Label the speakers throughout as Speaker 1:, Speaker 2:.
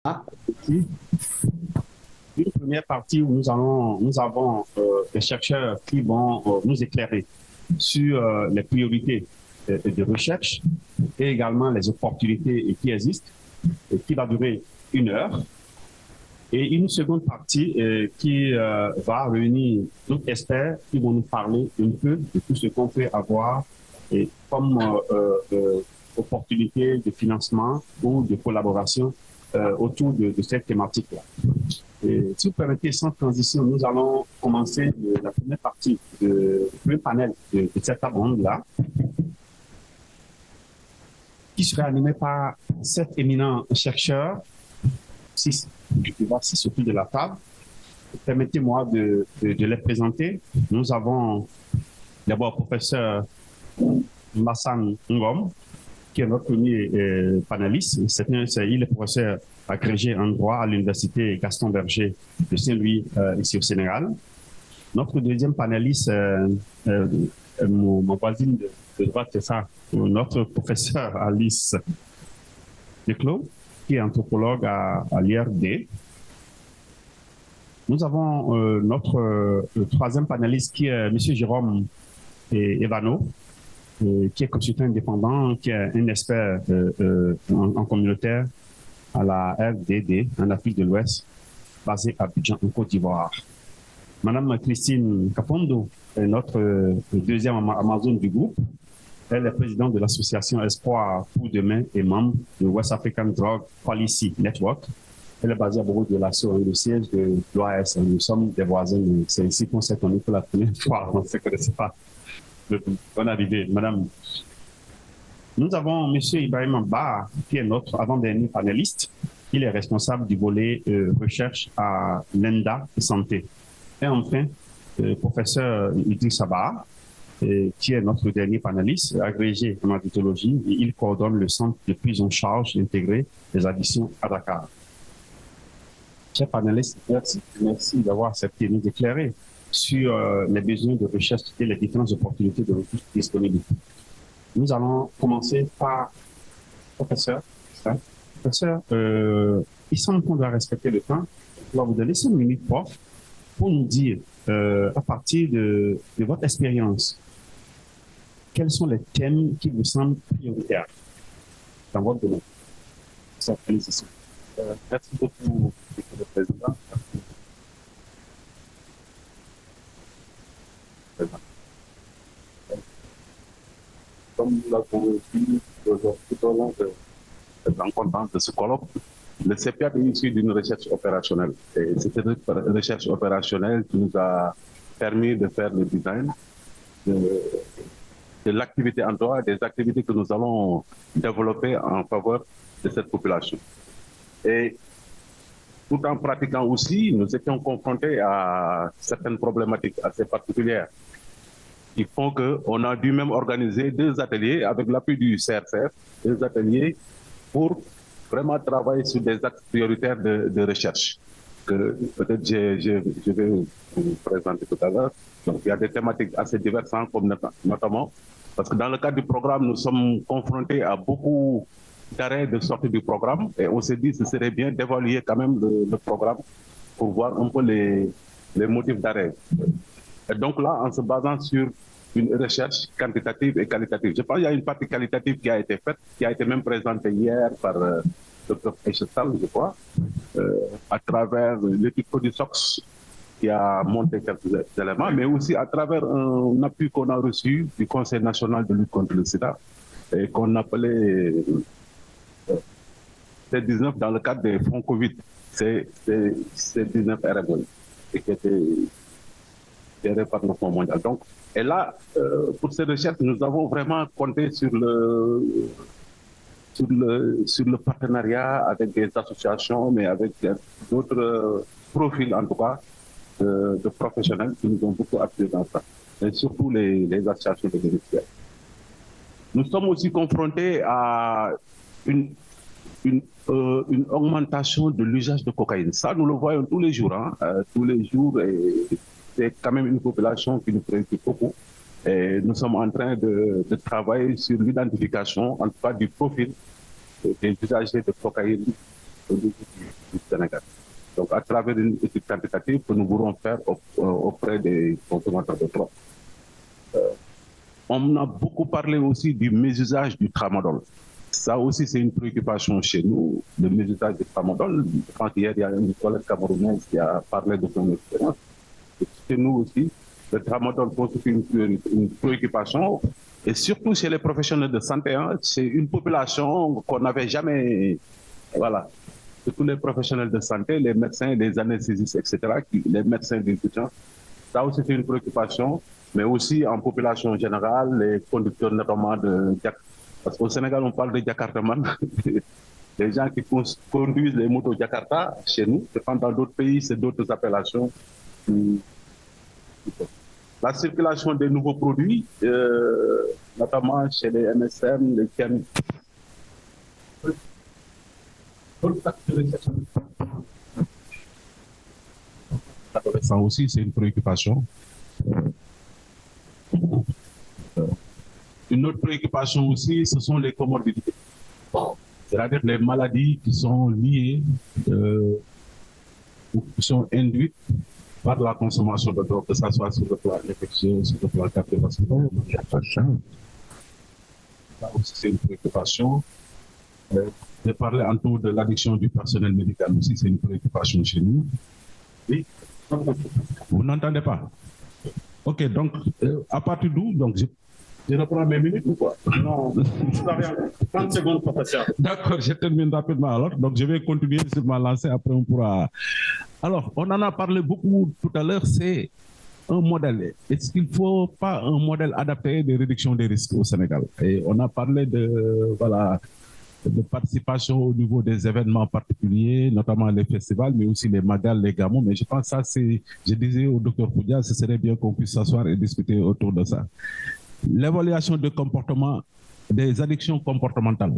Speaker 1: Ici, une première partie où nous avons des chercheurs qui vont nous éclairer sur les priorités de recherche et également les opportunités qui existent, et qui va durer 1 heure. Et une seconde partie qui va réunir d'autres experts qui vont nous parler un peu de tout ce qu'on peut avoir et comme opportunité de financement ou de collaboration autour de cette thématique-là. Si vous permettez, sans transition, nous allons commencer la première partie du premier panel de cette table-là, qui sera animé par 7 éminents chercheurs, 6, je peux voir 6 autour de la table. Permettez-moi de les présenter. Nous avons d'abord le professeur Massan Ngom, qui est notre premier panéliste. Il est professeur agrégé en droit à l'université Gaston Berger de Saint-Louis, ici au Sénégal. Notre deuxième panéliste, mon voisine de droite, c'est ça, notre professeur Alice Declos, qui est anthropologue à l'IRD. Nous avons notre troisième panéliste qui est M. Jérôme Evano, qui est consultant indépendant, qui est un expert en communautaire à la RDD, en Afrique de l'Ouest, basé à Abidjan, en Côte d'Ivoire. Madame Christine Kapondo est notre deuxième Amazone du groupe. Elle est présidente de l'association Espoir pour Demain et membre de West African Drug Policy Network. Elle est basée à Bordeaux de l'Assaut, le siège de l'OAS. Nous sommes des voisins. C'est ici qu'on s'est connus pour la première fois. On ne se connaissait pas. Bonne arrivée, madame. Nous avons M. Ibrahim Ba, qui est notre avant-dernier panéliste. Il est responsable du volet recherche à l'ENDA Santé. Et enfin, professeur Idriss Abba, qui est notre dernier panéliste, agrégé en addictologie, et il coordonne le centre de prise en charge intégré des addictions à Dakar. Chers panélistes, merci d'avoir accepté de nous éclairer sur les besoins de recherche et les différentes opportunités de ressources disponibles. Nous allons commencer par professeur. Professeur, il semble qu'on doit respecter le temps. Je vais vous donner 5 minutes, prof, pour nous dire, à partir de votre expérience, quels sont les thèmes qui vous semblent prioritaires dans votre domaine.
Speaker 2: Merci beaucoup, Monsieur le Président. Comme nous l'avons dit tout au long de cette rencontre, de ce colloque, le CEPIAT est issu d'une recherche opérationnelle. Et c'est cette recherche opérationnelle qui nous a permis de faire le design de l'activité en droit, des activités que nous allons développer en faveur de cette population. Et tout en pratiquant aussi, nous étions confrontés à certaines problématiques assez particulières qui font qu'on a dû même organiser 2 ateliers avec l'appui du CRCF, 2 ateliers pour vraiment travailler sur des axes prioritaires de recherche que peut-être je vais vous présenter tout à l'heure. Donc il y a des thématiques assez diverses, comme notamment, parce que dans le cadre du programme, nous sommes confrontés à beaucoup d'arrêt de sortie du programme et on s'est dit que ce serait bien d'évaluer quand même le programme pour voir un peu les motifs d'arrêt. Et donc là, en se basant sur une recherche quantitative et qualitative. Je pense qu'il y a une partie qualitative qui a été faite, qui a été même présentée hier par le Dr Echestal, je crois, à travers l'étude Codisox qui a monté quelques éléments, mais aussi à travers un appui qu'on a reçu du Conseil national de lutte contre le sida et qu'on appelait C19 dans le cadre des fonds Covid, c'est C19 RMO, et qui était géré par le Fonds mondial. Donc, et là, pour ces recherches, nous avons vraiment compté sur le partenariat avec des associations, mais avec d'autres profils, en tout cas, de professionnels qui nous ont beaucoup appuyé dans ça, et surtout les associations de bénéficiaires. Nous sommes aussi confrontés à une augmentation de l'usage de cocaïne. Ça, nous le voyons tous les jours. Tous les jours, c'est quand même une population qui nous préoccupe beaucoup. Et nous sommes en train de travailler sur l'identification, en tout cas du profil des usagers de cocaïne au niveau du Sénégal. Donc, à travers une étude quantitative que nous voulons faire auprès des consommateurs de drogue. On a beaucoup parlé aussi du mésusage du tramadol. Ça aussi, c'est une préoccupation chez nous, le mésusage du tramadol. Je pense qu'hier, il y a une collègue camerounaise qui a parlé de son expérience. Chez nous aussi, le tramadol constitue une préoccupation, et surtout chez les professionnels de santé. Hein, c'est une population qu'on n'avait jamais... Voilà. Tous les professionnels de santé, les médecins, les anesthésistes, etc., les médecins d'urgence, ça aussi, c'est une préoccupation, mais aussi en population générale, les conducteurs notamment de Jakarta. Parce qu'au Sénégal, on parle de Jakartaman, les gens qui conduisent les motos Jakarta chez nous, dans d'autres pays, c'est d'autres appellations. La circulation des nouveaux produits, notamment chez les MSM, les KEN. Ça aussi, c'est une préoccupation. Une autre préoccupation aussi, ce sont les comorbidités. C'est-à-dire les maladies qui sont liées ou qui sont induites par la consommation de drogue, que ce soit sur le plan infectieux, sur le plan cardiovasculaire. Ça aussi, c'est une préoccupation. J'ai parlé en tout de l'addiction du personnel médical aussi, c'est une préoccupation chez nous. Oui. Vous n'entendez pas? Ok, donc à partir d'où? Donc je reprends mes minutes ou quoi?
Speaker 1: Non, 30 secondes, professeur.
Speaker 2: D'accord, je termine rapidement alors. Donc je vais continuer sur ma lancée, après on pourra... Alors, on en a parlé beaucoup tout à l'heure, c'est un modèle. Est-ce qu'il ne faut pas un modèle adapté de réduction des risques au Sénégal? Et on a parlé de participation au niveau des événements particuliers, notamment les festivals, mais aussi les magal, les gamons. Mais je pense que ça, c'est, je disais au docteur Poudia, ce serait bien qu'on puisse s'asseoir et discuter autour de ça. L'évaluation de comportement, des addictions comportementales,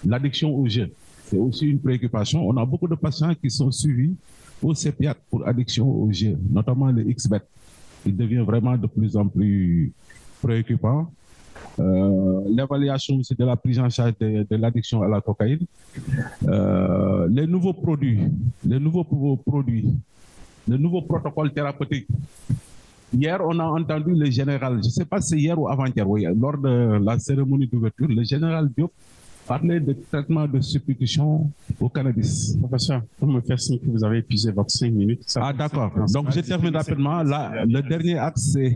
Speaker 2: l'addiction au jeu, c'est aussi une préoccupation. On a beaucoup de patients qui sont suivis au CEPIAT pour addiction au jeu, notamment les XBET. Il devient vraiment de plus en plus préoccupant. L'évaluation aussi de la prise en charge de l'addiction à la cocaïne, les nouveaux protocoles thérapeutiques. Hier, on a entendu le général, je ne sais pas si c'est hier ou avant-hier, oui, lors de la cérémonie d'ouverture, le général Diop parlait de traitement de substitution au cannabis.
Speaker 1: Professeur, pour me faire signe que vous avez épuisé votre 5 minutes.
Speaker 2: Ah, d'accord. Donc, je termine rapidement. Là, le dernier axe, c'est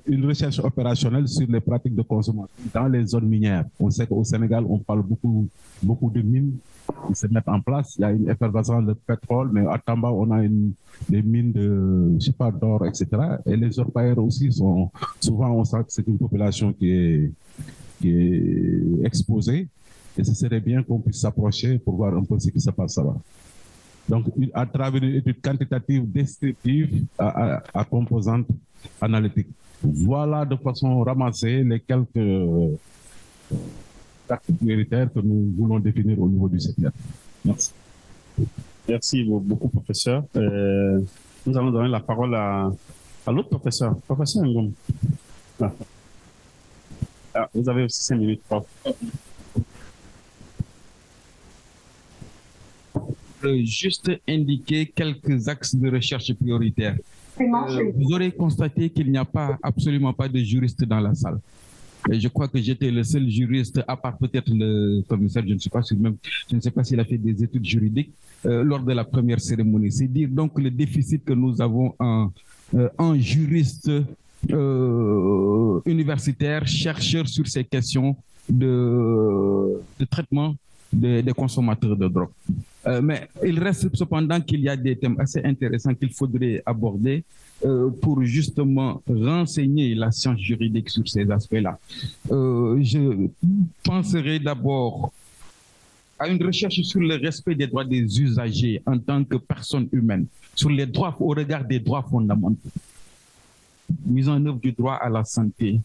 Speaker 2: une recherche opérationnelle sur les pratiques de consommation dans les zones minières. On sait qu'au Sénégal, on parle beaucoup de mines qui se mettent en place. Il y a une effervescence de pétrole, mais à Tamba, on a des mines de, je sais pas, d'or, etc. Et les orpailleurs aussi sont, souvent, on sent que c'est une population qui est exposée, et ce serait bien qu'on puisse s'approcher pour voir un peu ce qui se passe là-bas. Donc, à travers une étude quantitative descriptive à composantes analytiques. Voilà de façon ramassée les quelques actes prioritaires que nous voulons définir au niveau du secteur. Merci.
Speaker 1: Merci beaucoup, professeur. Nous allons donner la parole à l'autre professeur, professeur Ngom. Ah, vous avez aussi 5 minutes, prof.
Speaker 3: Juste indiquer quelques axes de recherche prioritaires. Vous aurez constaté qu'il n'y a absolument pas de juriste dans la salle. Et je crois que j'étais le seul juriste, à part peut-être le commissaire, je ne sais pas s'il a fait des études juridiques lors de la première cérémonie. C'est dire donc le déficit que nous avons en juristes universitaires, chercheurs sur ces questions de traitement des consommateurs de drogue. Mais il reste cependant qu'il y a des thèmes assez intéressants qu'il faudrait aborder pour justement renseigner la science juridique sur ces aspects-là. Je penserai d'abord à une recherche sur le respect des droits des usagers en tant que personnes humaines, sur les droits au regard des droits fondamentaux. Mise en œuvre du droit à la santé,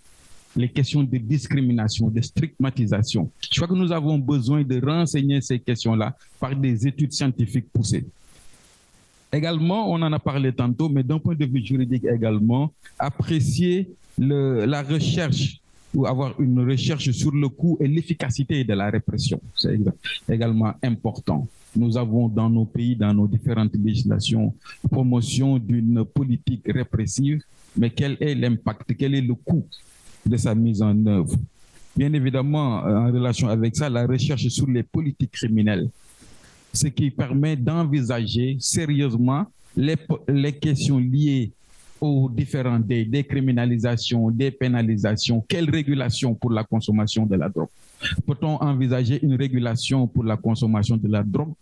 Speaker 3: les questions de discrimination, de stigmatisation. Je crois que nous avons besoin de renseigner ces questions-là par des études scientifiques poussées. Également, on en a parlé tantôt, mais d'un point de vue juridique également, apprécier la recherche ou avoir une recherche sur le coût et l'efficacité de la répression. C'est également important. nous avons dans nos pays, dans nos différentes législations, promotion d'une politique répressive, mais quel est l'impact, quel est le coût de sa mise en œuvre? Bien évidemment, en relation avec ça, la recherche sur les politiques criminelles, ce qui permet d'envisager sérieusement les questions liées aux différents des décriminalisations, des pénalisations, quelle régulation pour la consommation de la drogue? Peut-on envisager une régulation pour la consommation de la drogue,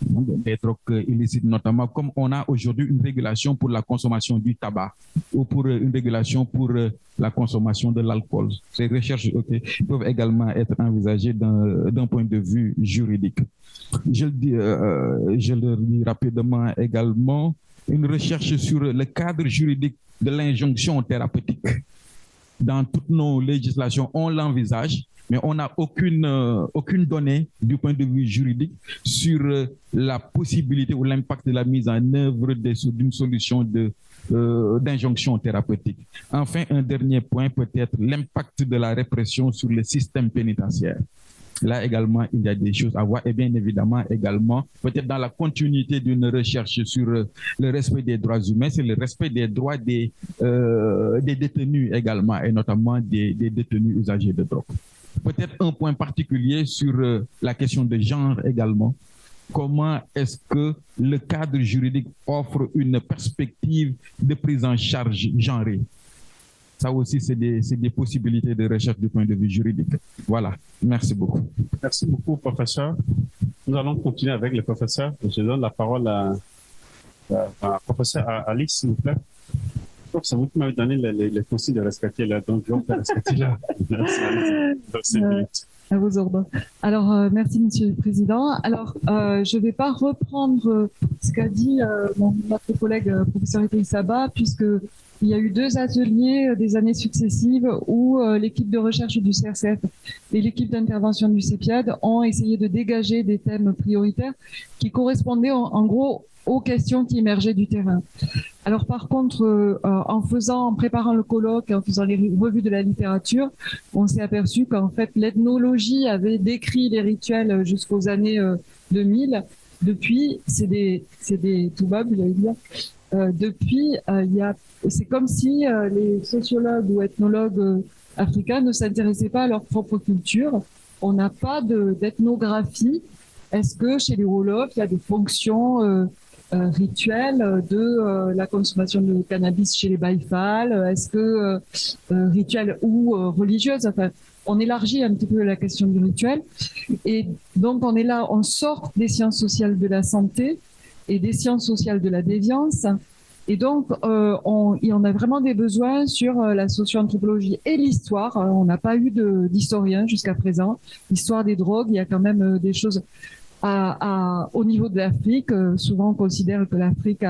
Speaker 3: des drogues illicites notamment, comme on a aujourd'hui une régulation pour la consommation du tabac ou pour une régulation pour la consommation de l'alcool? Ces recherches peuvent également être envisagées d'un point de vue juridique. Je le dis rapidement également, une recherche sur le cadre juridique de l'injonction thérapeutique. Dans toutes nos législations, on l'envisage, mais on n'a aucune donnée du point de vue juridique sur la possibilité ou l'impact de la mise en œuvre d'une solution d'injonction thérapeutique. Enfin, un dernier point, peut-être l'impact de la répression sur le système pénitentiaire. Là également, il y a des choses à voir et bien évidemment également, peut-être dans la continuité d'une recherche sur le respect des droits humains, c'est le respect des droits des détenus également et notamment des détenus usagers de drogue. Peut-être un point particulier sur la question de genre également. Comment est-ce que le cadre juridique offre une perspective de prise en charge genrée? Ça aussi, c'est des possibilités de recherche du point de vue juridique. Voilà. Merci beaucoup.
Speaker 1: Merci beaucoup, professeur. Nous allons continuer avec le professeur. Je donne la parole à professeur Alix, s'il vous plaît. Donc, c'est vous qui m'avez donné les consignes de respecter là, donc je vais faire respecter là. Merci.
Speaker 4: À vos ordres. Alors, merci, Monsieur le Président. Alors, je ne vais pas reprendre ce qu'a dit notre collègue professeur Idriss Abba, puisque il y a eu 2 ateliers des années successives où l'équipe de recherche du CRCF et l'équipe d'intervention du CEPIAD ont essayé de dégager des thèmes prioritaires qui correspondaient en gros aux questions qui émergeaient du terrain. Alors par contre, en préparant le colloque, en faisant les revues de la littérature, on s'est aperçu qu'en fait l'ethnologie avait décrit les rituels jusqu'aux années 2000. Depuis, c'est des toubables, j'allais dire. Depuis, c'est comme si les sociologues ou ethnologues africains ne s'intéressaient pas à leur propre culture. On n'a pas d'ethnographie. Est-ce que chez les Wolofs, il y a des fonctions rituelles de la consommation de cannabis chez les Baïfal? Est-ce que rituelles ou religieuses? Enfin, on élargit un petit peu la question du rituel. Et donc, on est là, on sort des sciences sociales de la santé et des sciences sociales de la déviance. Et donc, on a vraiment des besoins sur la socio-anthropologie et l'histoire. On n'a pas eu d'historien jusqu'à présent. L'histoire des drogues, il y a quand même des choses au niveau de l'Afrique. Souvent, on considère que l'Afrique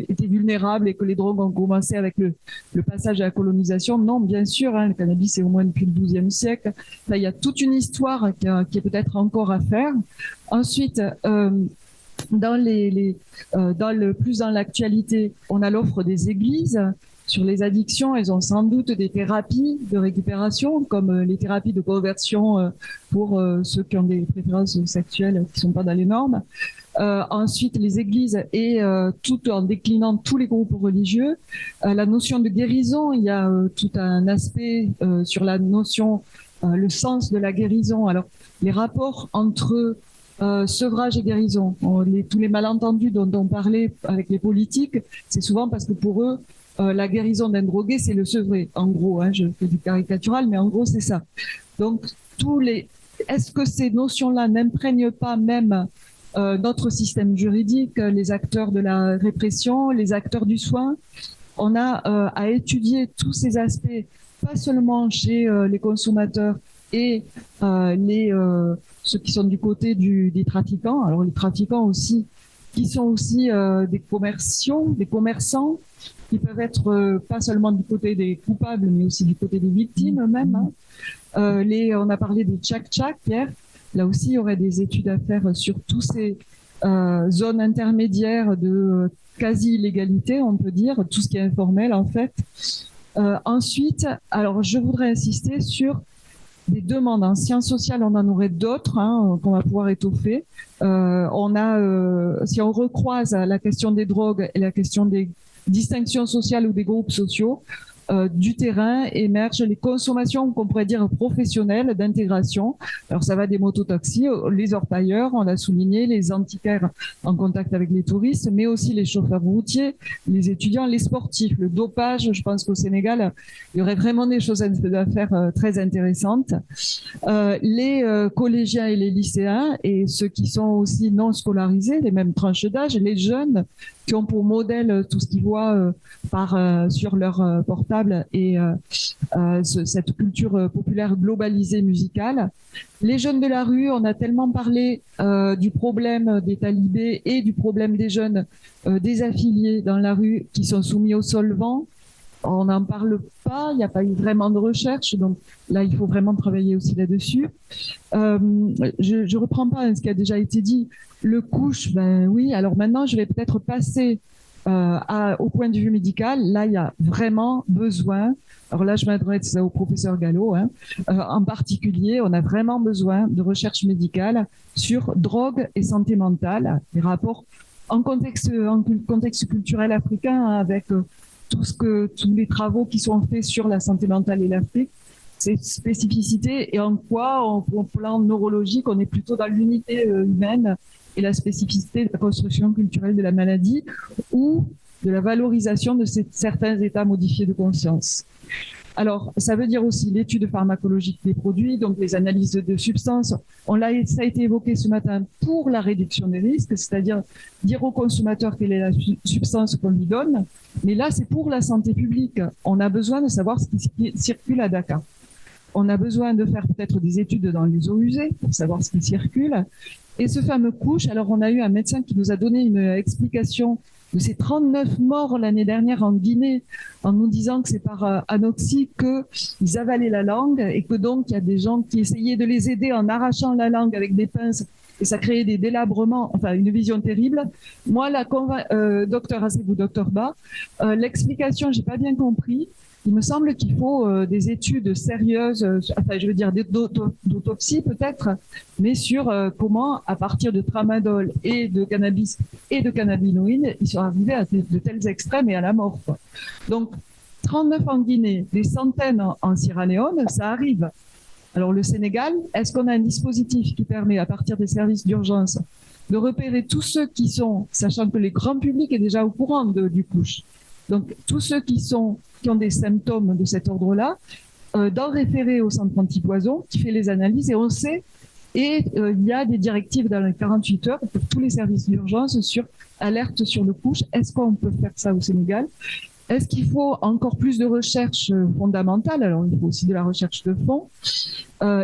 Speaker 4: était vulnérable et que les drogues ont commencé avec le passage à la colonisation. Non, bien sûr, le cannabis, c'est au moins depuis le XIIe siècle. Là, il y a toute une histoire qui est peut-être encore à faire. Ensuite, plus dans l'actualité, on a l'offre des églises. Sur les addictions, elles ont sans doute des thérapies de récupération, comme les thérapies de conversion pour ceux qui ont des préférences sexuelles qui ne sont pas dans les normes. Ensuite, les églises et tout en déclinant tous les groupes religieux. La notion de guérison, il y a tout un aspect sur la notion, le sens de la guérison. Alors, les rapports entre sevrage et guérison, tous les malentendus dont on parlait avec les politiques, c'est souvent parce que pour eux, la guérison d'un drogué, c'est le sevrer. En gros, je fais du caricatural, mais en gros, c'est ça. Donc, est-ce que ces notions-là n'imprègnent pas même notre système juridique, les acteurs de la répression, les acteurs du soin? On a à étudier tous ces aspects, pas seulement chez les consommateurs et ceux qui sont du côté des trafiquants. Alors, les trafiquants aussi, qui sont aussi des commerçants, qui peuvent être pas seulement du côté des coupables, mais aussi du côté des victimes même. On a parlé des tchak-tchak hier. Là aussi, il y aurait des études à faire sur toutes ces zones intermédiaires de quasi-illégalité, on peut dire, tout ce qui est informel en fait. Ensuite, alors je voudrais insister sur des demandes. En sciences sociales, on en aurait d'autres qu'on va pouvoir étoffer. Si on recroise la question des drogues et la question des distinctions sociales ou des groupes sociaux, du terrain émergent les consommations qu'on pourrait dire professionnelles d'intégration. Alors ça va des mototaxis, les orpailleurs, on l'a souligné, les antiquaires en contact avec les touristes, mais aussi les chauffeurs routiers, les étudiants, les sportifs, le dopage. Je pense qu'au Sénégal, il y aurait vraiment des choses à faire très intéressantes. Les collégiens et les lycéens et ceux qui sont aussi non scolarisés, les mêmes tranches d'âge, les jeunes qui ont pour modèle tout ce qu'ils voient sur leur portable et cette culture populaire globalisée musicale. Les jeunes de la rue, on a tellement parlé du problème des talibés et du problème des jeunes désaffiliés dans la rue qui sont soumis au solvant. On n'en parle pas, il n'y a pas eu vraiment de recherche, donc là, il faut vraiment travailler aussi là-dessus. Je reprends pas ce qui a déjà été dit. Le couche, ben oui, alors maintenant, je vais peut-être passer au point de vue médical. Là, il y a vraiment besoin, alors là, je m'adresse au professeur Gallo, en particulier, on a vraiment besoin de recherche médicale sur drogue et santé mentale, les rapports en contexte culturel africain avec tous les travaux qui sont faits sur la santé mentale et l'Afrique, ces spécificités et en quoi, au plan neurologique, on est plutôt dans l'unité humaine et la spécificité de la construction culturelle de la maladie ou de la valorisation de certains états modifiés de conscience. Alors, ça veut dire aussi l'étude pharmacologique des produits, donc les analyses de substances. Ça a été évoqué ce matin pour la réduction des risques, c'est-à-dire dire au consommateur quelle est la substance qu'on lui donne. Mais là, c'est pour la santé publique. On a besoin de savoir ce qui circule à Dakar. On a besoin de faire peut-être des études dans les eaux usées pour savoir ce qui circule. Et ce fameux couche, alors on a eu un médecin qui nous a donné une explication de ces 39 morts l'année dernière en Guinée, en nous disant que c'est par anoxie qu'ils avalaient la langue et que donc il y a des gens qui essayaient de les aider en arrachant la langue avec des pinces et ça créait des délabrements, enfin une vision terrible. Moi, docteur Assebou, docteur Ba, l'explication, j'ai pas bien compris. Il me semble qu'il faut des études sérieuses, d'autopsie peut-être, mais sur comment, à partir de tramadol et de cannabis et de cannabinoïdes, ils sont arrivés à de tels extrêmes et à la mort. Donc, 39 en Guinée, des centaines en Sierra Leone, ça arrive. Alors, le Sénégal, est-ce qu'on a un dispositif qui permet, à partir des services d'urgence, de repérer tous ceux qui sont, sachant que le grand public est déjà au courant du couche, donc tous ceux qui ont des symptômes de cet ordre-là, d'en référer au centre antipoison qui fait les analyses et on sait, et il y a des directives dans les 48 heures pour tous les services d'urgence sur alerte sur le couche. Est-ce qu'on peut faire ça au Sénégal? Est-ce qu'il faut encore plus de recherche fondamentale? Alors, il faut aussi de la recherche de fond.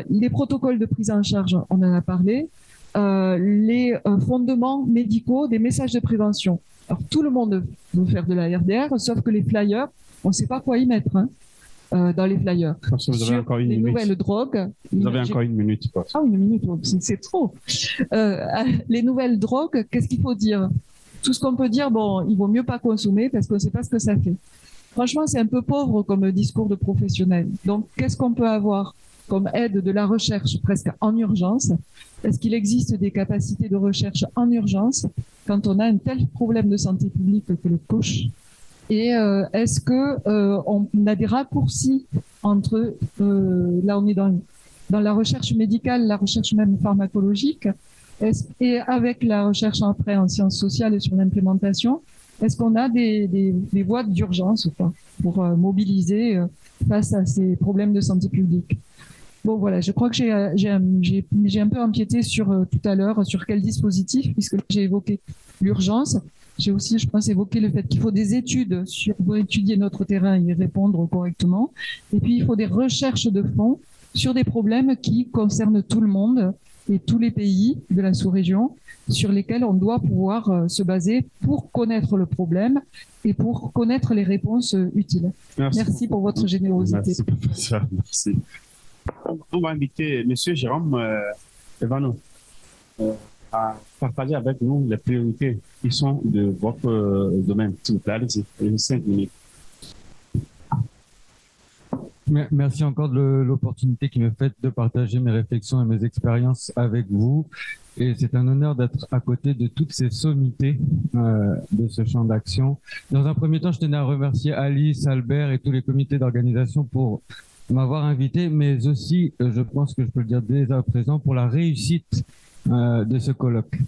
Speaker 4: Les protocoles de prise en charge, on en a parlé. Les fondements médicaux, des messages de prévention. Alors, tout le monde veut faire de la RDR, sauf que les flyers, on ne sait pas quoi y mettre dans les flyers.
Speaker 1: Parce que vous avez encore une minute.
Speaker 4: Nouvelles drogues.
Speaker 1: Vous avez encore une minute.
Speaker 4: Ah, une minute, c'est trop. Les nouvelles drogues, qu'est-ce qu'il faut dire? Tout ce qu'on peut dire, bon, il vaut mieux pas consommer parce qu'on ne sait pas ce que ça fait. Franchement, c'est un peu pauvre comme discours de professionnel. Donc, qu'est-ce qu'on peut avoir comme aide de la recherche presque en urgence? Est-ce qu'il existe des capacités de recherche en urgence quand on a un tel problème de santé publique que le couche? Et est-ce que on a des raccourcis entre là on est dans la recherche médicale, la recherche même pharmacologique, et avec la recherche après en sciences sociales et sur l'implémentation, est-ce qu'on a des voies d'urgence pour mobiliser face à ces problèmes de santé publique? Bon, voilà, je crois que j'ai un peu empiété sur tout à l'heure sur quel dispositif, puisque j'ai évoqué l'urgence. J'ai aussi, je pense, évoqué le fait qu'il faut des études pour étudier notre terrain et y répondre correctement. Et puis, il faut des recherches de fond sur des problèmes qui concernent tout le monde et tous les pays de la sous-région sur lesquels on doit pouvoir se baser pour connaître le problème et pour connaître les réponses utiles. Merci pour votre générosité.
Speaker 1: Merci, professeur. Merci. On va inviter M. Jérôme Evano à partager avec nous les priorités qui sont de votre domaine. S'il vous plaît, allez-y, 5 minutes.
Speaker 5: Merci encore de l'opportunité qui m'est faite de partager mes réflexions et mes expériences avec vous. Et c'est un honneur d'être à côté de toutes ces sommités de ce champ d'action. Dans un premier temps, je tenais à remercier Alice, Albert et tous les comités d'organisation pour m'avoir invité, mais aussi, je pense que je peux le dire dès à présent, pour la réussite de ce colloque.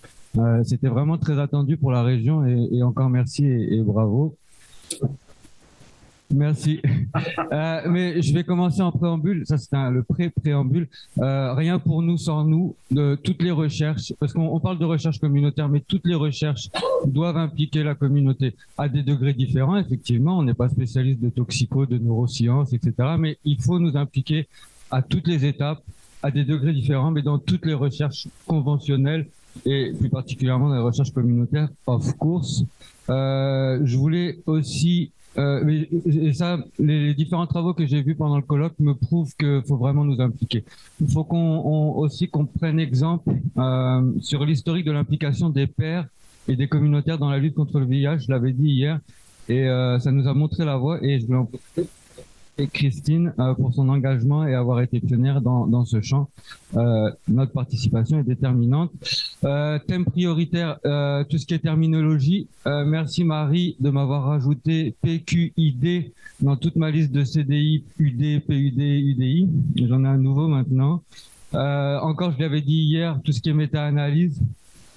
Speaker 5: C'était vraiment très attendu pour la région et encore merci et bravo. Merci. Mais je vais commencer en préambule. Ça, c'est le pré-préambule. Rien pour nous sans nous. Toutes les recherches, parce qu'on parle de recherche communautaire, mais toutes les recherches doivent impliquer la communauté à des degrés différents. Effectivement, on n'est pas spécialiste de toxico, de neurosciences, etc. Mais il faut nous impliquer à toutes les étapes, à des degrés différents, mais dans toutes les recherches conventionnelles et plus particulièrement dans les recherches communautaires, of course. Je voulais aussi et ça, les différents travaux que j'ai vus pendant le colloque me prouvent qu'il faut vraiment nous impliquer. Il faut qu'on prenne exemple sur l'historique de l'implication des pairs et des communautaires dans la lutte contre le VIH. Je l'avais dit hier et ça nous a montré la voie et je voulais en profiter. Et Christine pour son engagement et avoir été pionnière dans ce champ. Notre participation est déterminante. Thème prioritaire, tout ce qui est terminologie. Merci Marie de m'avoir rajouté PQID dans toute ma liste de CDI, UD, PUD, UDI. J'en ai un nouveau maintenant. Encore, je l'avais dit hier, tout ce qui est méta-analyse.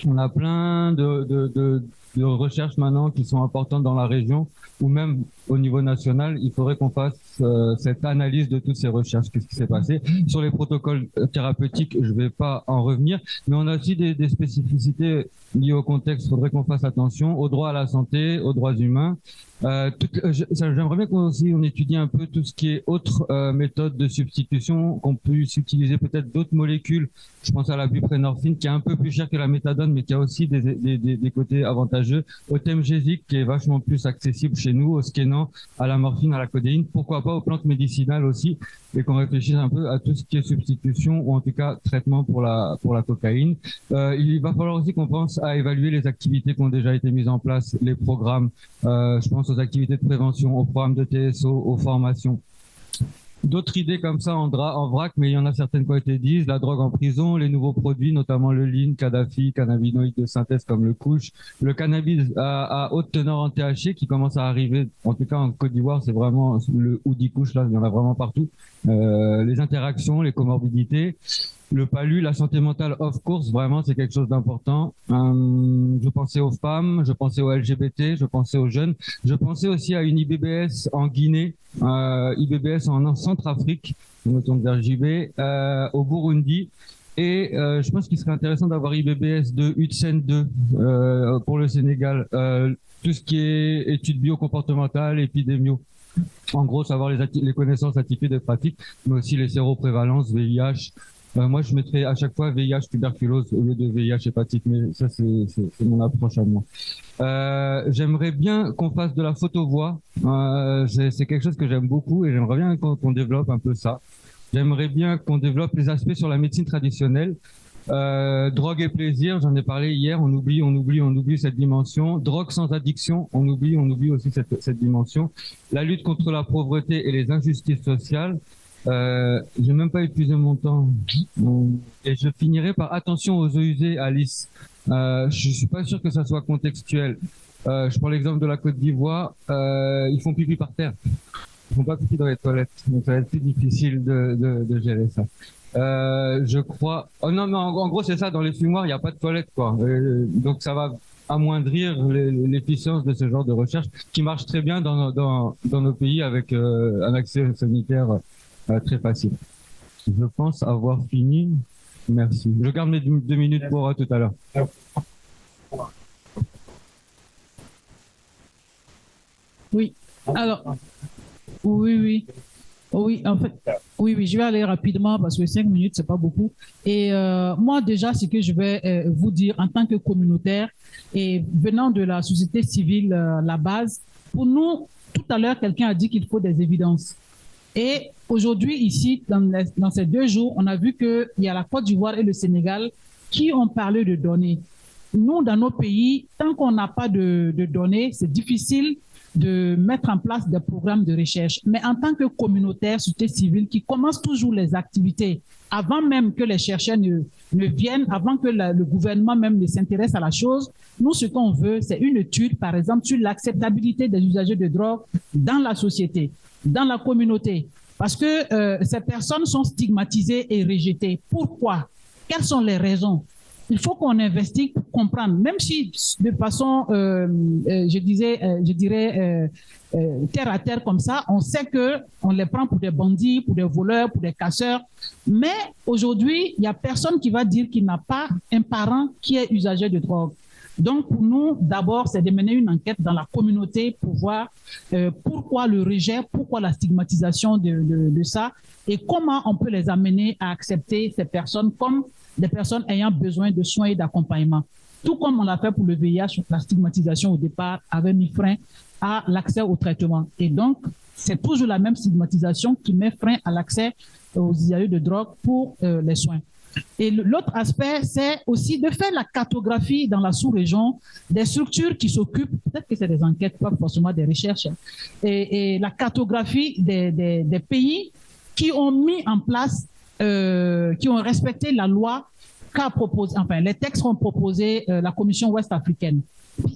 Speaker 5: On a plein de recherches maintenant qui sont importantes dans la région ou même au niveau national. Il faudrait qu'on fasse cette analyse de toutes ces recherches. Qu'est-ce qui s'est passé sur les protocoles thérapeutiques? Je ne vais pas en revenir, mais on a aussi des spécificités liées au contexte. Il faudrait qu'on fasse attention au droit à la santé, aux droits humains. J'aimerais bien qu'on étudie un peu tout ce qui est autres méthodes de substitution, qu'on puisse utiliser peut-être d'autres molécules. Je pense à la buprenorphine qui est un peu plus chère que la méthadone, mais qui a aussi des côtés avantageux. Au temgesic qui est vachement plus accessible chez nous, au skénan, à la morphine, à la codéine. Pourquoi pas aux plantes médicinales aussi, et qu'on réfléchisse un peu à tout ce qui est substitution ou en tout cas traitement pour la cocaïne. Il va falloir aussi qu'on pense à évaluer les activités qui ont déjà été mises en place, les programmes. Je pense aux activités de prévention, aux programmes de TSO, aux formations. D'autres idées comme ça en vrac, mais il y en a certaines qui ont été dites, la drogue en prison, les nouveaux produits, notamment le lean, Kadhafi, cannabinoïdes de synthèse comme le kush, le cannabis à haute teneur en THC qui commence à arriver, en tout cas en Côte d'Ivoire, c'est vraiment le oudi kush, là, il y en a vraiment partout. Les interactions, les comorbidités, le palu, la santé mentale, of course, vraiment, c'est quelque chose d'important. Je pensais aux femmes, je pensais aux LGBT, je pensais aux jeunes. Je pensais aussi à une IBBS en Guinée, IBBS en Centrafrique, je me tourne vers JB, au Burundi. Et je pense qu'il serait intéressant d'avoir IBBS 2, UTSEN 2 pour le Sénégal. Tout ce qui est études biocomportementales, épidémio. En gros, savoir les connaissances attitudes et pratiques, mais aussi les séroprévalences, VIH. Moi, je mettrais à chaque fois VIH, tuberculose au lieu de VIH, hépatite, mais ça, c'est mon approche à moi. J'aimerais bien qu'on fasse de la photo-voix. C'est quelque chose que j'aime beaucoup et j'aimerais bien qu'on développe un peu ça. J'aimerais bien qu'on développe les aspects sur la médecine traditionnelle. Drogue et plaisir, j'en ai parlé hier, on oublie cette dimension. Drogue sans addiction, on oublie aussi cette dimension. La lutte contre la pauvreté et les injustices sociales. J'ai même pas épuisé mon temps. Et je finirai par attention aux eaux usées, Alice. Je suis pas sûr que ça soit contextuel. Je prends l'exemple de la Côte d'Ivoire. Ils font pipi par terre. Ils font pas pipi dans les toilettes. Donc ça va être plus difficile de gérer ça. Je crois. Oh non, mais en gros c'est ça. Dans les fumoirs, il n'y a pas de toilette, quoi. Donc ça va amoindrir l'efficience de ce genre de recherche qui marche très bien dans nos pays avec un accès sanitaire très facile. Je pense avoir fini. Merci. Je garde mes 2 minutes pour tout à l'heure.
Speaker 6: Oui. Alors, oui, en fait, oui, je vais aller rapidement parce que 5 minutes, c'est pas beaucoup. Et moi, déjà, ce que je vais vous dire en tant que communautaire et venant de la société civile, la base, pour nous, tout à l'heure, quelqu'un a dit qu'il faut des évidences. Et aujourd'hui, ici, dans ces 2 jours, on a vu qu'il y a la Côte d'Ivoire et le Sénégal qui ont parlé de données. Nous, dans nos pays, tant qu'on n'a pas de données, c'est difficile de mettre en place des programmes de recherche. Mais en tant que communautaire, société civile, qui commence toujours les activités avant même que les chercheurs ne viennent, avant que le gouvernement même ne s'intéresse à la chose, nous, ce qu'on veut, c'est une étude, par exemple, sur l'acceptabilité des usagers de drogue dans la société, dans la communauté. Parce que ces personnes sont stigmatisées et rejetées. Pourquoi? Quelles sont les raisons? Il faut qu'on investigue pour comprendre, même si de façon, je dirais, terre à terre comme ça, on sait qu'on les prend pour des bandits, pour des voleurs, pour des casseurs. Mais aujourd'hui, il n'y a personne qui va dire qu'il n'a pas un parent qui est usager de drogue. Donc, pour nous, d'abord, c'est de mener une enquête dans la communauté pour voir pourquoi le rejet, pourquoi la stigmatisation de ça et comment on peut les amener à accepter ces personnes comme des personnes ayant besoin de soins et d'accompagnement. Tout comme on l'a fait pour le VIH, la stigmatisation au départ avait mis frein à l'accès au traitement. Et donc, c'est toujours la même stigmatisation qui met frein à l'accès aux usagers de drogue pour les soins. Et l'autre aspect, c'est aussi de faire la cartographie dans la sous-région des structures qui s'occupent, peut-être que c'est des enquêtes, pas forcément des recherches, et la cartographie des pays qui ont mis en place, qui ont respecté la loi qu'a proposé, enfin, les textes qu'ont proposé la Commission ouest-africaine.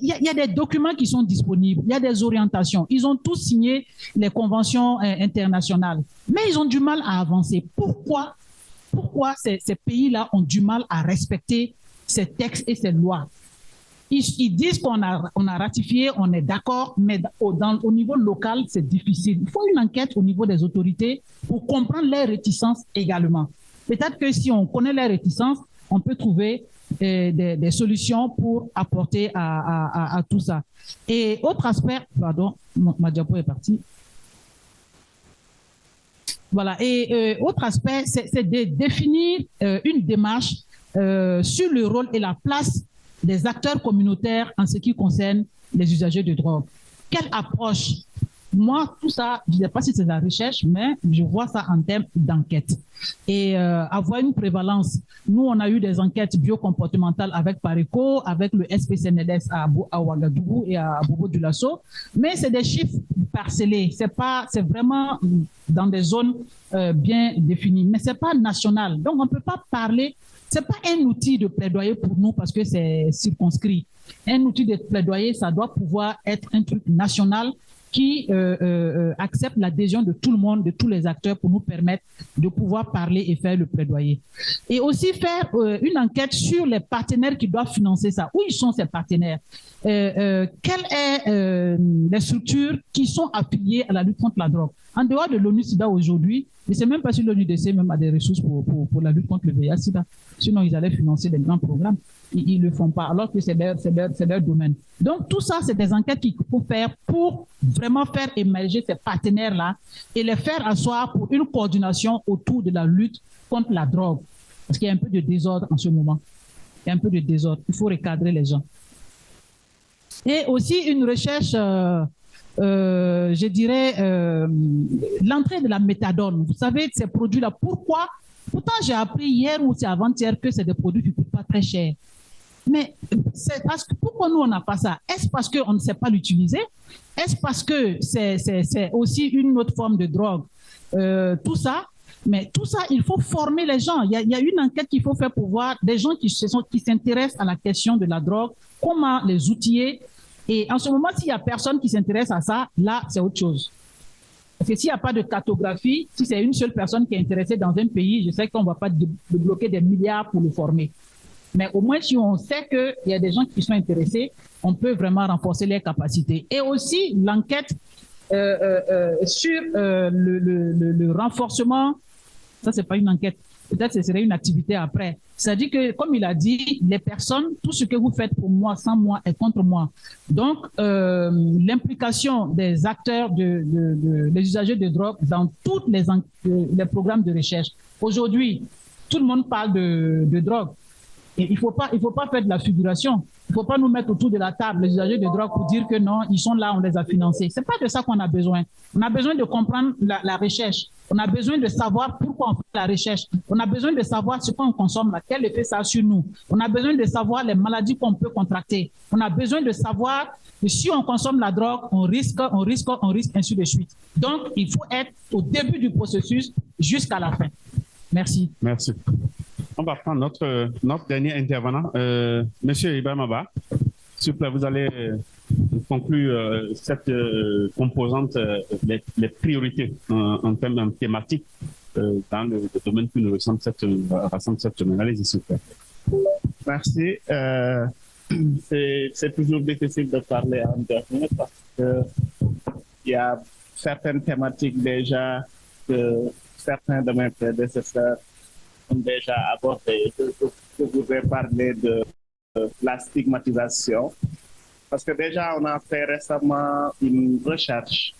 Speaker 6: Il y a des documents qui sont disponibles, il y a des orientations. Ils ont tous signé les conventions internationales, mais ils ont du mal à avancer. Pourquoi ces pays-là ont du mal à respecter ces textes et ces lois? Ils disent qu'on a ratifié, on est d'accord, mais au niveau local, c'est difficile. Il faut une enquête au niveau des autorités pour comprendre leurs réticences également. Peut-être que si on connaît leurs réticences, on peut trouver des solutions pour apporter à tout ça. Et autre aspect, pardon, ma diapo est partie. Voilà. Et autre aspect, c'est de définir une démarche sur le rôle et la place des acteurs communautaires en ce qui concerne les usagers de drogue. Quelle approche? Moi, tout ça, je ne sais pas si c'est de la recherche, mais je vois ça en termes d'enquête. Et avoir une prévalence. Nous, on a eu des enquêtes biocomportementales avec Pareco, avec le SPCNLS à Ouagadougou et à Bobo-Dioulasso, mais c'est des chiffres parcellés. C'est vraiment dans des zones bien définies, mais c'est pas national. Donc, on peut pas parler. C'est pas un outil de plaidoyer pour nous parce que c'est circonscrit. Un outil de plaidoyer, ça doit pouvoir être un truc national qui accepte l'adhésion de tout le monde, de tous les acteurs pour nous permettre de pouvoir parler et faire le plaidoyer. Et aussi faire une enquête sur les partenaires qui doivent financer ça. Où ils sont ces partenaires? Quelles sont les structures qui sont affiliées à la lutte contre la drogue? En dehors de l'ONU-SIDA aujourd'hui, je ne sais même pas si l'ONUDC même a des ressources pour la lutte contre le VIH-SIDA. Sinon, ils allaient financer des grands programmes. Ils ne le font pas, alors que c'est leur domaine. Donc, tout ça, c'est des enquêtes qu'il faut faire pour vraiment faire émerger ces partenaires-là et les faire asseoir pour une coordination autour de la lutte contre la drogue. Parce qu'il y a un peu de désordre en ce moment. Il y a un peu de désordre. Il faut recadrer les gens. Et aussi une recherche, je dirais, l'entrée de la méthadone. Vous savez, ces produits-là, pourquoi? Pourtant, j'ai appris hier ou c'est avant-hier que c'est des produits qui ne coûtent pas très cher. Mais c'est parce que pourquoi nous, on n'a pas ça? Est-ce parce qu'on ne sait pas l'utiliser? Est-ce parce que c'est aussi une autre forme de drogue? Tout ça, mais tout ça, il faut former les gens. Il y a une enquête qu'il faut faire pour voir des gens qui s'intéressent à la question de la drogue, comment les outiller. Et en ce moment, s'il n'y a personne qui s'intéresse à ça, là, c'est autre chose. Parce que s'il n'y a pas de cartographie, si c'est une seule personne qui est intéressée dans un pays, je sais qu'on ne va pas débloquer des milliards pour le former. Mais au moins, si on sait qu'il y a des gens qui sont intéressés, on peut vraiment renforcer les capacités. Et aussi, l'enquête sur le renforcement, ça, ce n'est pas une enquête. Peut-être que ce serait une activité après. C'est-à-dire que, comme il a dit, les personnes, tout ce que vous faites pour moi, sans moi, est contre moi. Donc, l'implication des acteurs, des usagers de drogue dans tous les programmes de recherche. Aujourd'hui, tout le monde parle de drogue. Et il ne faut pas faire de la figuration. Il ne faut pas nous mettre autour de la table, les usagers de drogue, pour dire que non, ils sont là, on les a financés. Ce n'est pas de ça qu'on a besoin. On a besoin de comprendre la recherche. On a besoin de savoir pourquoi on fait la recherche. On a besoin de savoir ce qu'on consomme, quel effet ça a sur nous. On a besoin de savoir les maladies qu'on peut contracter. On a besoin de savoir que si on consomme la drogue, on risque, ainsi de suite. Donc, il faut être au début du processus jusqu'à la fin. Merci.
Speaker 1: Merci. On va prendre notre dernier intervenant, Monsieur Ibrahim Abba. S'il vous plaît, vous allez conclure cette composante, les priorités en termes thématiques dans le domaine qui nous rassemble cette semaine. Allez-y, s'il vous plaît.
Speaker 7: Merci. C'est toujours difficile de parler en dernier parce qu'il y a certaines thématiques déjà que certains de mes prédécesseurs ont déjà abordé. Je voudrais parler de la stigmatisation parce que déjà on a fait récemment une recherche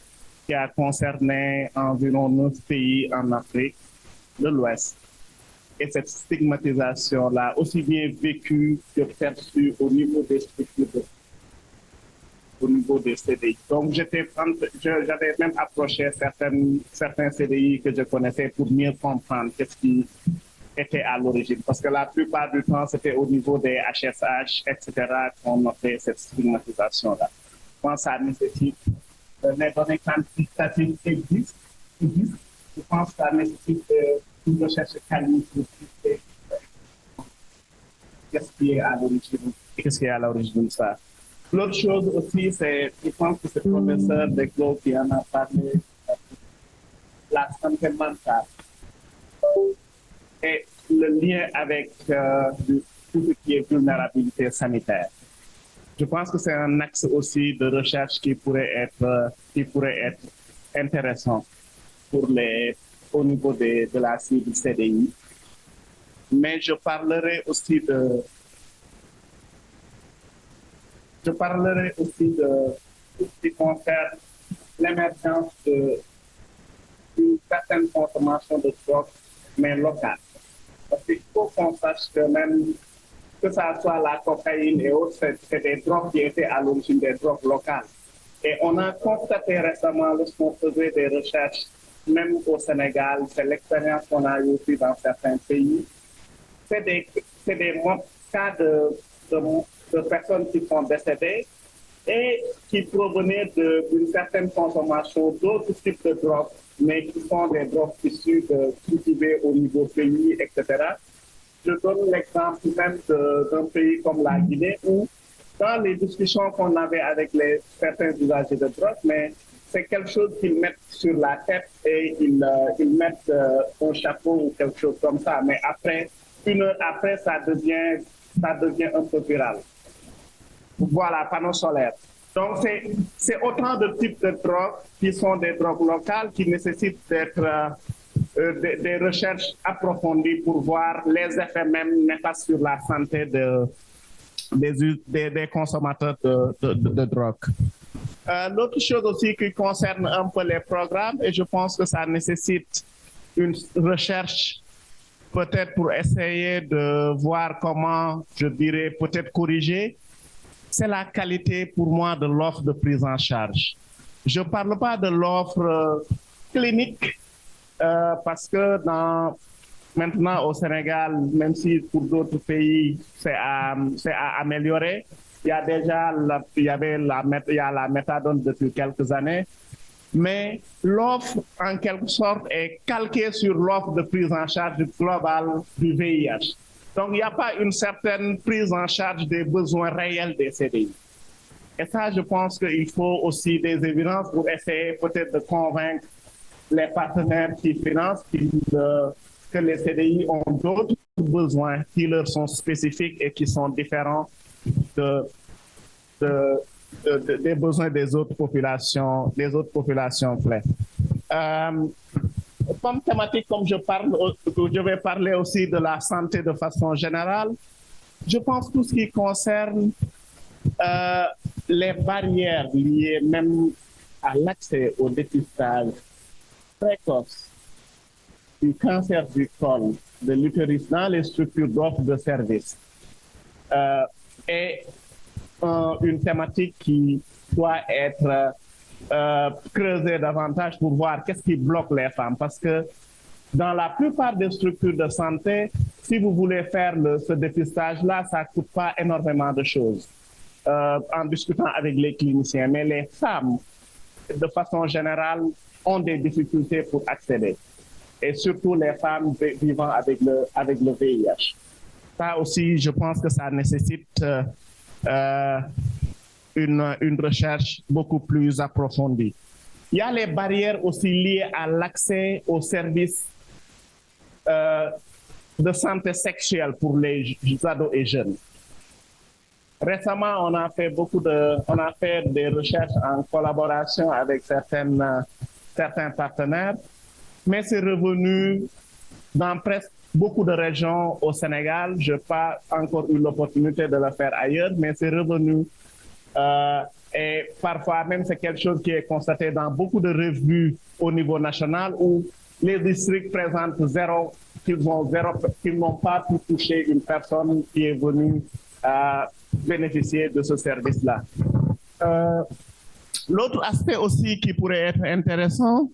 Speaker 7: qui a concerné environ 9 pays en Afrique de l'Ouest. Et cette stigmatisation-là, aussi bien vécue que perçue au niveau des structures, au niveau des CDI. Donc, j'avais même approché certains CDI que je connaissais pour mieux comprendre qu'est-ce qui était à l'origine. Parce que la plupart du temps, c'était au niveau des HSH, etc., qu'on notait cette stigmatisation-là. Je pense que ça nécessite, les données quantitatives existent. Je pense que ça nécessite une recherche qualitative. Qu'est-ce qui est à l'origine de ça? L'autre chose aussi, c'est, je pense que c'est le professeur Declos qui en a parlé, la santé mentale et le lien avec tout ce qui est vulnérabilité sanitaire. Je pense que c'est un axe aussi de recherche qui pourrait être intéressant au niveau de la cible CDI. Mais je parlerai aussi de tout ce qui concerne l'émergence d'une certaine consommation de drogue, mais locale. Parce qu'il faut qu'on sache que même que ça soit la cocaïne et autres, c'est des drogues qui étaient à l'origine des drogues locales. Et on a constaté récemment, lorsqu'on faisait des recherches, même au Sénégal, c'est l'expérience qu'on a eue aussi dans certains pays, c'est des cas de personnes qui sont décédées et qui provenaient d'une certaine consommation d'autres types de drogues, mais qui sont des drogues issues de cultivées au niveau pays, etc. Je donne l'exemple même d'un pays comme la Guinée où, dans les discussions qu'on avait avec certains usagers de drogue, mais c'est quelque chose qu'ils mettent sur la tête et ils mettent un chapeau ou quelque chose comme ça. Mais après, une heure après, ça devient un peu viral. Voilà, panneau solaire. Donc, c'est autant de types de drogues qui sont des drogues locales qui nécessitent d'être des recherches approfondies pour voir les effets même néfastes sur la santé des consommateurs de drogue. L'autre chose aussi qui concerne un peu les programmes, et je pense que ça nécessite une recherche peut-être pour essayer de voir comment, je dirais, peut-être corriger, c'est la qualité pour moi de l'offre de prise en charge. Je ne parle pas de l'offre clinique, parce que maintenant au Sénégal, même si pour d'autres pays c'est à améliorer, il y a déjà la méthadone depuis quelques années, mais l'offre en quelque sorte est calquée sur l'offre de prise en charge globale du VIH. Donc il n'y a pas une certaine prise en charge des besoins réels des CDI. Et ça, je pense qu'il faut aussi des évidences pour essayer peut-être de convaincre les partenaires qui financent que les CDI ont d'autres besoins qui leur sont spécifiques et qui sont différents des besoins des autres populations clés. Comme thématique, comme je vais parler aussi de la santé de façon générale, je pense tout ce qui concerne les barrières liées même à l'accès au dépistage précoce du cancer du col de l'utérus dans les structures d'offre de services. est une thématique qui doit être creusée davantage pour voir qu'est-ce qui bloque les femmes. Parce que dans la plupart des structures de santé, si vous voulez faire ce dépistage-là, ça ne coûte pas énormément de choses en discutant avec les cliniciens. Mais les femmes, de façon générale, ont des difficultés pour accéder. Et surtout les femmes vivant avec le VIH. Ça aussi, je pense que ça nécessite une recherche beaucoup plus approfondie. Il y a les barrières aussi liées à l'accès aux services de santé sexuelle pour les ados et jeunes. Récemment, on a fait des recherches en collaboration avec certains partenaires, mais c'est revenu dans presque beaucoup de régions au Sénégal. Je n'ai pas encore eu l'opportunité de le faire ailleurs, mais c'est revenu. Et parfois même, c'est quelque chose qui est constaté dans beaucoup de revues au niveau national où les districts présentent qu'ils n'ont pas pu toucher une personne qui est venue bénéficier de ce service-là. L'autre aspect aussi qui pourrait être intéressant,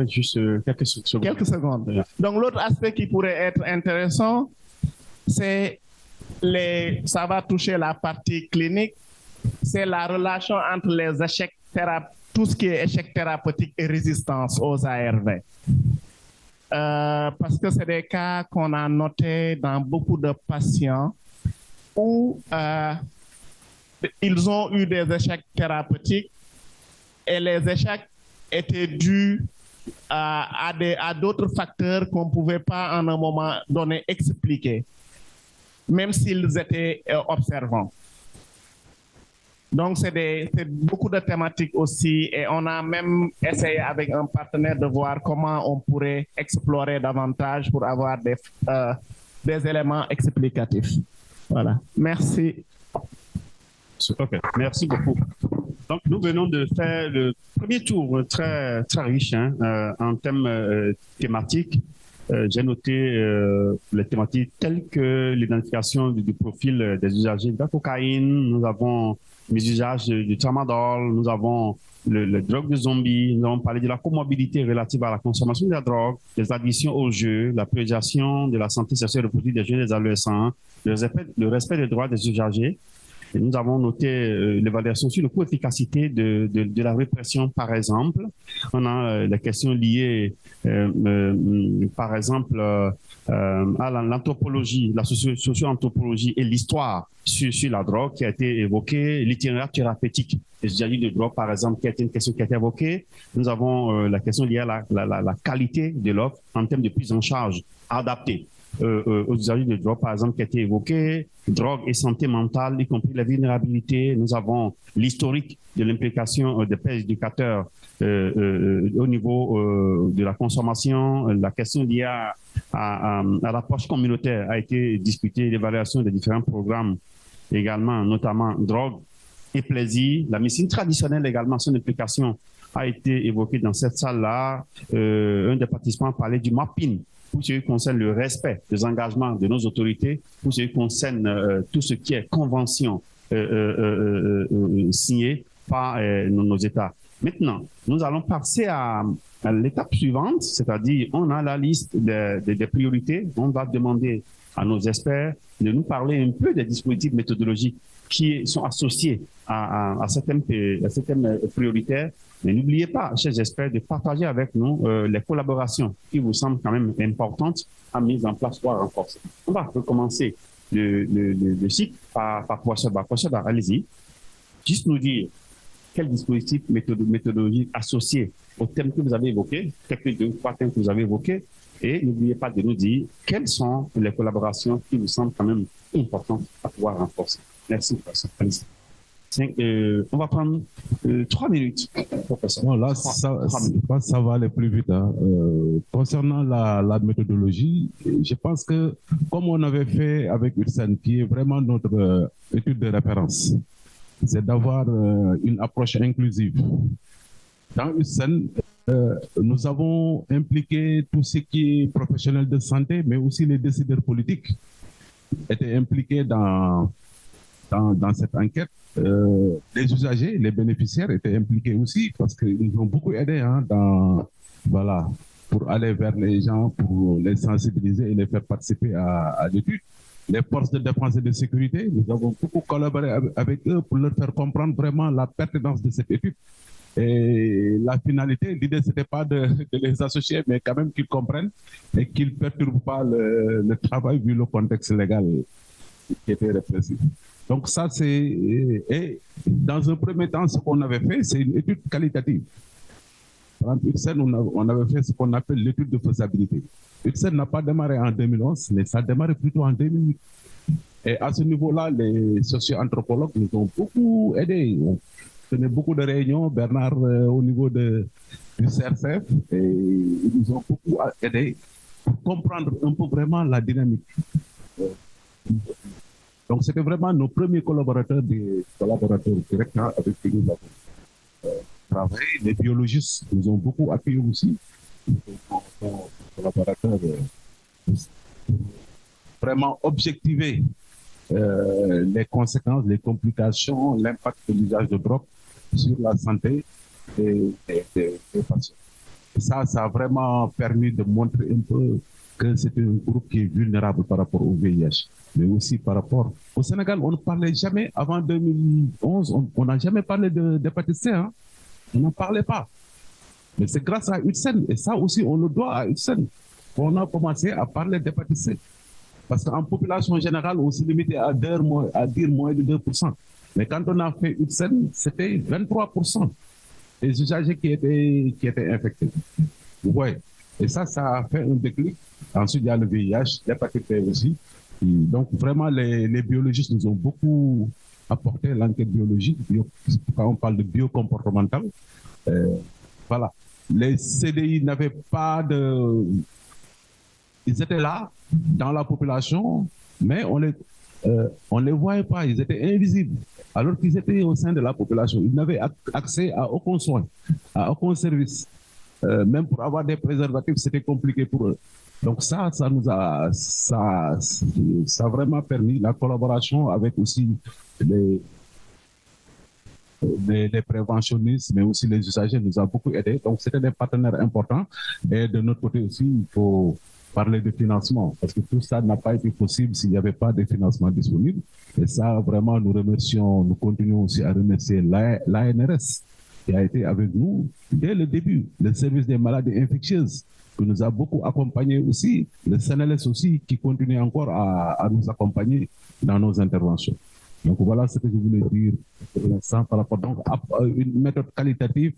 Speaker 1: juste quelques secondes.
Speaker 7: Quelques secondes. Donc, l'autre aspect qui pourrait être intéressant, c'est ça va toucher la partie clinique, c'est la relation entre les échecs tout ce qui est échec thérapeutique et résistance aux ARV. Parce que c'est des cas qu'on a notés dans beaucoup de patients où ils ont eu des échecs thérapeutiques et les échecs étaient dus à d'autres facteurs qu'on ne pouvait pas en un moment donné expliquer, même s'ils étaient observants. Donc, c'est beaucoup de thématiques aussi et on a même essayé avec un partenaire de voir comment on pourrait explorer davantage pour avoir des éléments explicatifs. Voilà. Merci.
Speaker 1: OK. Merci beaucoup. Donc, nous venons de faire le premier tour très, très riche en thèmes thématiques. J'ai noté les thématiques telles que l'identification du profil des usagers de la cocaïne. Nous avons les usages du tramadol. Nous avons le drogue de zombie. Nous avons parlé de la comorbidité relative à la consommation de la drogue, des addictions au jeu, la priorisation de la santé sexuelle et reproductive des jeunes et des adolescents, le respect des droits des usagers. Et nous avons noté l'évaluation sur le coût efficacité de la répression, par exemple. On a les questions liées, par exemple, à l'anthropologie, la socio-anthropologie et l'histoire sur la drogue qui a été évoquée, l'itinéraire thérapeutique des usagers de drogue, par exemple, qui a été une question qui a été évoquée. Nous avons la question liée à la qualité de l'offre en termes de prise en charge adaptée aux usagers de drogue, par exemple, qui a été évoqué, drogue et santé mentale, y compris la vulnérabilité. Nous avons l'historique de l'implication des pères éducateurs au niveau de la consommation. La question liée à l'approche communautaire a été discutée, l'évaluation des différents programmes également, notamment drogue et plaisir. La médecine traditionnelle également, son implication a été évoquée dans cette salle-là. Un des participants parlait du mapping, pour ce qui concerne le respect des engagements de nos autorités, pour ce qui concerne tout ce qui est convention signée par nos États. Maintenant, nous allons passer à l'étape suivante, c'est-à-dire on a la liste des priorités. On va demander à nos experts de nous parler un peu des dispositifs méthodologiques qui sont associés à ces thèmes prioritaires. Mais n'oubliez pas, chers experts, de partager avec nous les collaborations qui vous semblent quand même importantes à mise en place ou à renforcer. On va recommencer le cycle par Professeur Ba. Professeur Ba, allez-y. Juste nous dire quel dispositif méthodologique associé aux thèmes que vous avez évoqués, quelques 2 ou 3 thèmes que vous avez évoqués, et n'oubliez pas de nous dire quelles sont les collaborations qui vous semblent quand même importantes à pouvoir renforcer. Merci, professeur. Allez-y. On va prendre 3 minutes, professeur.
Speaker 8: Bon, là, ça va aller plus vite. Concernant la méthodologie, je pense que, comme on avait fait avec URSEN, qui est vraiment notre étude de référence, c'est d'avoir une approche inclusive. Dans URSEN, nous avons impliqué tout ce qui est professionnel de santé, mais aussi les décideurs politiques. étaient impliqués dans cette enquête. Les usagers, les bénéficiaires étaient impliqués aussi parce qu'ils ont beaucoup aidé voilà, pour aller vers les gens, pour les sensibiliser et les faire participer à l'étude. Les forces de défense et de sécurité, nous avons beaucoup collaboré avec eux pour leur faire comprendre vraiment la pertinence de cette étude. Et la finalité, l'idée, ce n'était pas de les associer, mais quand même qu'ils comprennent et qu'ils ne perturbent pas le travail vu le contexte légal qui était répressif. Donc ça, et dans un premier temps, ce qu'on avait fait, c'est une étude qualitative. Par exemple, on avait fait ce qu'on appelle l'étude de faisabilité. UTSEN n'a pas démarré en 2011, mais ça a démarré plutôt en 2008. Et à ce niveau-là, les socio-anthropologues nous ont beaucoup aidés. On tenait beaucoup de réunions, Bernard, au niveau du CRCF, et ils nous ont beaucoup aidés pour comprendre un peu vraiment la dynamique. Donc, c'était vraiment nos premiers collaborateurs, des collaborateurs directs avec qui nous avons travaillé. Les biologistes nous ont beaucoup appuyés aussi. Nos collaborateurs vraiment objectiver les conséquences, les complications, l'impact de l'usage de drogue sur la santé des patients. Et ça a vraiment permis de montrer un peu que c'est un groupe qui est vulnérable par rapport au VIH, mais aussi par rapport... Au Sénégal, on ne parlait jamais, avant 2011, on n'a jamais parlé d'hépatite C, hein? On n'en parlait pas. Mais c'est grâce à UTSEN, et ça aussi, on le doit à UTSEN, qu'on a commencé à parler d'hépatite C. Parce qu'en population générale, on s'est limité à dire moins de 2%. Mais quand on a fait UTSEN, c'était 23% des usagers qui étaient infectés. Vous voyez. Et ça a fait un déclic. Ensuite, il y a le VIH, l'hépatite B aussi. Et donc, vraiment, les biologistes nous ont beaucoup apporté l'enquête biologique. Quand on parle de biocomportemental, voilà. Les CDI n'avaient pas de... Ils étaient là, dans la population, mais on les voyait pas, ils étaient invisibles, alors qu'ils étaient au sein de la population. Ils n'avaient accès à aucun soin, à aucun service. Même pour avoir des préservatifs, c'était compliqué pour eux. Donc ça a vraiment permis la collaboration avec aussi les préventionnistes, mais aussi les usagers nous a beaucoup aidés. Donc c'était des partenaires importants. Et de notre côté aussi, il faut parler de financement, parce que tout ça n'a pas été possible s'il n'y avait pas de financement disponible. Et ça, vraiment, nous continuons aussi à remercier l'ANRS, qui a été avec nous dès le début, le service des maladies infectieuses, qui nous a beaucoup accompagnés aussi, le CNLS aussi, qui continue encore à nous accompagner dans nos interventions. Donc voilà ce que je voulais dire pour l'instant par rapport donc, à une méthode qualitative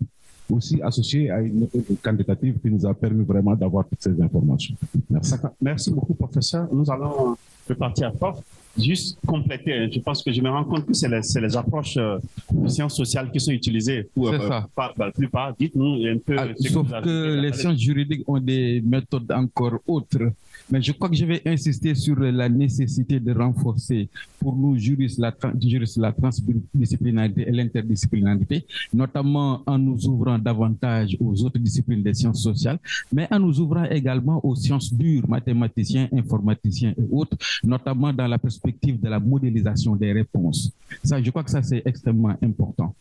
Speaker 8: aussi associée à une méthode quantitative qui nous a permis vraiment d'avoir toutes ces informations. Merci.
Speaker 1: Merci beaucoup, professeur. Nous allons repartir à force. Juste compléter, je pense que je me rends compte que c'est les approches de sciences sociales qui sont utilisées pour la plupart. Dites-nous un peu.
Speaker 3: Sauf que les sciences juridiques ont des méthodes encore autres. Mais je crois que je vais insister sur la nécessité de renforcer pour nous juristes la transdisciplinarité et l'interdisciplinarité, notamment en nous ouvrant davantage aux autres disciplines des sciences sociales, mais en nous ouvrant également aux sciences dures, mathématiciens, informaticiens et autres, notamment dans la perspective de la modélisation des réponses. Ça, je crois que ça, c'est extrêmement important.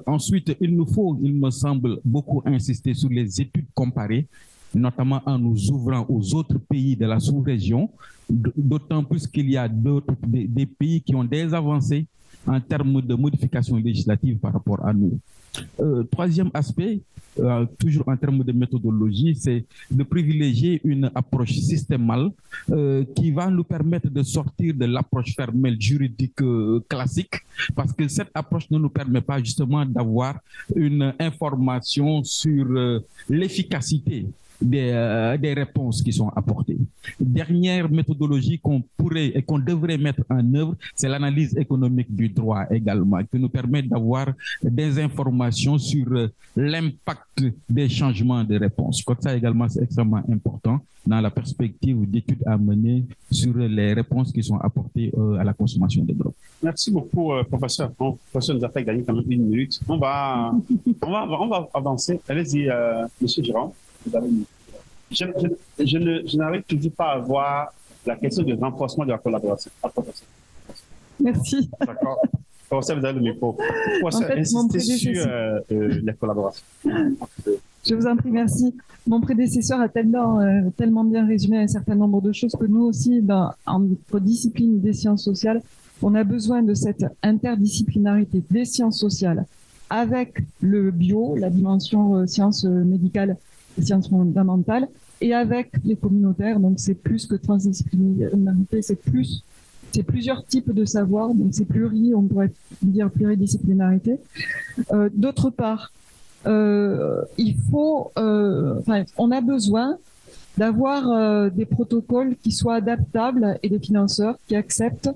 Speaker 3: Ensuite, il me semble, beaucoup insister sur les études comparées, notamment en nous ouvrant aux autres pays de la sous-région, d'autant plus qu'il y a des pays qui ont des avancées en termes de modification législative par rapport à nous. Troisième aspect, toujours en termes de méthodologie, c'est de privilégier une approche systémale qui va nous permettre de sortir de l'approche fermelle juridique classique, parce que cette approche ne nous permet pas justement d'avoir une information sur l'efficacité des réponses qui sont apportées. Dernière méthodologie qu'on pourrait et qu'on devrait mettre en œuvre, c'est l'analyse économique du droit également, qui nous permet d'avoir des informations sur l'impact des changements de réponses. Je crois que ça également, c'est extrêmement important dans la perspective d'études à mener sur les réponses qui sont apportées à la consommation de drogue.
Speaker 1: Merci beaucoup, professeur. Bon, professeur nous a fait gagner quand même 1 minute. On va avancer. Allez-y, monsieur Jérôme. Je n'arrive toujours pas à voir la question du renforcement de la collaboration.
Speaker 4: Merci.
Speaker 1: D'accord. Professeur, vous avez le micro. Professeur, insistez sur les collaborations.
Speaker 4: Je vous en prie, merci. Mon prédécesseur a tellement bien résumé un certain nombre de choses que nous aussi, en notre discipline des sciences sociales, on a besoin de cette interdisciplinarité des sciences sociales avec le bio, la dimension sciences médicales et sciences fondamentales, et avec les communautaires. Donc, c'est plus que transdisciplinarité, c'est plusieurs types de savoirs, donc c'est on pourrait dire pluridisciplinarité. D'autre part, on a besoin d'avoir des protocoles qui soient adaptables et des financeurs qui acceptent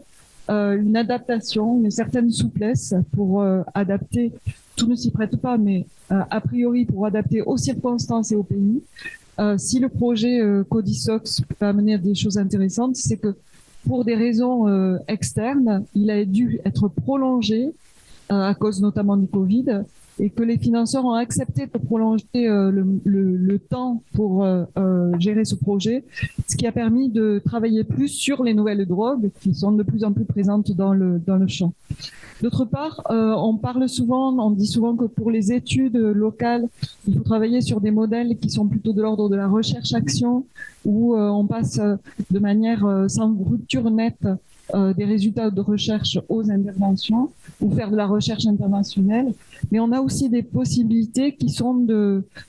Speaker 4: une adaptation, une certaine souplesse pour adapter. Tout ne s'y prête pas, mais a priori pour adapter aux circonstances et au pays. Si le projet Codisox peut amener à des choses intéressantes, c'est que pour des raisons externes, il a dû être prolongé à cause notamment du Covid, et que les financeurs ont accepté de prolonger le temps pour gérer ce projet, ce qui a permis de travailler plus sur les nouvelles drogues qui sont de plus en plus présentes dans le champ. D'autre part, on dit souvent que pour les études locales, il faut travailler sur des modèles qui sont plutôt de l'ordre de la recherche-action, où on passe de manière sans rupture nette des résultats de recherche aux interventions, ou faire de la recherche internationale. Mais on a aussi des possibilités qui sont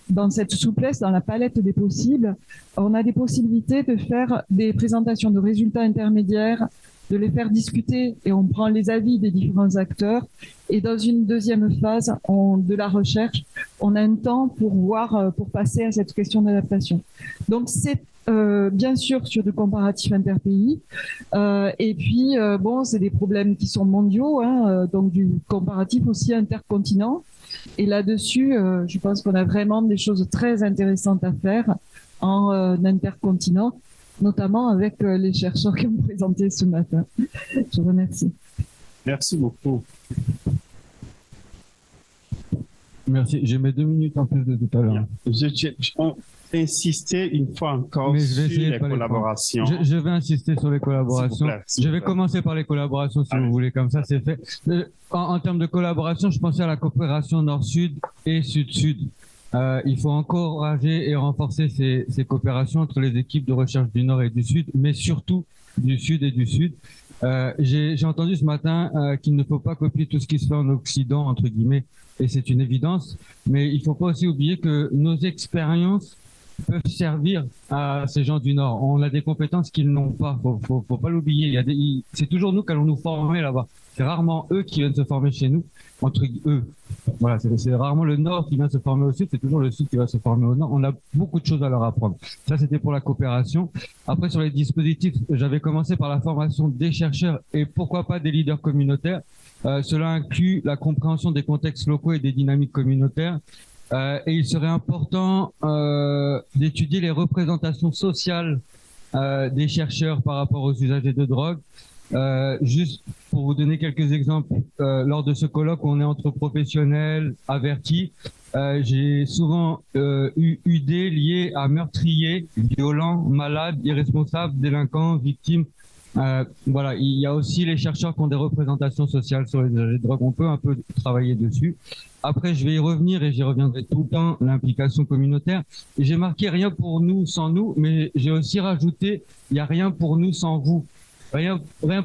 Speaker 4: dans cette souplesse, dans la palette des possibles. On a des possibilités de faire des présentations de résultats intermédiaires, de les faire discuter, et on prend les avis des différents acteurs. Et dans une deuxième phase de la recherche, on a un temps pour passer à cette question d'adaptation. Donc c'est bien sûr sur du comparatif interpays, et puis c'est des problèmes qui sont mondiaux, donc du comparatif aussi intercontinent. Et là-dessus, je pense qu'on a vraiment des choses très intéressantes à faire en intercontinent, notamment avec les chercheurs qui ont présenté ce matin. Je vous remercie.
Speaker 1: Merci beaucoup.
Speaker 5: Merci. J'ai mes 2 minutes en plus de tout à l'heure.
Speaker 1: Insister une fois encore sur les collaborations.
Speaker 5: Je vais insister sur les collaborations. Je vais commencer par les collaborations, si vous voulez, comme ça c'est fait. En termes de collaboration, je pensais à la coopération Nord-Sud et Sud-Sud. Il faut encourager et renforcer ces coopérations entre les équipes de recherche du Nord et du Sud, mais surtout du Sud et du Sud. J'ai entendu ce matin qu'il ne faut pas copier tout ce qui se fait en Occident, entre guillemets, et c'est une évidence, mais il ne faut pas aussi oublier que nos expériences peuvent servir à ces gens du Nord. On a des compétences qu'ils n'ont pas, faut pas l'oublier. C'est toujours nous qui allons nous former là-bas. C'est rarement eux qui viennent se former chez nous, entre eux. Voilà, c'est rarement le Nord qui vient se former au Sud, c'est toujours le Sud qui va se former au Nord. On a beaucoup de choses à leur apprendre. Ça, c'était pour la coopération. Après, sur les dispositifs, j'avais commencé par la formation des chercheurs et pourquoi pas des leaders communautaires. Cela inclut la compréhension des contextes locaux et des dynamiques communautaires. Et il serait important d'étudier les représentations sociales des chercheurs par rapport aux usagers de drogue. Juste pour vous donner quelques exemples, lors de ce colloque où on est entre professionnels avertis, j'ai souvent eu des liés à meurtriers, violents, malades, irresponsables, délinquants, victimes. Voilà, il y a aussi les chercheurs qui ont des représentations sociales sur les usagers de drogue. On peut un peu travailler dessus. Après, je vais y revenir et j'y reviendrai tout le temps, l'implication communautaire. Et j'ai marqué rien pour nous sans nous, mais j'ai aussi rajouté, il n'y a rien pour nous sans vous. Rien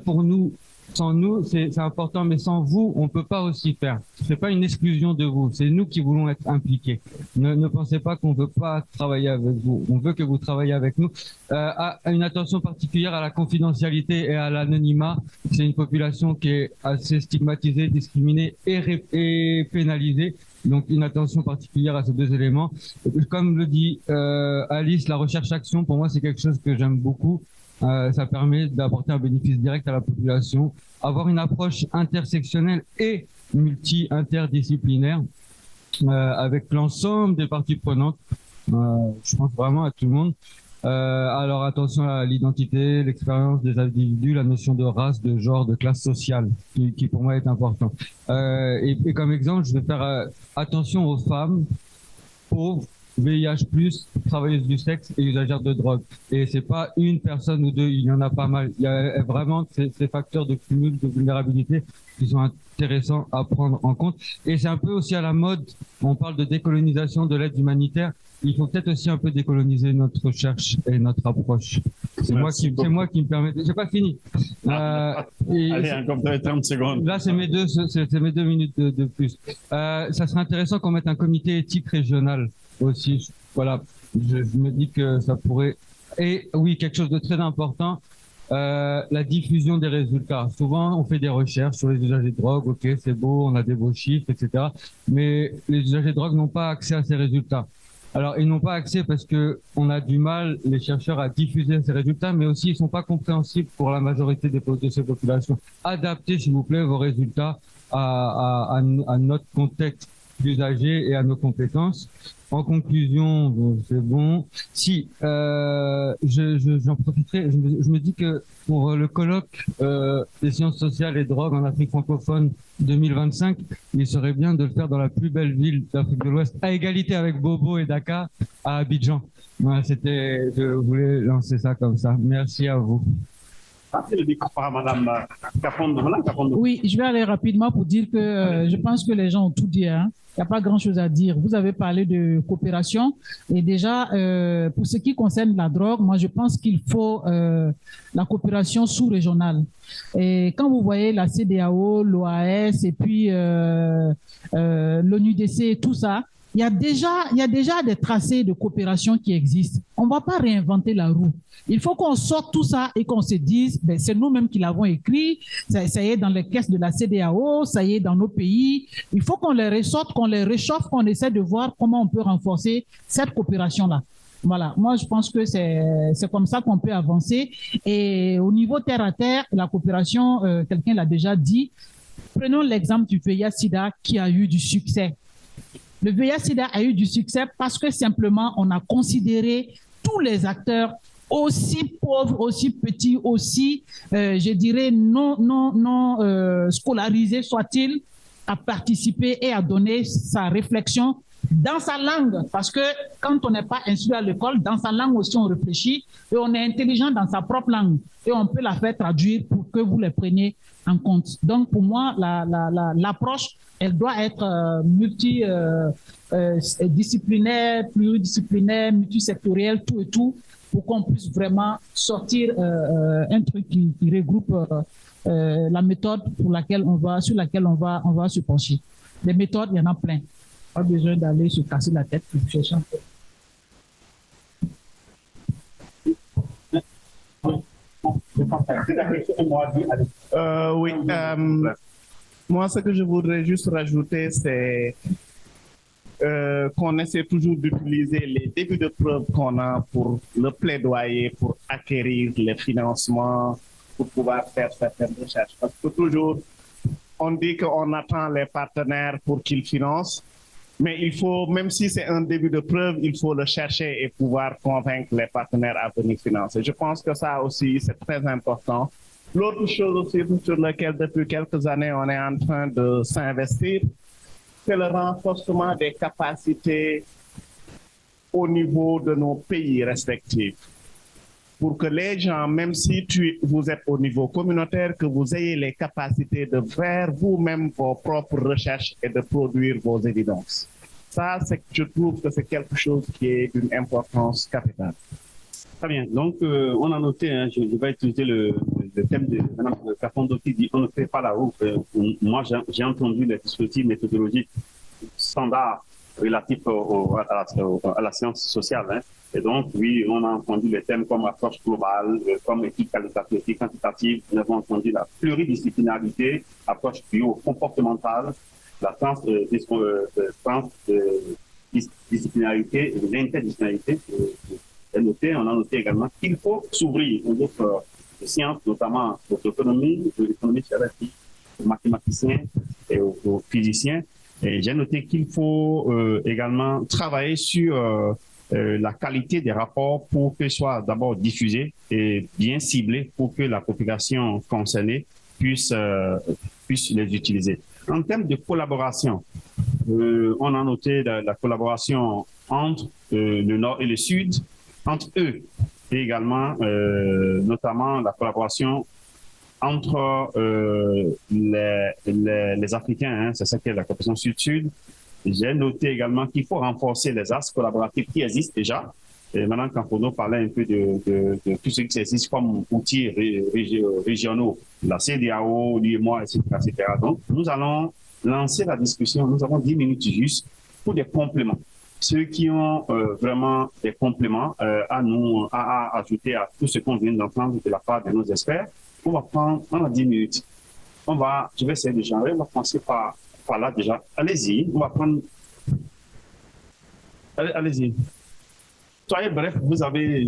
Speaker 5: pour nous sans nous, c'est important, mais sans vous, on peut pas aussi faire. C'est pas une exclusion de vous, c'est nous qui voulons être impliqués. Ne pensez pas qu'on veut pas travailler avec vous. On veut que vous travaillez avec nous. Une attention particulière à la confidentialité et à l'anonymat. C'est une population qui est assez stigmatisée, discriminée et pénalisée. Donc une attention particulière à ces 2 éléments. Comme le dit Alice, la recherche-action, pour moi, c'est quelque chose que j'aime beaucoup. Ça permet d'apporter un bénéfice direct à la population, avoir une approche intersectionnelle et multi-interdisciplinaire avec l'ensemble des parties prenantes. Je pense vraiment à tout le monde. Alors attention à l'identité, l'expérience des individus, la notion de race, de genre, de classe sociale, qui pour moi est important. Et comme exemple, je vais faire attention aux femmes pauvres VIH+, travailleuses du sexe et usagères de drogue. Et c'est pas une personne ou deux, il y en a pas mal. Il y a vraiment ces facteurs de cumul de vulnérabilité qui sont intéressants à prendre en compte. Et c'est un peu aussi à la mode, on parle de décolonisation de l'aide humanitaire. Il faut peut-être aussi un peu décoloniser notre recherche et notre approche. C'est moi qui me permets. J'ai pas fini.
Speaker 1: Allez, encore 30 secondes.
Speaker 5: Là, c'est mes 2 minutes de plus. Ça serait intéressant qu'on mette un comité éthique régional aussi. Voilà. Je me dis que ça pourrait. Et oui, quelque chose de très important. La diffusion des résultats. Souvent, on fait des recherches sur les usagers de drogue. Ok, c'est beau, on a des beaux chiffres, etc. Mais les usagers de drogue n'ont pas accès à ces résultats. Alors, ils n'ont pas accès parce que on a du mal, les chercheurs, à diffuser ces résultats, mais aussi ils sont pas compréhensibles pour la majorité de ces populations. Adaptez, s'il vous plaît, vos résultats à notre contexte d'usager et à nos compétences. En conclusion, c'est bon. Si, j'en profiterai, je me dis que pour le colloque des sciences sociales et drogues en Afrique francophone 2025, il serait bien de le faire dans la plus belle ville d'Afrique de l'Ouest, à égalité avec Bobo et Dakar, à Abidjan. Voilà, je voulais lancer ça comme ça. Merci à vous.
Speaker 6: Oui, je vais aller rapidement pour dire que je pense que les gens ont tout dit. Hein. Il n'y a pas grand-chose à dire. Vous avez parlé de coopération et déjà, pour ce qui concerne la drogue, moi, je pense qu'il faut la coopération sous-régionale. Et quand vous voyez la CEDEAO, l'OAS et puis l'ONUDC et tout ça, il y a déjà des tracés de coopération qui existent. On ne va pas réinventer la roue. Il faut qu'on sorte tout ça et qu'on se dise, ben, c'est nous-mêmes qui l'avons écrit, ça y est dans les caisses de la CEDEAO, ça y est dans nos pays. Il faut qu'on les ressorte, qu'on les réchauffe, qu'on essaie de voir comment on peut renforcer cette coopération-là. Voilà, moi je pense que c'est comme ça qu'on peut avancer. Et au niveau terre à terre, la coopération, quelqu'un l'a déjà dit, prenons l'exemple du VIH-Sida qui a eu du succès. Le VIH-Sida a eu du succès parce que simplement on a considéré tous les acteurs, aussi pauvres, aussi petits, aussi, je dirais, non scolarisés soient-ils, à participer et à donner sa réflexion dans sa langue. Parce que quand on n'est pas instruit à l'école, dans sa langue aussi on réfléchit et on est intelligent dans sa propre langue et on peut la faire traduire pour que vous les preniez en compte. Donc pour moi, l'approche, elle doit être multidisciplinaire, pluridisciplinaire, multisectorielle, tout et tout, pour qu'on puisse vraiment sortir un truc qui regroupe la méthode sur laquelle on va se pencher. Les méthodes, il y en a plein. Pas besoin d'aller se casser la tête pour chercher un peu.
Speaker 7: Oui, moi, ce que je voudrais juste rajouter, c'est qu'on essaie toujours d'utiliser les débuts de preuve qu'on a pour le plaidoyer, pour acquérir les financements, pour pouvoir faire certaines recherches. Parce que toujours, on dit qu'on attend les partenaires pour qu'ils financent, mais il faut, même si c'est un début de preuve, il faut le chercher et pouvoir convaincre les partenaires à venir financer. Je pense que ça aussi, c'est très important. L'autre chose aussi sur laquelle depuis quelques années, on est en train de s'investir, c'est le renforcement des capacités au niveau de nos pays respectifs. Pour que les gens, même si vous êtes au niveau communautaire, que vous ayez les capacités de faire vous-même vos propres recherches et de produire vos évidences. Ça, je trouve que c'est quelque chose qui est d'une importance capitale.
Speaker 1: Très bien. Donc, on a noté, hein, je vais utiliser le thème de Mme Kafondo qui dit « on ne fait pas la roue ». Moi, j'ai entendu les dispositifs méthodologiques standards relatifs à la science sociale. Hein. Et donc, oui, on a entendu les thèmes comme approche globale, comme étude qualitative et quantitative. Nous avons entendu la pluridisciplinarité, approche bio-comportementale, la transdisciplinarité et l'interdisciplinarité. On a noté également qu'il faut s'ouvrir aux autres sciences, notamment aux économies, de l'économie scientifique, aux mathématiciens et aux physiciens. Et j'ai noté qu'il faut également travailler sur la qualité des rapports pour qu'ils soient d'abord diffusés et bien ciblés pour que la population concernée puisse les utiliser. En termes de collaboration, on a noté la collaboration entre le Nord et le Sud, entre eux, et également notamment la collaboration entre les Africains, hein, c'est ça qu'est la coopération Sud-Sud. J'ai noté également qu'il faut renforcer les axes collaboratifs qui existent déjà. Et Mme Campono parlait un peu de tout ce qui existe comme outils régionaux, la CEDEAO, l'UEMOA, etc., etc. Donc, nous allons lancer la discussion. Nous avons 10 minutes juste pour des compléments. Ceux qui ont vraiment des compléments à ajouter à tout ce qu'on vient d'entendre de la part de nos experts, on va prendre 10 minutes. Je vais essayer de genrer. On va commencer par là déjà. Allez-y. On va prendre. Allez-y. Soyez bref, vous avez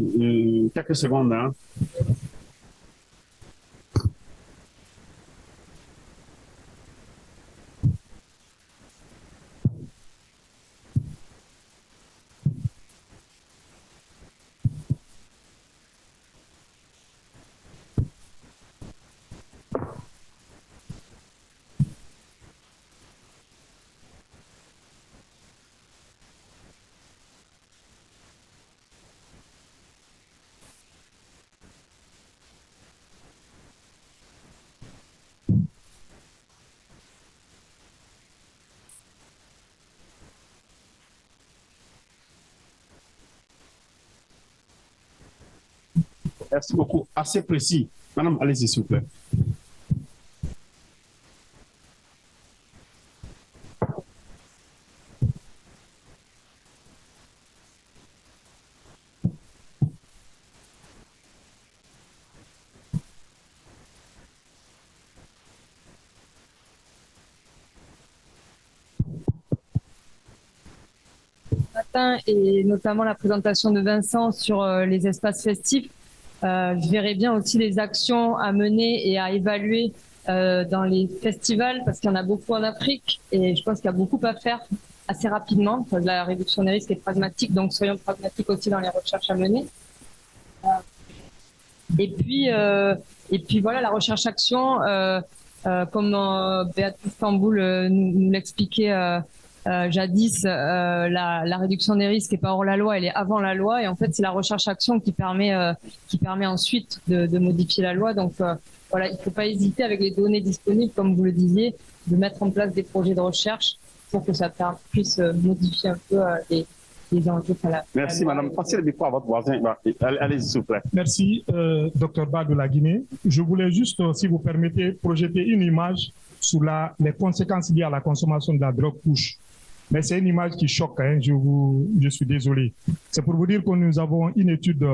Speaker 1: quelques secondes. Hein. Merci beaucoup. Assez précis. Madame, allez-y, s'il vous plaît.
Speaker 9: Et notamment la présentation de Vincent sur les espaces festifs. Je verrais bien aussi les actions à mener et à évaluer dans les festivals, parce qu'il y en a beaucoup en Afrique et je pense qu'il y a beaucoup à faire assez rapidement. La réduction des risques est pragmatique, donc soyons pragmatiques aussi dans les recherches à mener. Et puis voilà, la recherche-action, comme Béatrice Tamboul nous l'expliquait jadis, la réduction des risques n'est pas hors la loi, elle est avant la loi, et en fait c'est la recherche-action qui permet ensuite de modifier la loi. Donc voilà, il ne faut pas hésiter avec les données disponibles, comme vous le disiez, de mettre en place des projets de recherche pour que ça puisse modifier un peu les enjeux.
Speaker 1: Merci Madame. Passez le micro à votre voisin. Allez-y s'il vous plaît.
Speaker 10: Merci Dr Ba de la Guinée. Je voulais juste, si vous permettez, projeter une image sur les conséquences liées à la consommation de la drogue couche. Mais c'est une image qui choque, hein, je suis désolé. C'est pour vous dire que nous avons une étude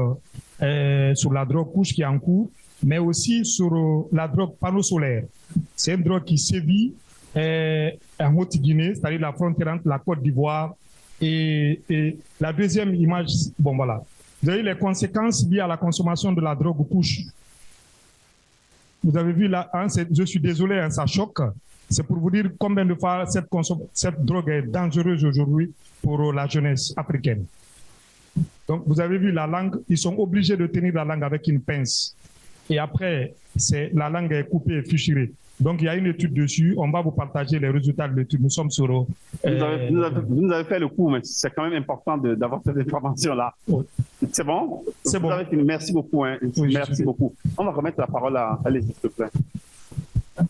Speaker 10: sur la drogue couche qui est en cours, mais aussi sur la drogue panneau solaire. C'est une drogue qui sévit en Haute-Guinée, c'est-à-dire la frontière entre la Côte d'Ivoire et la deuxième image. Bon, voilà. Vous avez les conséquences liées à la consommation de la drogue couche. Vous avez vu là, hein, je suis désolé, hein, ça choque. C'est pour vous dire combien de fois cette drogue est dangereuse aujourd'hui pour la jeunesse africaine. Donc, vous avez vu la langue, ils sont obligés de tenir la langue avec une pince. Et après, la langue est coupée et fissurée. Donc, il y a une étude dessus. On va vous partager les résultats de l'étude. Nous sommes sur... Vous
Speaker 1: nous avez fait le coup, mais c'est quand même important d'avoir cette information-là. Oui. C'est bon? C'est bon. Merci beaucoup. Hein. Oui, merci beaucoup. On va remettre la parole à... Allez-y, s'il te plaît.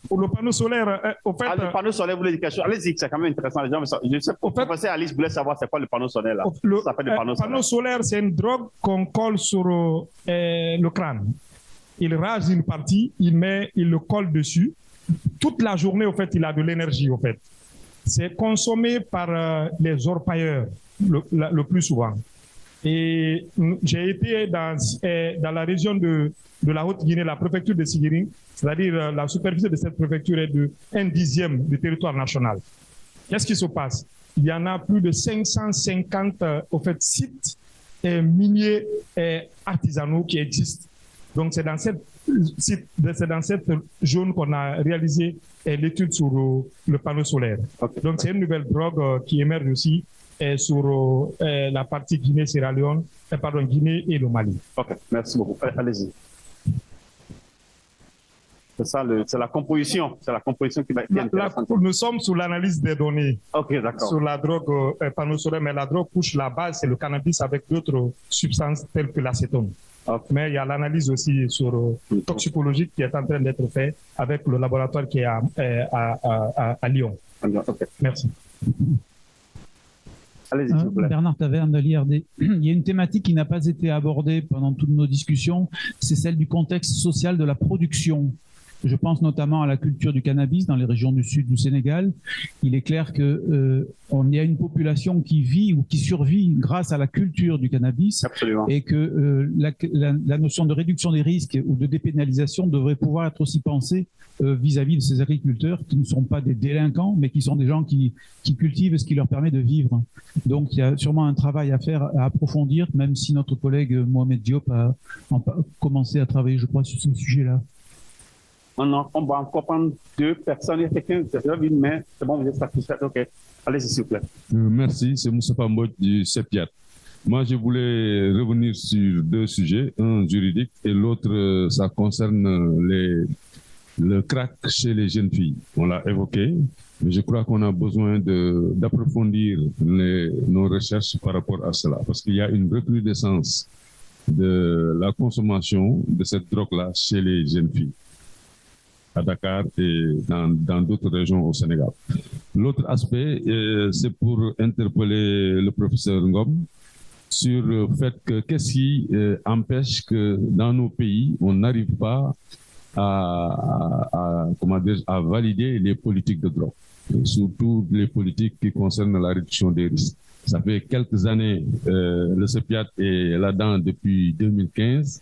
Speaker 10: Pour le panneau solaire, au fait...
Speaker 1: le panneau solaire, vous voulez dire quelque chose? Allez-y, c'est quand même intéressant. Les gens, je sais, au fait, Alice voulait savoir c'est quoi le panneau solaire là. Ça s'appelle le panneau
Speaker 10: solaire, c'est une drogue qu'on colle sur le crâne. Il rase une partie, il le colle dessus. Toute la journée, au fait, il a de l'énergie, au fait. C'est consommé par les orpailleurs le plus souvent. Et j'ai été dans la région de la Haute-Guinée, la préfecture de Siguiri, c'est-à-dire la superficie de cette préfecture est de 1/10 du territoire national. Qu'est-ce qui se passe? Il y en a plus de 550 sites miniers artisanaux qui existent. Donc c'est dans cette zone qu'on a réalisé l'étude sur le panneau solaire. Okay. Donc c'est une nouvelle drogue qui émerge aussi sur la partie Guinée-Sierra Leone, Guinée et le Mali.
Speaker 1: Ok, merci beaucoup. Allez-y. C'est la composition qui va être intéressante.
Speaker 10: Nous sommes sous l'analyse des données.
Speaker 1: Ok, d'accord.
Speaker 10: Sur la drogue panosolaire, mais la drogue couche, la base, c'est le cannabis avec d'autres substances telles que l'acétone. Okay. Mais il y a l'analyse aussi sur toxicologique qui est en train d'être faite avec le laboratoire qui est à Lyon.
Speaker 1: Okay.
Speaker 10: Merci.
Speaker 1: Allez-y, s'il vous plaît.
Speaker 5: Bernard Taverne de l'IRD. Il y a une thématique qui n'a pas été abordée pendant toutes nos discussions, c'est celle du contexte social de la production. Je pense notamment à la culture du cannabis dans les régions du sud du Sénégal. Il est clair que on y a une population qui vit ou qui survit grâce à la culture du cannabis.
Speaker 1: Absolument.
Speaker 5: Et que la notion de réduction des risques ou de dépénalisation devrait pouvoir être aussi pensée vis-à-vis de ces agriculteurs qui ne sont pas des délinquants, mais qui sont des gens qui cultivent ce qui leur permet de vivre. Donc il y a sûrement un travail à faire, à approfondir, même si notre collègue Mohamed Diop a commencé à travailler, je crois, sur ce sujet-là.
Speaker 1: On va encore prendre 2 personnes. Il y a quelqu'un qui a vu, mais c'est bon, vous êtes satisfait. OK. Allez-y, s'il vous plaît.
Speaker 8: Merci, c'est Moussa Pambod du CEPIAT. Moi, je voulais revenir sur 2 sujets, un juridique et l'autre, ça concerne le crack chez les jeunes filles. On l'a évoqué, mais je crois qu'on a besoin d'approfondir nos recherches par rapport à cela, parce qu'il y a une recrudescence de la consommation de cette drogue-là chez les jeunes filles, à Dakar et dans d'autres régions au Sénégal. L'autre aspect, c'est pour interpeller le professeur Ngom sur le fait que qu'est-ce qui empêche que dans nos pays, on n'arrive pas à valider les politiques de drogue, surtout les politiques qui concernent la réduction des risques. Ça fait quelques années, le CEPIAT est là-dedans depuis 2015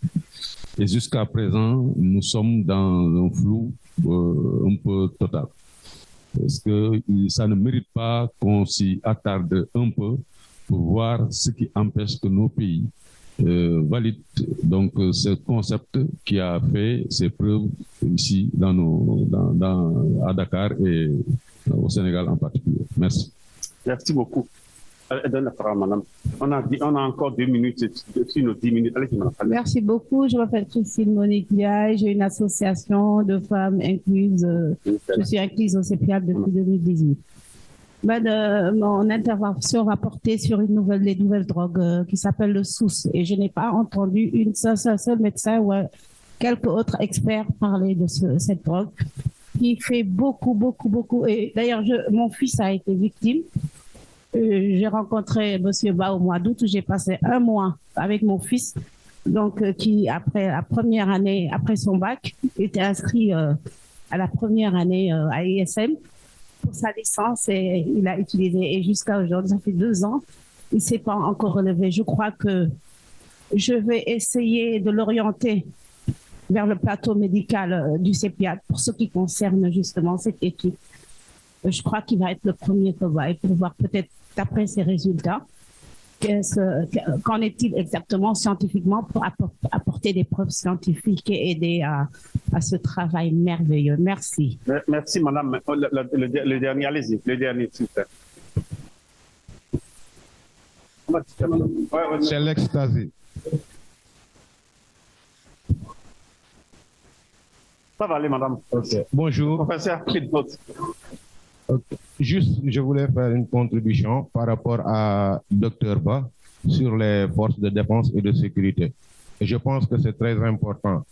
Speaker 8: et jusqu'à présent, nous sommes dans un flou un peu total. Est-ce que ça ne mérite pas qu'on s'y attarde un peu pour voir ce qui empêche que nos pays valident donc ce concept qui a fait ses preuves ici à Dakar et au Sénégal en particulier. Merci.
Speaker 1: Merci beaucoup. Donne la parole, madame. On a encore 2 minutes sur nos 10 minutes. Allez-y, madame.
Speaker 11: Merci beaucoup. Je m'appelle Christine Monique Liaille. J'ai une association de femmes incluses. Je suis incluse au CEPIAT depuis 2018. Mon intervention va porter sur les nouvelles drogues qui s'appellent le SOUS. Et je n'ai pas entendu un seul médecin ou quelques autres experts parler de cette drogue qui fait beaucoup. Et d'ailleurs, mon fils a été victime. J'ai rencontré M. Ba au mois d'août où j'ai passé 1 mois avec mon fils, donc qui après la première année, après son bac, était inscrit à la première année à ISM pour sa licence et il a utilisé. Et jusqu'à aujourd'hui, ça fait 2 ans, il ne s'est pas encore relevé. Je crois que je vais essayer de l'orienter vers le plateau médical du CEPIAT pour ce qui concerne justement cette étude. Je crois qu'il va être le premier cobaye pour voir peut-être d'après ses résultats, qu'en est-il exactement scientifiquement pour apporter des preuves scientifiques et aider à ce travail merveilleux. Merci.
Speaker 1: Merci, madame. Le dernier, allez-y, le dernier, s'il vous plaît.
Speaker 12: C'est l'ecstasy.
Speaker 1: Ça va aller, madame.
Speaker 12: Okay. Bonjour.
Speaker 1: Professeur,
Speaker 12: Juste, je voulais faire une contribution par rapport à Dr Ba sur les forces de défense et de sécurité. Et je pense que c'est très important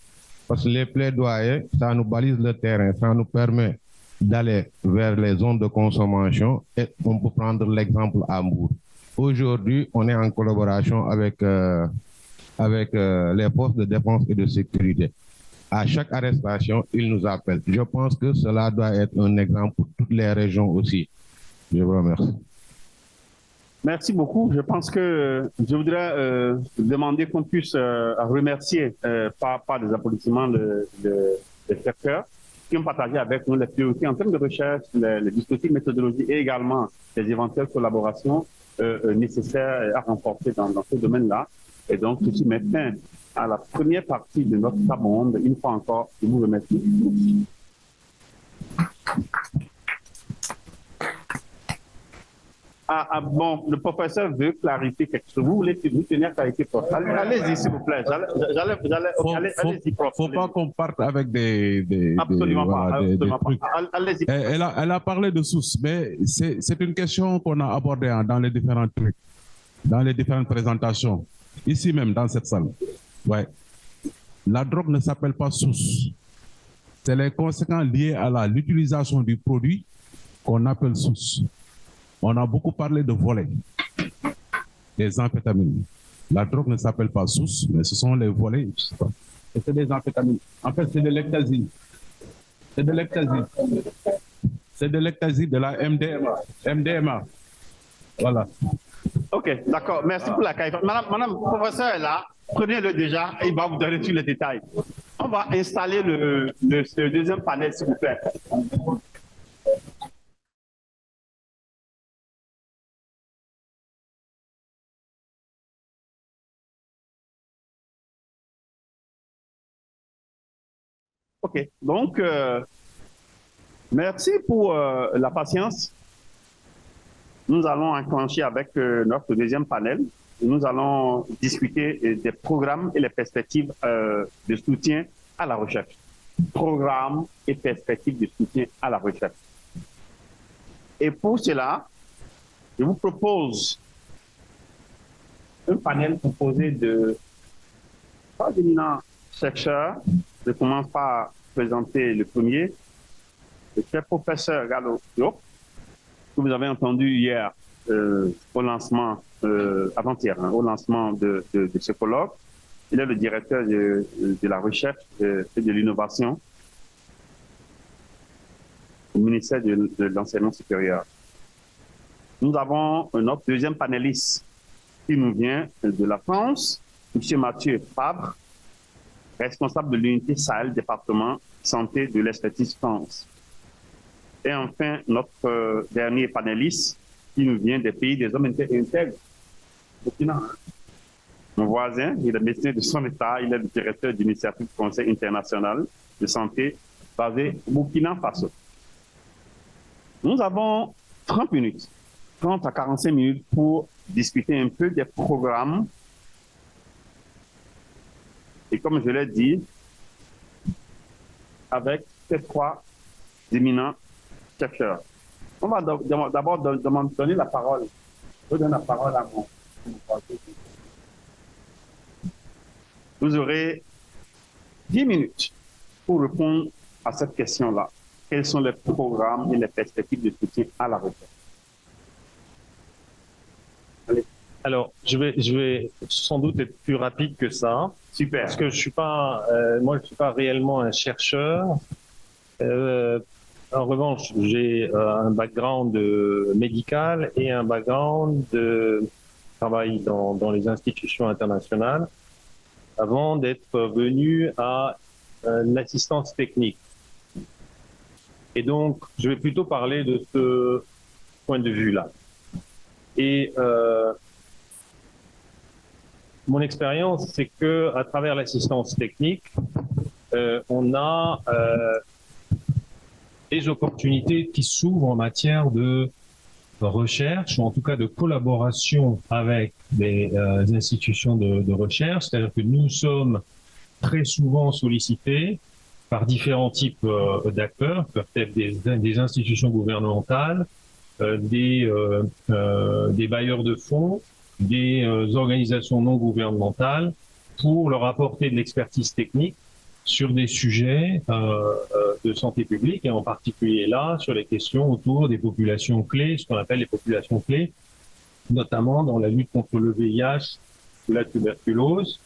Speaker 12: parce que les plaidoyers, ça nous balise le terrain, ça nous permet d'aller vers les zones de consommation et on peut prendre l'exemple à Mbour. Aujourd'hui, on est en collaboration avec les forces de défense et de sécurité. À chaque arrestation, ils nous appellent. Je pense que cela doit être un exemple pour toutes les régions aussi. Je vous remercie.
Speaker 1: Merci beaucoup. Je pense que je voudrais demander qu'on puisse remercier par des applaudissements les chercheurs qui ont partagé avec nous les priorités en termes de recherche, les dispositifs méthodologiques et également les éventuelles collaborations nécessaires à renforcer dans ce domaine-là. Et donc, ceci met fin à la première partie de notre table ronde. Une fois encore, je vous remercie. Bon, le professeur veut clarifier quelque chose. Vous voulez vous tenir clarifier, prof. Allez-y, s'il vous plaît. Allez-y, prof.
Speaker 8: Faut pas qu'on parte avec des
Speaker 1: absolument pas. Absolument
Speaker 8: trucs.
Speaker 1: pas. Allez-y.
Speaker 8: Elle a parlé de source, mais c'est une question qu'on a abordée dans les différents trucs, dans les différentes présentations, ici même dans cette salle. Ouais. La drogue ne s'appelle pas source. C'est les conséquences liées à l'utilisation du produit qu'on appelle source. On a beaucoup parlé de volets, des amphétamines. La drogue ne s'appelle pas source, mais ce sont les volets. C'est des amphétamines. En fait, c'est de l'ecstasy. C'est de l'ecstasy. C'est de l'ecstasy, de la MDMA. MDMA. Voilà.
Speaker 1: OK, d'accord. Merci pour la qualité. Madame, le professeur est là. Prenez-le déjà, il va vous donner tous les détails. On va installer le deuxième panel, s'il vous plaît. OK, donc, merci pour la patience. Nous allons enclencher avec notre deuxième panel. Nous allons discuter des programmes et les perspectives de soutien à la recherche. Programmes et perspectives de soutien à la recherche. Et pour cela, je vous propose un panel composé de trois éminents chercheurs. Je commence par présenter le premier, le cher professeur Gallo Diop, que vous avez entendu hier au lancement, avant-hier, au lancement de ce colloque. Il est le directeur de la recherche et de l'innovation au ministère de l'Enseignement supérieur. Nous avons notre deuxième panéliste qui nous vient de la France, M. Mathieu Fabre, responsable de l'unité Sahel, département santé de l'expertise France. Et enfin, notre dernier panéliste qui nous vient des pays des hommes intègres. Mon voisin, il est médecin de son État, il est le directeur de l'initiative du Conseil international de santé basé au Burkina Faso. Nous avons 30 minutes, 30 à 45 minutes pour discuter un peu des programmes. Et comme je l'ai dit, avec ces trois éminents chercheurs. On va d'abord donner la parole. Je donne la parole à mon Vous aurez 10 minutes pour répondre à cette question-là. Quels sont les programmes et les perspectives de soutien à la recherche?
Speaker 13: Allez. Alors, je vais sans doute être plus rapide que ça.
Speaker 1: Super.
Speaker 13: Parce que je suis pas, moi, je suis pas réellement un chercheur. En revanche, j'ai un background médical et un background de travail dans les institutions internationales avant d'être venu à l'assistance technique. Et donc, je vais plutôt parler de ce point de vue-là. Et mon expérience, c'est que à travers l'assistance technique, on a des opportunités qui s'ouvrent en matière de recherche, ou en tout cas de collaboration avec des institutions de recherche. C'est-à-dire que nous sommes très souvent sollicités par différents types d'acteurs, qui peuvent être des institutions gouvernementales, des bailleurs de fonds, des organisations non gouvernementales, pour leur apporter de l'expertise technique sur des sujets de santé publique, et en particulier là, sur les questions autour des populations clés, ce qu'on appelle les populations clés, notamment dans la lutte contre le VIH ou la tuberculose.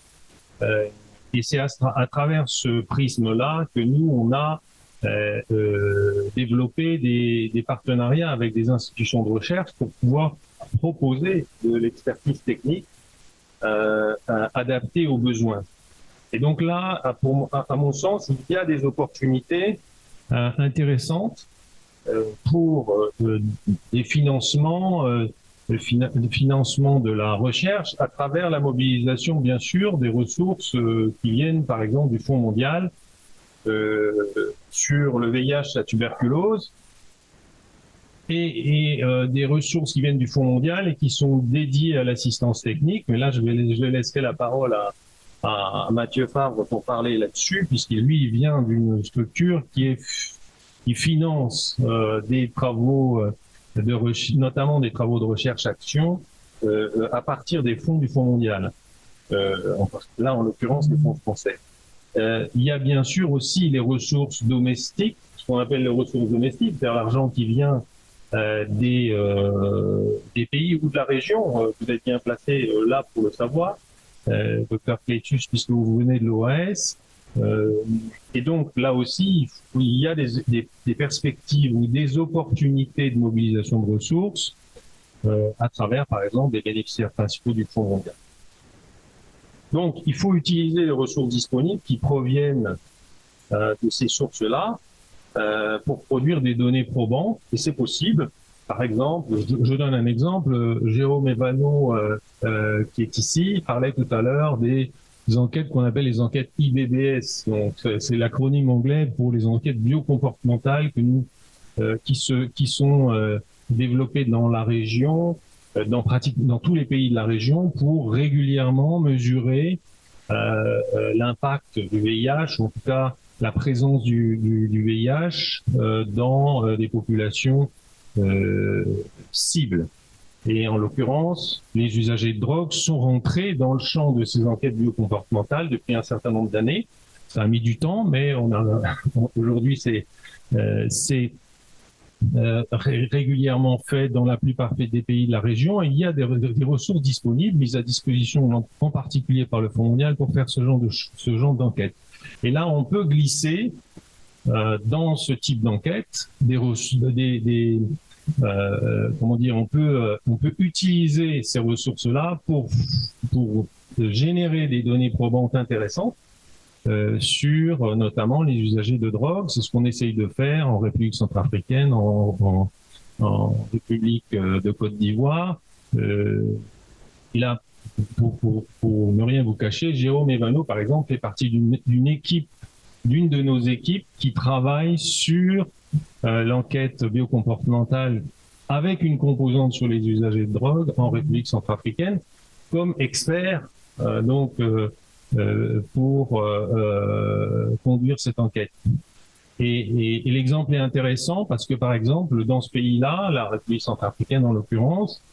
Speaker 13: Et c'est à travers ce prisme-là que nous, on a développé des partenariats avec des institutions de recherche pour pouvoir proposer de l'expertise technique adaptée aux besoins. Et donc là, à mon sens, il y a des opportunités intéressantes pour des financements, le financement de la recherche à travers la mobilisation, bien sûr, des ressources qui viennent, par exemple, du Fonds mondial sur le VIH, la tuberculose, et des ressources qui viennent du Fonds mondial et qui sont dédiées à l'assistance technique. Mais là, je laisserai la parole à Mathieu Favre pour parler là-dessus, puisqu'il lui vient d'une structure qui finance des travaux notamment des travaux de recherche-action à partir des fonds du Fonds mondial. Là, en l'occurrence, les fonds français. Il y a bien sûr aussi les ressources domestiques, ce qu'on appelle les ressources domestiques, c'est-à-dire l'argent qui vient des pays ou de la région. Vous êtes bien placé là pour le savoir, Dr Clétus, puisque vous venez de l'OAS. Et donc là aussi, il y a des perspectives ou des opportunités de mobilisation de ressources à travers, par exemple, des bénéficiaires principaux du Fonds mondial. Donc, il faut utiliser les ressources disponibles qui proviennent de ces sources-là pour produire des données probantes, et c'est possible. Par exemple, je donne un exemple, Jérôme Evano, qui est ici, parlait tout à l'heure des enquêtes qu'on appelle les enquêtes IBBS. Donc, c'est l'acronyme anglais pour les enquêtes biocomportementales qui sont développées dans la région, dans tous les pays de la région, pour régulièrement mesurer l'impact du VIH, ou en tout cas la présence du VIH dans des populations cibles. Et en l'occurrence, les usagers de drogue sont rentrés dans le champ de ces enquêtes biocomportementales depuis un certain nombre d'années. Ça a mis du temps, mais aujourd'hui c'est régulièrement fait dans la plupart des pays de la région. Et il y a des ressources disponibles mises à disposition en particulier par le Fonds mondial pour faire ce genre d'enquête. Et là, on peut glisser dans ce type d'enquête comment dire, on peut utiliser ces ressources-là pour générer des données probantes intéressantes sur notamment les usagers de drogue. C'est ce qu'on essaye de faire en République centrafricaine, en République de Côte d'Ivoire. Là, pour ne rien vous cacher, Jérôme Evano, par exemple, fait partie d'une de nos équipes qui travaille sur l'enquête biocomportementale avec une composante sur les usagers de drogue en République centrafricaine comme expert pour conduire cette enquête. Et l'exemple est intéressant parce que, par exemple, dans ce pays-là, la République centrafricaine en l'occurrence,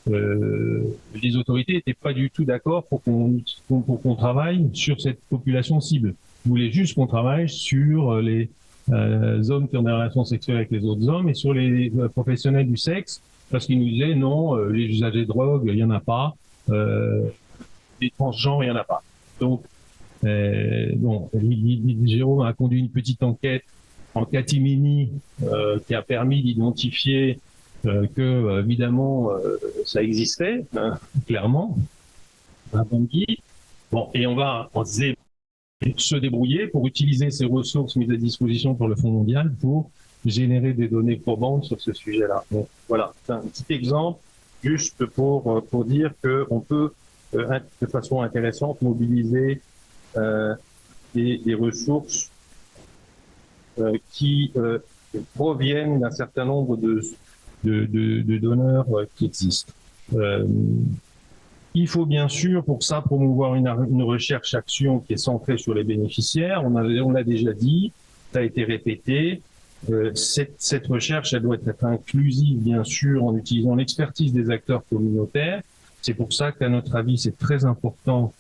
Speaker 13: les autorités n'étaient pas du tout d'accord pour qu'on travaille sur cette population cible. Ils voulaient juste qu'on travaille sur les hommes qui ont des relations sexuelles avec les autres hommes et sur les professionnels du sexe, parce qu'ils nous disaient non, les usagers de drogue, il n'y en a pas, les transgenres, il n'y en a pas. Donc, Jérôme a conduit une petite enquête en catimini qui a permis d'identifier que, évidemment, ça existait, hein, clairement, à Bangui. Bon, et on va se débrouiller pour utiliser ces ressources mises à disposition par le Fonds mondial pour générer des données probantes sur ce sujet-là. Donc, voilà, c'est un petit exemple juste pour dire qu'on peut, de façon intéressante, mobiliser des ressources qui proviennent d'un certain nombre de donneurs qui existent. Il faut bien sûr pour ça promouvoir une recherche-action qui est centrée sur les bénéficiaires. On l'a déjà dit, ça a été répété. Cette recherche, elle doit être inclusive, bien sûr, en utilisant l'expertise des acteurs communautaires. C'est pour ça qu'à notre avis, c'est très important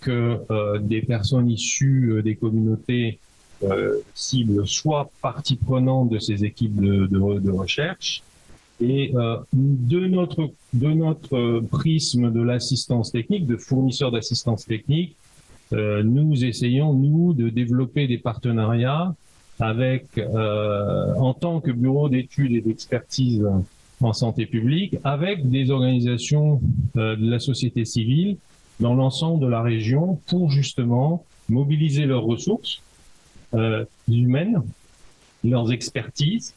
Speaker 13: que des personnes issues des communautés cibles soient partie prenante de ces équipes de recherche. Et de notre prisme de l'assistance technique, de fournisseurs d'assistance technique, nous essayons, nous, de développer des partenariats avec, en tant que bureau d'études et d'expertise en santé publique, avec des organisations de la société civile dans l'ensemble de la région pour justement mobiliser leurs ressources humaines, leurs expertises,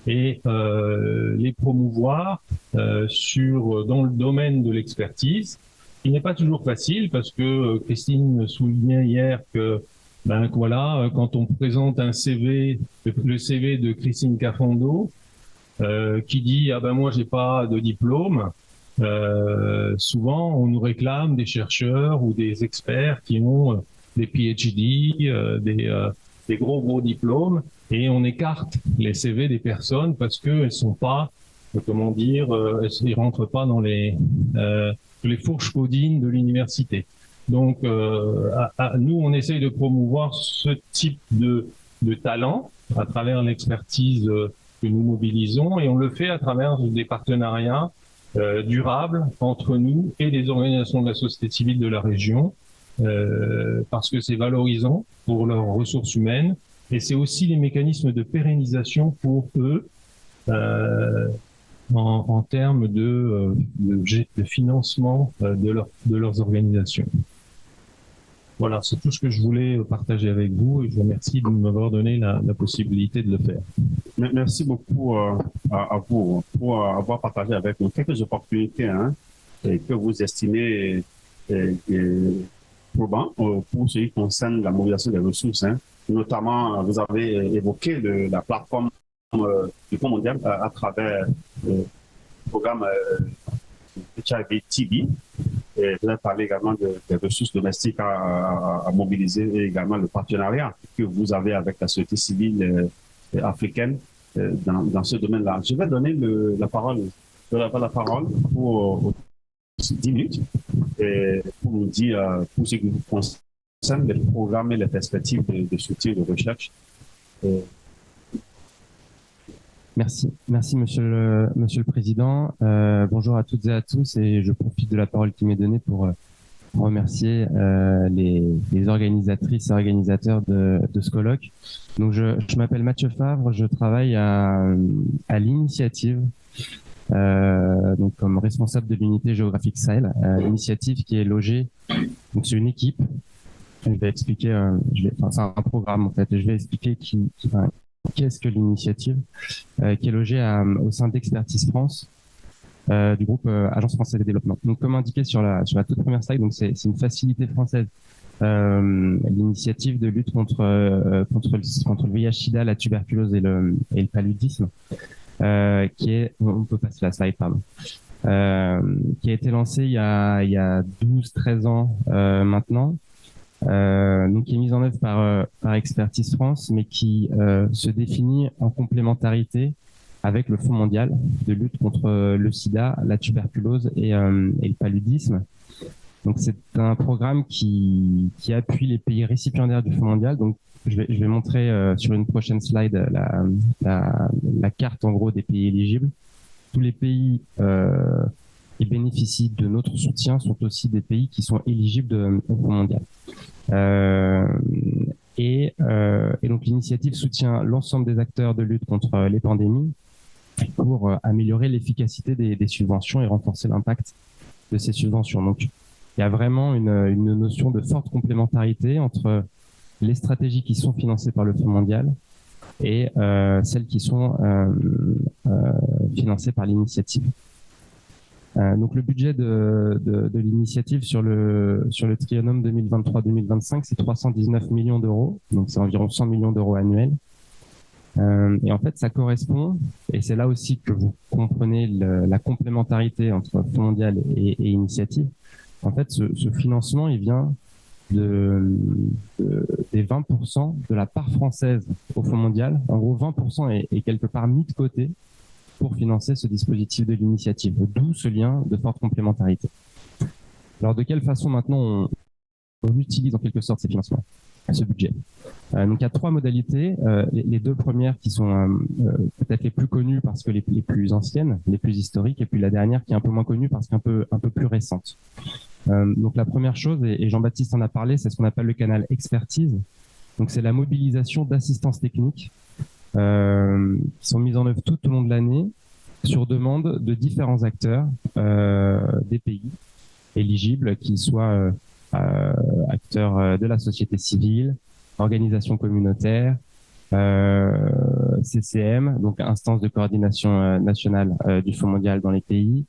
Speaker 13: et les promouvoir dans le domaine de l'expertise. Il n'est pas toujours facile parce que Christine soulignait hier que voilà, quand on présente un CV, le CV de Christine Cafando, qui dit ah ben moi j'ai pas de diplôme, souvent on nous réclame des chercheurs ou des experts qui ont des PhD, des gros diplômes, et on écarte les CV des personnes parce qu'elles sont pas, comment dire, elles rentrent pas dans les fourches codines de l'université. Donc nous on essaye de promouvoir ce type de talent à travers l'expertise que nous mobilisons, et on le fait à travers des partenariats durables entre nous et les organisations de la société civile de la région, parce que c'est valorisant pour leurs ressources humaines, et c'est aussi les mécanismes de pérennisation pour eux en termes de financement de leurs organisations. Voilà, c'est tout ce que je voulais partager avec vous, et je vous remercie de m'avoir donné la possibilité de le faire.
Speaker 1: Merci beaucoup à vous pour avoir partagé avec nous quelques opportunités que vous estimez probantes pour ce qui concerne la mobilisation des ressources. Notamment, vous avez évoqué la plateforme du Fonds mondial à travers le programme HIV-TB. Et vous avez parlé également des ressources domestiques à mobiliser, et également le partenariat que vous avez avec la société civile africaine dans ce domaine-là. Je vais donner la parole pour 10 minutes pour nous dire, pour ce qui vous concerne, les programmes et les perspectives de soutien de recherche.
Speaker 14: Merci Monsieur le Président. Bonjour à toutes et à tous, et je profite de la parole qui m'est donnée pour remercier les organisatrices et organisateurs de ce colloque. Donc je m'appelle Mathieu Favre, je travaille à l'Initiative, donc comme responsable de l'unité géographique Sahel, l'initiative qui est logée. Donc c'est une équipe. Je vais expliquer. C'est un programme en fait. Et je vais expliquer qu'est-ce que l'initiative, qui est logée au sein d'Expertise France, du groupe Agence française de développement. Donc, comme indiqué sur la toute première slide, donc c'est une facilité française, l'initiative de lutte contre le VIH/SIDA, la tuberculose et le paludisme, qui est, on peut passer la slide, pardon, qui a été lancée il y a 12-13 ans maintenant. Donc qui est mise en œuvre par Expertise France, mais qui se définit en complémentarité avec le Fonds mondial de lutte contre le sida, la tuberculose et le paludisme. Donc c'est un programme qui appuie les pays récipiendaires du Fonds mondial. Donc je vais montrer sur une prochaine slide la carte en gros des pays éligibles. Tous les pays qui bénéficient de notre soutien sont aussi des pays qui sont éligibles au Fonds mondial. Et donc l'initiative soutient l'ensemble des acteurs de lutte contre les pandémies pour améliorer l'efficacité des subventions et renforcer l'impact de ces subventions. Donc il y a vraiment une notion de forte complémentarité entre les stratégies qui sont financées par le Fonds mondial et celles qui sont financées par l'initiative. Donc le budget de l'initiative sur le triennum 2023-2025, c'est 319 millions d'euros, donc c'est environ 100 millions d'euros annuels. Et en fait, ça correspond, et c'est là aussi que vous comprenez la complémentarité entre Fonds mondial et initiative. En fait, ce financement, il vient des 20% de la part française au Fonds mondial. En gros, 20% est quelque part mis de côté pour financer ce dispositif de l'initiative, d'où ce lien de forte complémentarité. Alors, de quelle façon maintenant on utilise en quelque sorte ces financements, ce budget? Donc, il y a 3 modalités. Les 2 premières qui sont peut-être les plus connues parce que les plus anciennes, les plus historiques, et puis la dernière qui est un peu moins connue parce qu'un peu plus récente. Donc, la première chose, et Jean-Baptiste en a parlé, c'est ce qu'on appelle le canal expertise. Donc, c'est la mobilisation d'assistance technique qui sont mises en œuvre tout au long de l'année sur demande de différents acteurs des pays éligibles, qu'ils soient acteurs de la société civile, organisations communautaires, CCM, donc instance de coordination nationale du Fonds mondial dans les pays,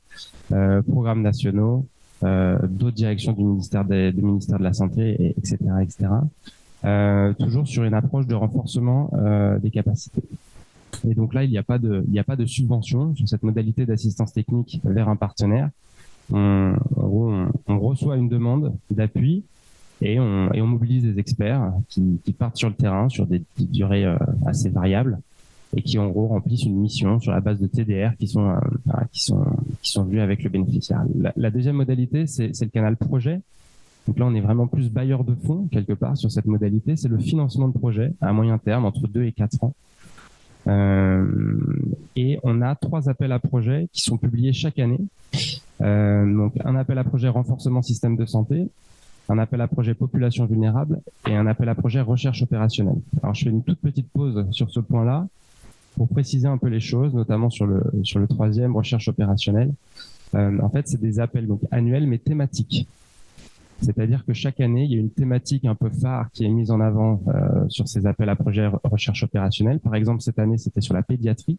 Speaker 14: programmes nationaux, d'autres directions du ministère de la Santé, etc., etc. Toujours sur une approche de renforcement des capacités. Et donc là, il n'y a pas de subvention sur cette modalité d'assistance technique vers un partenaire. On reçoit une demande d'appui et on mobilise des experts qui partent sur le terrain sur des durées assez variables et qui en gros remplissent une mission sur la base de TDR qui sont vus avec le bénéficiaire. La deuxième modalité, c'est le canal projet. Donc là, on est vraiment plus bailleur de fonds quelque part sur cette modalité. C'est le financement de projet à moyen terme, entre 2 et 4 ans. Et on a 3 appels à projets qui sont publiés chaque année. Donc un appel à projet renforcement système de santé, un appel à projet population vulnérable et un appel à projet recherche opérationnelle. Alors je fais une toute petite pause sur ce point-là pour préciser un peu les choses, notamment sur le troisième, recherche opérationnelle. En fait, c'est des appels donc annuels mais thématiques. C'est-à-dire que chaque année, il y a une thématique un peu phare qui est mise en avant sur ces appels à projets recherche opérationnelle. Par exemple, cette année, c'était sur la pédiatrie,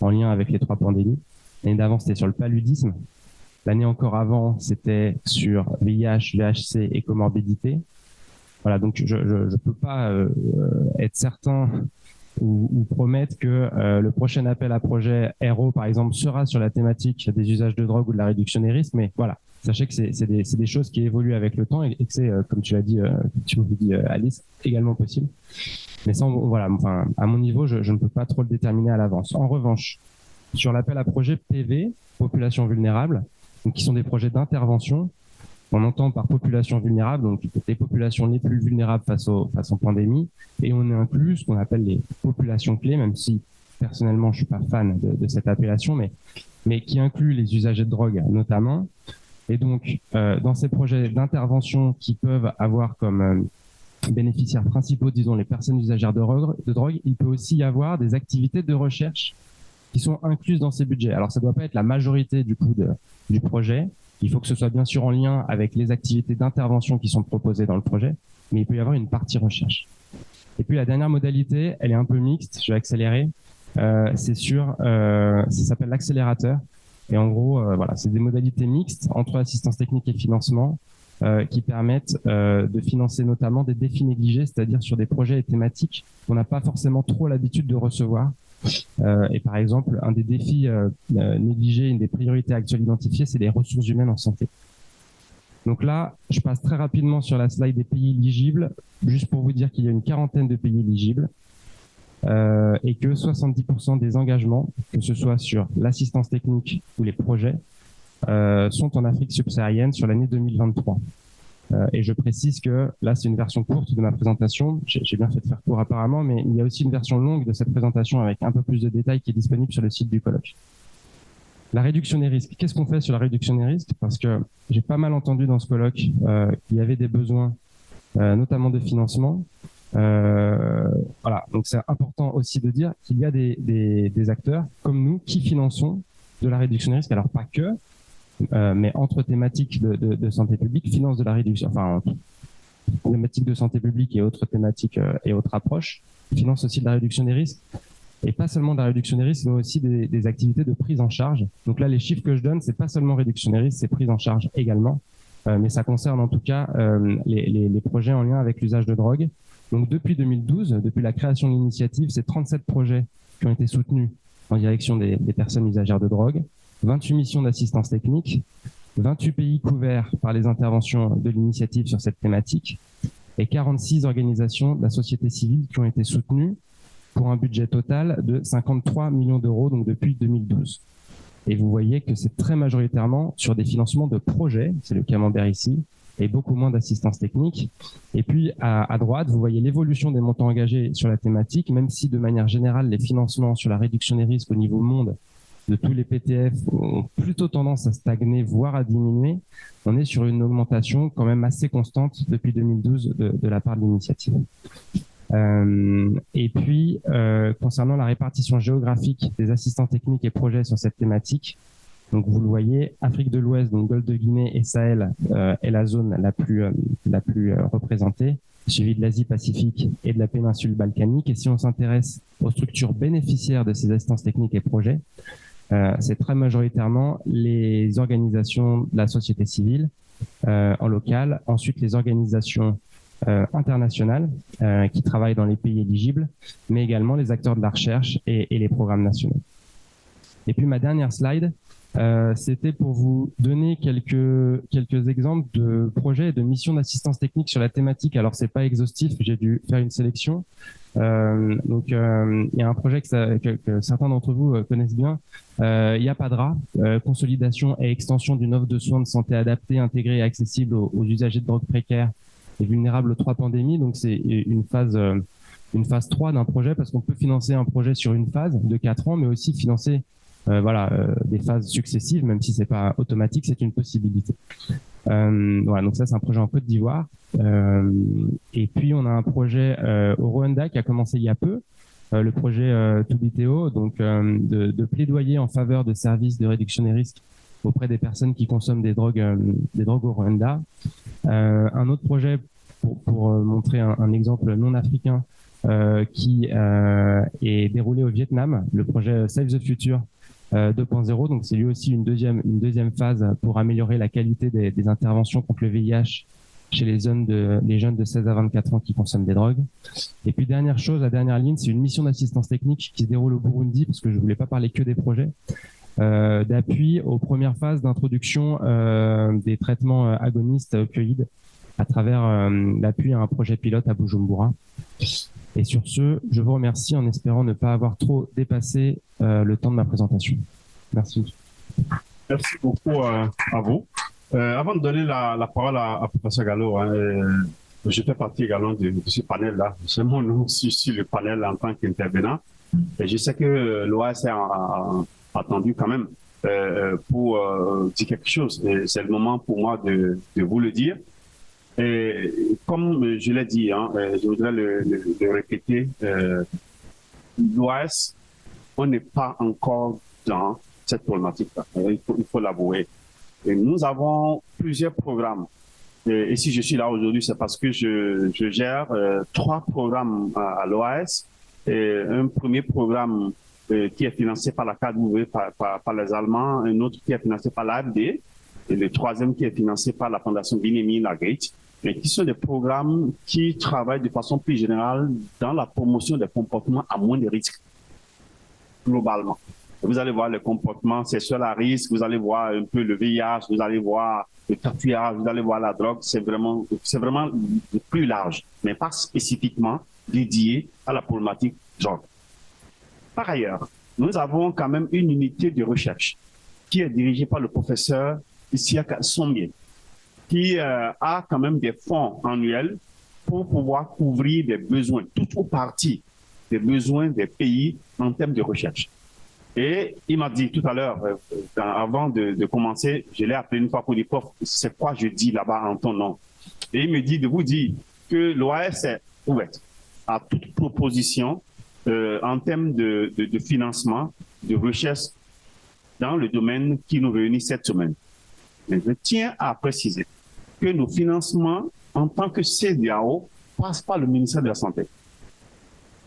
Speaker 14: en lien avec les 3 pandémies. L'année d'avant, c'était sur le paludisme. L'année encore avant, c'était sur VIH, VHC et comorbidité. Voilà, donc je peux pas être certain ou promettre que le prochain appel à projet RO, par exemple, sera sur la thématique des usages de drogue ou de la réduction des risques. Mais voilà, sachez que c'est des choses qui évoluent avec le temps et que c'est, comme tu l'as dit, Alice, également possible. Mais ça, voilà, enfin, à mon niveau, je ne peux pas trop le déterminer à l'avance. En revanche, sur l'appel à projet PV, population vulnérable, donc qui sont des projets d'intervention, on entend par population vulnérable, donc les populations les plus vulnérables face aux pandémies, et on inclut ce qu'on appelle les populations clés, même si personnellement je suis pas fan de cette appellation, mais qui inclut les usagers de drogue notamment. Et donc dans ces projets d'intervention qui peuvent avoir comme bénéficiaires principaux, disons les personnes usagères de drogue, il peut aussi y avoir des activités de recherche qui sont incluses dans ces budgets. Alors ça doit pas être la majorité du coût du projet. Il faut que ce soit bien sûr en lien avec les activités d'intervention qui sont proposées dans le projet, mais il peut y avoir une partie recherche. Et puis la dernière modalité, elle est un peu mixte, je vais accélérer, ça s'appelle l'accélérateur. Et en gros, voilà, c'est des modalités mixtes entre assistance technique et financement qui permettent de financer notamment des défis négligés, c'est-à-dire sur des projets et thématiques qu'on n'a pas forcément trop l'habitude de recevoir. Et par exemple, un des défis négligés, une des priorités actuelles identifiées, c'est les ressources humaines en santé. Donc là, je passe très rapidement sur la slide des pays éligibles, juste pour vous dire qu'il y a une quarantaine de pays éligibles et que 70% des engagements, que ce soit sur l'assistance technique ou les projets, sont en Afrique subsaharienne sur l'année 2023. Et je précise que là, c'est une version courte de ma présentation. J'ai bien fait de faire court apparemment, mais il y a aussi une version longue de cette présentation avec un peu plus de détails qui est disponible sur le site du colloque. La réduction des risques. Qu'est-ce qu'on fait sur la réduction des risques? Parce que j'ai pas mal entendu dans ce colloque qu'il y avait des besoins, notamment de financement. Voilà, donc c'est important aussi de dire qu'il y a des acteurs comme nous qui finançons de la réduction des risques. Alors pas que, mais entre thématiques de santé publique, finance de la réduction, enfin, thématiques de santé publique et autres thématiques et autres approches, finance aussi de la réduction des risques. Et pas seulement de la réduction des risques, mais aussi des activités de prise en charge. Donc là, les chiffres que je donne, c'est pas seulement réduction des risques, c'est prise en charge également. Mais ça concerne en tout cas les projets en lien avec l'usage de drogue. Donc depuis 2012, depuis la création de l'initiative, c'est 37 projets qui ont été soutenus en direction des personnes usagères de drogue, 28 missions d'assistance technique, 28 pays couverts par les interventions de l'initiative sur cette thématique et 46 organisations de la société civile qui ont été soutenues pour un budget total de 53 millions d'euros, donc depuis 2012. Et vous voyez que c'est très majoritairement sur des financements de projets, c'est le camembert ici, et beaucoup moins d'assistance technique. Et puis à droite, vous voyez l'évolution des montants engagés sur la thématique, même si de manière générale, les financements sur la réduction des risques au niveau monde de tous les PTF ont plutôt tendance à stagner, voire à diminuer. On est sur une augmentation quand même assez constante depuis 2012 de la part de l'initiative. Et puis, concernant la répartition géographique des assistants techniques et projets sur cette thématique, donc vous le voyez, Afrique de l'Ouest, donc Golfe de Guinée et Sahel est la zone la plus représentée, suivie de l'Asie-Pacifique et de la péninsule balkanique. Et si on s'intéresse aux structures bénéficiaires de ces assistances techniques et projets, c'est très majoritairement les organisations de la société civile en local, ensuite les organisations internationales qui travaillent dans les pays éligibles, mais également les acteurs de la recherche et les programmes nationaux. Et puis ma dernière slide, c'était pour vous donner quelques exemples de projets et de missions d'assistance technique sur la thématique. Alors c'est pas exhaustif, j'ai dû faire une sélection. Donc il y a un projet que certains d'entre vous connaissent bien, YAPADRA, consolidation et extension d'une offre de soins de santé adaptée, intégrée et accessible aux usagers de drogue précaires et vulnérables aux 3 pandémies. Donc c'est une phase 3 d'un projet, parce qu'on peut financer un projet sur une phase de 4 ans, mais aussi financer des phases successives, même si c'est pas automatique, c'est une possibilité. Voilà, donc ça c'est un projet en Côte d'Ivoire. Et puis on a un projet au Rwanda qui a commencé il y a peu, le projet Tubiteo, donc de plaidoyer en faveur de services de réduction des risques auprès des personnes qui consomment des drogues au Rwanda. Un autre projet pour montrer un exemple non africain qui est déroulé au Vietnam, le projet Save the Future 2.0. Donc c'est lui aussi une deuxième phase pour améliorer la qualité des interventions contre le VIH chez les jeunes de 16 à 24 ans qui consomment des drogues. Et puis dernière chose, la dernière ligne, c'est une mission d'assistance technique qui se déroule au Burundi, parce que je voulais pas parler que des projets, d'appui aux premières phases d'introduction des traitements agonistes opioïdes à travers l'appui à un projet pilote à Bujumbura. Et sur ce, je vous remercie en espérant ne pas avoir trop dépassé le temps de ma présentation. Merci.
Speaker 1: Merci beaucoup à vous. Avant de donner la parole à professeur Gallo, je fais partie également de ce panel-là. C'est mon nom sur le panel en tant qu'intervenant. Et je sais que l'OAS a attendu quand même pour dire quelque chose. C'est le moment pour moi de vous le dire. Et comme je l'ai dit, je voudrais le répéter, l'OAS, on n'est pas encore dans cette problématique-là. Il faut l'avouer. Et nous avons plusieurs programmes. Et si je suis là aujourd'hui, c'est parce que je gère 3 programmes à l'OAS. Un premier programme qui est financé par la KDW, par les Allemands, un autre qui est financé par l'AFD, et le troisième qui est financé par la Fondation Binemi Lagrate, mais qui sont des programmes qui travaillent de façon plus générale dans la promotion des comportements à moins de risques, globalement. Vous allez voir les comportements sexuels à risque, vous allez voir un peu le VIH, vous allez voir le tatouage, vous allez voir la drogue, c'est vraiment plus large, mais pas spécifiquement dédié à la problématique drogue. Par ailleurs, nous avons quand même une unité de recherche qui est dirigée par le professeur Isiaka Sommier, qui a quand même des fonds annuels pour pouvoir couvrir des besoins, tout ou partie des besoins des pays en termes de recherche. Et il m'a dit tout à l'heure, avant de commencer, je l'ai appelé une fois pour dire, prof, c'est quoi je dis là-bas en ton nom? Et il me dit de vous dire que l'OAS est ouverte à toute proposition en termes de financement, de recherche dans le domaine qui nous réunit cette semaine. Mais je tiens à préciser que nos financements en tant que CEDEAO passent par le ministère de la Santé.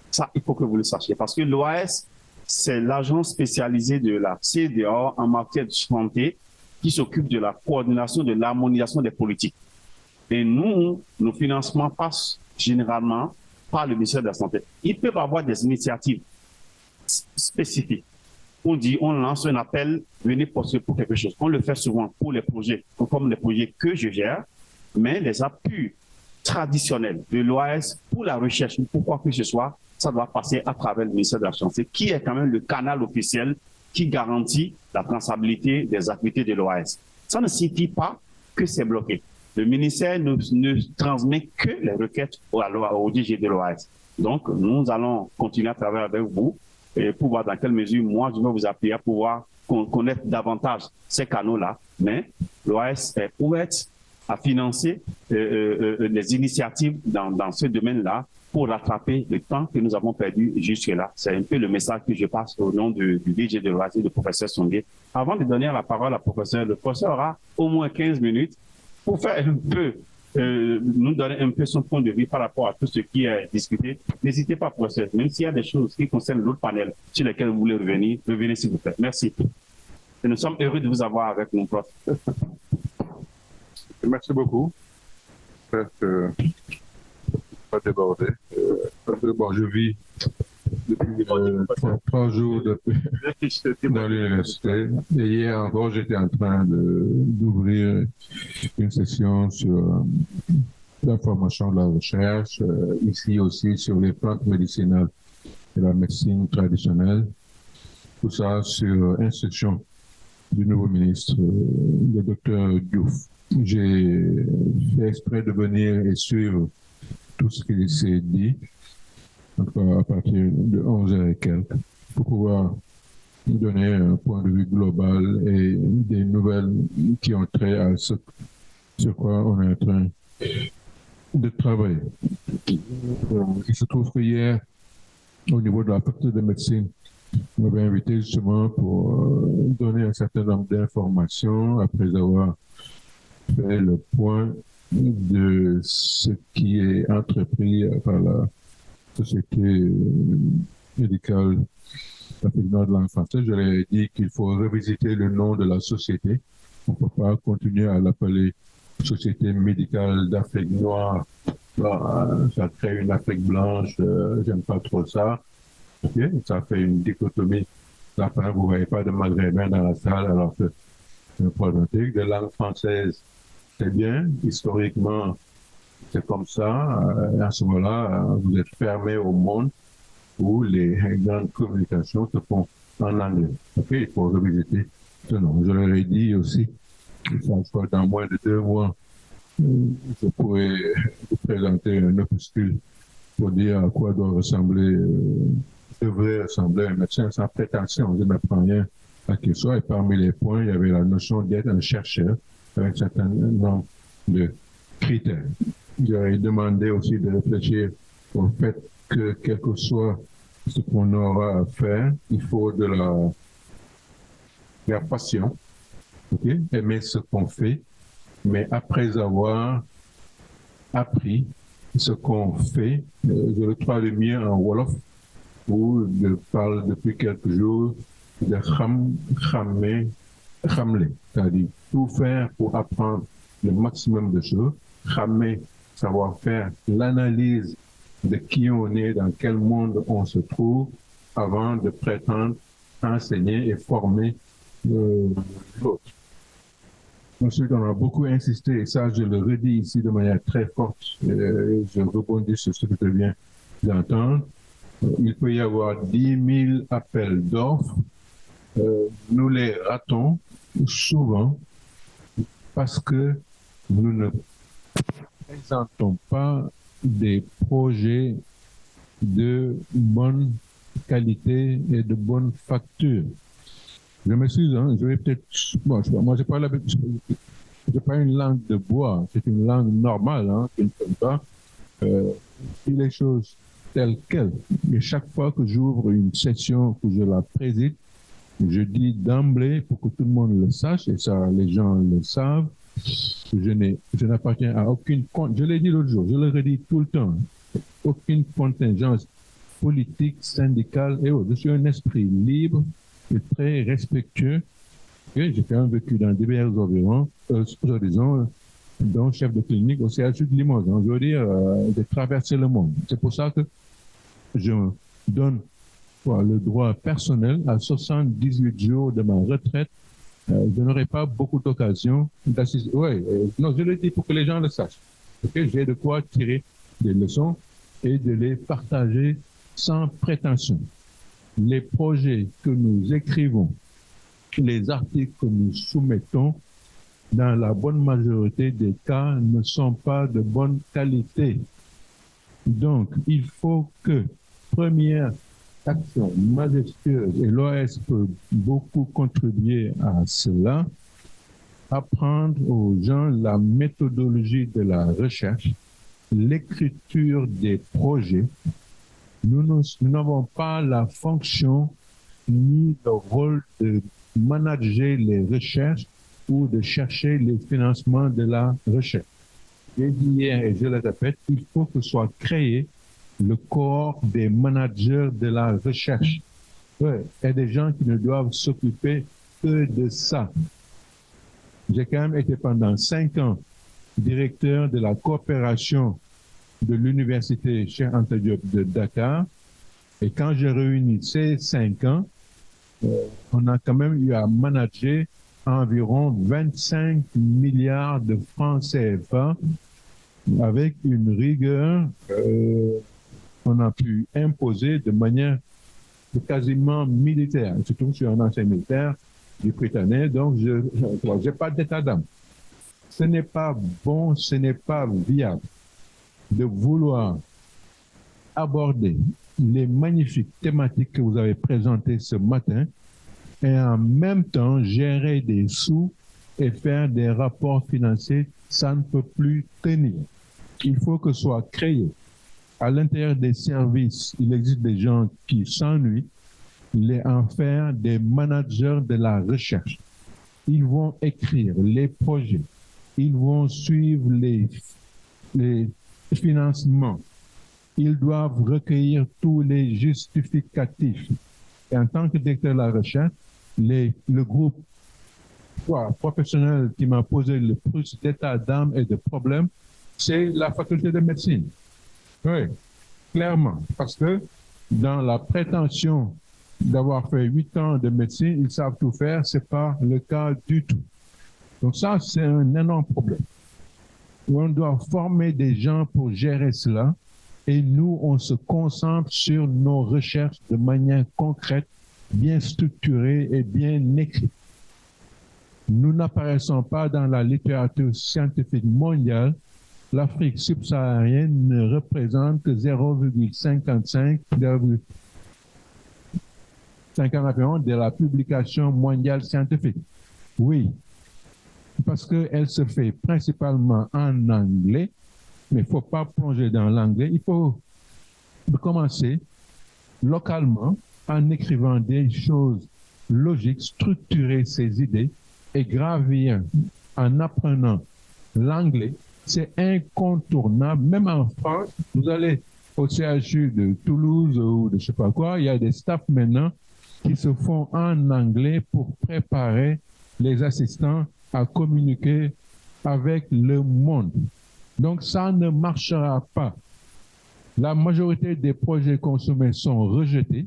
Speaker 1: Ça, il faut que vous le sachiez, parce que l'OAS, c'est l'agence spécialisée de la CEDEAO en matière de santé qui s'occupe de la coordination, de l'harmonisation des politiques. Et nous, nos financements passent généralement par le ministère de la Santé. Ils peuvent avoir des initiatives spécifiques. On dit, on lance un appel, venez poster pour quelque chose. On le fait souvent pour les projets, comme les projets que je gère, mais les appuis traditionnels de l'OAS pour la recherche, pour quoi que ce soit, ça doit passer à travers le ministère de la Santé, qui est quand même le canal officiel qui garantit la traçabilité des activités de l'OAS. Ça ne signifie pas que c'est bloqué. Le ministère ne transmet que les requêtes au DG de l'OAS. Donc, nous allons continuer à travailler avec vous et pour voir dans quelle mesure, moi, je vais vous appuyer à pouvoir connaître davantage ces canaux-là. Mais l'OAS est ouverte à financer les initiatives dans ce domaine-là pour rattraper le temps que nous avons perdu jusque-là. C'est un peu le message que je passe au nom du DG de l'OAS, du professeur Songué. Avant de donner la parole au professeur, le professeur aura au moins 15 minutes pour faire un peu, nous donner un peu son point de vue par rapport à tout ce qui est discuté. N'hésitez pas, professeur, même s'il y a des choses qui concernent l'autre panel sur lesquelles vous voulez revenir, revenez s'il vous plaît. Merci. Et nous sommes heureux de vous avoir avec mon prof.
Speaker 15: Merci beaucoup. pas déborder. Parce que, bon, je vis depuis 3 jours dans l'université. Et hier encore, j'étais en train d'ouvrir une session sur la formation de la recherche, ici aussi sur les plantes médicinales et la médecine traditionnelle. Tout ça sur instruction du nouveau ministre, le docteur Diouf. J'ai fait exprès de venir et suivre tout ce qui s'est dit, à partir de 11h et quelques, pour pouvoir donner un point de vue global et des nouvelles qui ont trait à ce sur quoi on est en train de travailler. Il se trouve que hier, au niveau de la faculté de médecine, on m'avait invité justement pour donner un certain nombre d'informations après avoir fait le point de ce qui est entrepris par la Société médicale d'Afrique noire de langue française. Je leur ai dit qu'il faut revisiter le nom de la société. On ne peut pas continuer à l'appeler Société médicale d'Afrique noire. Ça crée une Afrique blanche, j'aime pas trop ça. Okay? Ça fait une dichotomie. Après, vous ne voyez pas de maghrébins dans la salle, alors que c'est un problématique. De langue française, c'est bien. Historiquement, c'est comme ça. À ce moment-là, vous êtes fermé au monde où les grandes communications se font en anglais. Okay? Il faut revisiter ce nom. Je leur ai dit aussi, que dans moins de 2 mois, je pourrais vous présenter un opuscule pour dire à quoi devrait ressembler un médecin sans prétention. Je ne m'apprends rien à qui soit. Et parmi les points, il y avait la notion d'être un chercheur avec un certain nombre de critères. J'aurais demandé aussi de réfléchir au fait que, quel que soit ce qu'on aura à faire, il faut de la passion, okay? Aimer ce qu'on fait, mais après avoir appris ce qu'on fait, je le traduis mieux en Wolof, où je parle depuis quelques jours de khamle, c'est-à-dire tout faire pour apprendre le maximum de choses, khammer, savoir faire l'analyse de qui on est, dans quel monde on se trouve, avant de prétendre enseigner et former l'autre. Ensuite, on a beaucoup insisté, et ça je le redis ici de manière très forte, je rebondis sur ce que je viens d'entendre. Il peut y avoir 10 000 appels d'offres. Nous les ratons souvent parce que nous ne présentons pas des projets de bonne qualité et de bonne facture. Je m'excuse, hein, je vais peut-être... Bon, moi, j'ai pas une langue de bois, c'est une langue normale, hein, qui ne fait pas. Si les choses telles quelles, et chaque fois que j'ouvre une session, que je la préside, je dis d'emblée, pour que tout le monde le sache, et ça, les gens le savent, que je n'appartiens à aucune... Je l'ai dit l'autre jour, je le redis tout le temps, aucune contingence politique, syndicale et autres. Je suis un esprit libre et très respectueux. Et j'ai quand même vécu dans divers horizons, dont chef de clinique au CHU de Limoges. Je veux dire, de traverser le monde. C'est pour ça que je donne le droit personnel à 78 jours de ma retraite. Je n'aurai pas beaucoup d'occasions d'assister. Non, je le dis pour que les gens le sachent. Okay? J'ai de quoi tirer des leçons et de les partager sans prétention. Les projets que nous écrivons, les articles que nous soumettons, dans la bonne majorité des cas, ne sont pas de bonne qualité. Donc, il faut que, première action majestueuse, et l'OAS peut beaucoup contribuer à cela, apprendre aux gens la méthodologie de la recherche, l'écriture des projets. Nous n'avons pas la fonction ni le rôle de manager les recherches ou de chercher les financements de la recherche. J'ai dit hier et je le répète, il faut que soit créé le corps des managers de la recherche. Il y a des gens qui ne doivent s'occuper que de ça. J'ai quand même été pendant 5 ans directeur de la coopération de l'université Cheikh Anta Diop de Dakar. Et quand j'ai réuni ces 5 ans, on a quand même eu à manager environ 25 milliards de francs CFA avec une rigueur qu'on a pu imposer de manière quasiment militaire. Surtout que je suis un ancien militaire du Britannique, donc je n'ai pas d'état d'âme. Ce n'est pas bon, ce n'est pas viable de vouloir aborder les magnifiques thématiques que vous avez présentées ce matin et en même temps gérer des sous et faire des rapports financiers. Ça ne peut plus tenir. Il faut que soit créé à l'intérieur des services. Il existe des gens qui s'ennuient, les en faire des managers de la recherche. Ils vont écrire les projets, ils vont suivre les financements, ils doivent recueillir tous les justificatifs. Et en tant que directeur de la recherche, le groupe professionnel qui m'a posé le plus d'état d'âme et de problèmes, c'est la faculté de médecine. Oui, clairement, parce que dans la prétention d'avoir fait 8 ans de médecine, ils savent tout faire, ce n'est pas le cas du tout. Donc ça, c'est un énorme problème. On doit former des gens pour gérer cela et nous, on se concentre sur nos recherches de manière concrète, bien structurée et bien écrite. Nous n'apparaissons pas dans la littérature scientifique mondiale. L'Afrique subsaharienne ne représente que 0,55 de la publication mondiale scientifique. Oui, parce qu'elle se fait principalement en anglais, mais il ne faut pas plonger dans l'anglais. Il faut commencer localement en écrivant des choses logiques, structurer ses idées et gravir en apprenant l'anglais. C'est incontournable. Même en France, vous allez au CHU de Toulouse ou de je ne sais pas quoi, il y a des staffs maintenant qui se font en anglais pour préparer les assistants à communiquer avec le monde. Donc ça ne marchera pas. La majorité des projets qu'on soumet sont rejetés.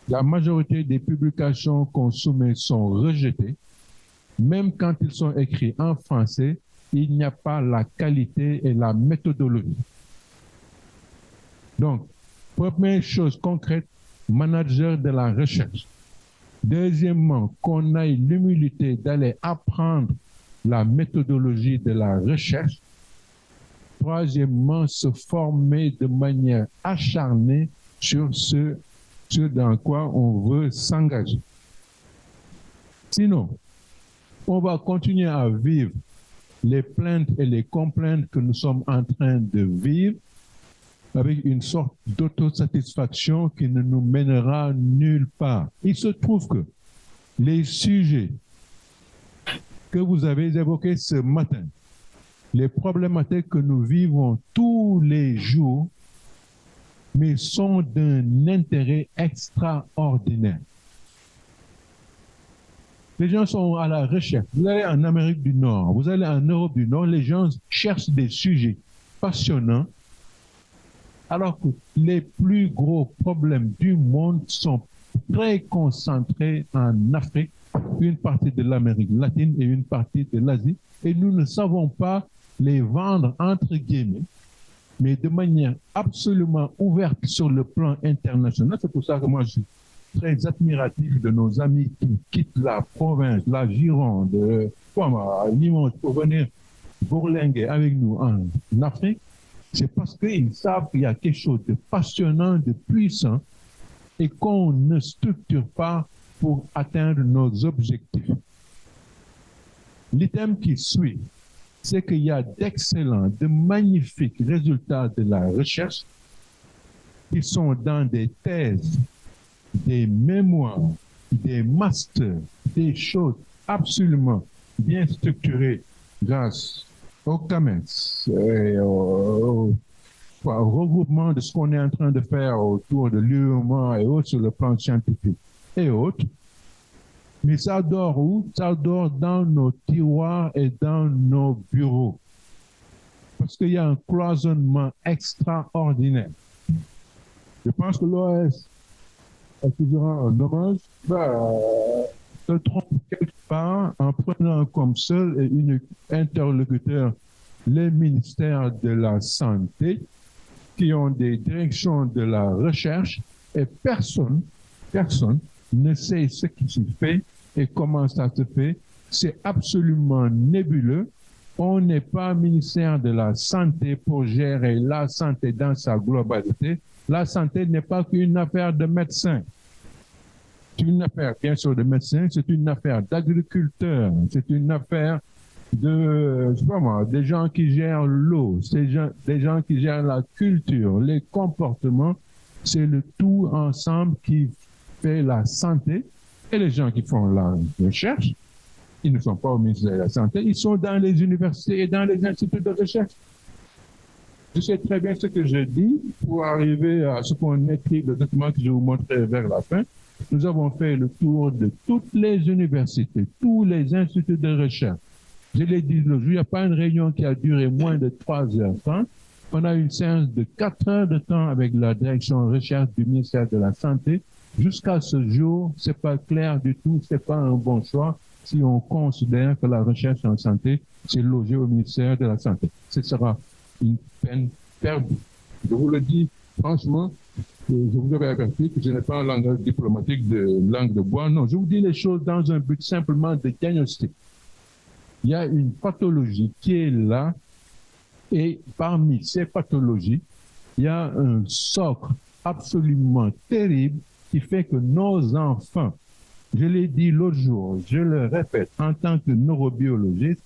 Speaker 15: La majorité des publications qu'on soumet sont rejetées. Même quand ils sont écrits en français, il n'y a pas la qualité et la méthodologie. Donc, première chose concrète, manager de la recherche. Deuxièmement, qu'on ait l'humilité d'aller apprendre la méthodologie de la recherche. Troisièmement, se former de manière acharnée sur ce dans quoi on veut s'engager. Sinon, on va continuer à vivre les plaintes et les complaintes que nous sommes en train de vivre avec une sorte d'autosatisfaction qui ne nous mènera nulle part. Il se trouve que les sujets que vous avez évoqués ce matin, les problématiques que nous vivons tous les jours, mais sont d'un intérêt extraordinaire. Les gens sont à la recherche. Vous allez en Amérique du Nord, vous allez en Europe du Nord, les gens cherchent des sujets passionnants, alors que les plus gros problèmes du monde sont très concentrés en Afrique, une partie de l'Amérique latine et une partie de l'Asie, et nous ne savons pas les vendre entre guillemets, mais de manière absolument ouverte sur le plan international. C'est pour ça que moi je suis très admiratif de nos amis qui quittent la province, la Gironde, Limoges pour venir bourlinguer avec nous en Afrique. C'est parce qu'ils savent qu'il y a quelque chose de passionnant, de puissant, et qu'on ne structure pas pour atteindre nos objectifs. L'item qui suit, c'est qu'il y a d'excellents, de magnifiques résultats de la recherche qui sont dans des thèses, des mémoires, des masters, des choses absolument bien structurées grâce au CAMEX et au regroupement de ce qu'on est en train de faire autour de l'UEMA et autres sur le plan scientifique et autres. Mais ça dort où? Ça dort dans nos tiroirs et dans nos bureaux. parce qu'il y a un cloisonnement extraordinaire. Je pense que l'OAS accusera un hommage, se trompe quelque part en prenant comme seul et unique interlocuteur les ministères de la Santé qui ont des directions de la recherche et personne ne sait ce qui se fait et comment ça se fait. C'est absolument nébuleux. On n'est pas ministère de la Santé pour gérer la santé dans sa globalité. La santé n'est pas qu'une affaire de médecins. C'est une affaire, bien sûr, de médecins, c'est une affaire d'agriculteurs, c'est une affaire de, je sais pas moi, des gens qui gèrent l'eau, des gens qui gèrent la culture, les comportements. C'est le tout ensemble qui fait la santé. Et les gens qui font la recherche, ils ne sont pas au ministère de la Santé, ils sont dans les universités et dans les instituts de recherche. Je sais très bien ce que je dis pour arriver à ce qu'on écrit, le document que je vous montrerai vers la fin. Nous avons fait le tour de toutes les universités, tous les instituts de recherche. Je l'ai dit le jour, il n'y a pas une réunion qui a duré moins de 3h30. On a une séance de 4 heures de temps avec la direction recherche du ministère de la Santé. Jusqu'à ce jour, c'est pas clair du tout, c'est pas un bon choix si on considère que la recherche en santé, c'est logé au ministère de la Santé. Ce sera une peine perdue. Je vous le dis franchement, je vous avais averti que je n'ai pas un langage diplomatique de langue de bois. Non, je vous dis les choses dans un but simplement de diagnostic. Il y a une pathologie qui est là et parmi ces pathologies, il y a un socle absolument terrible qui fait que nos enfants, je l'ai dit l'autre jour, je le répète en tant que neurobiologiste,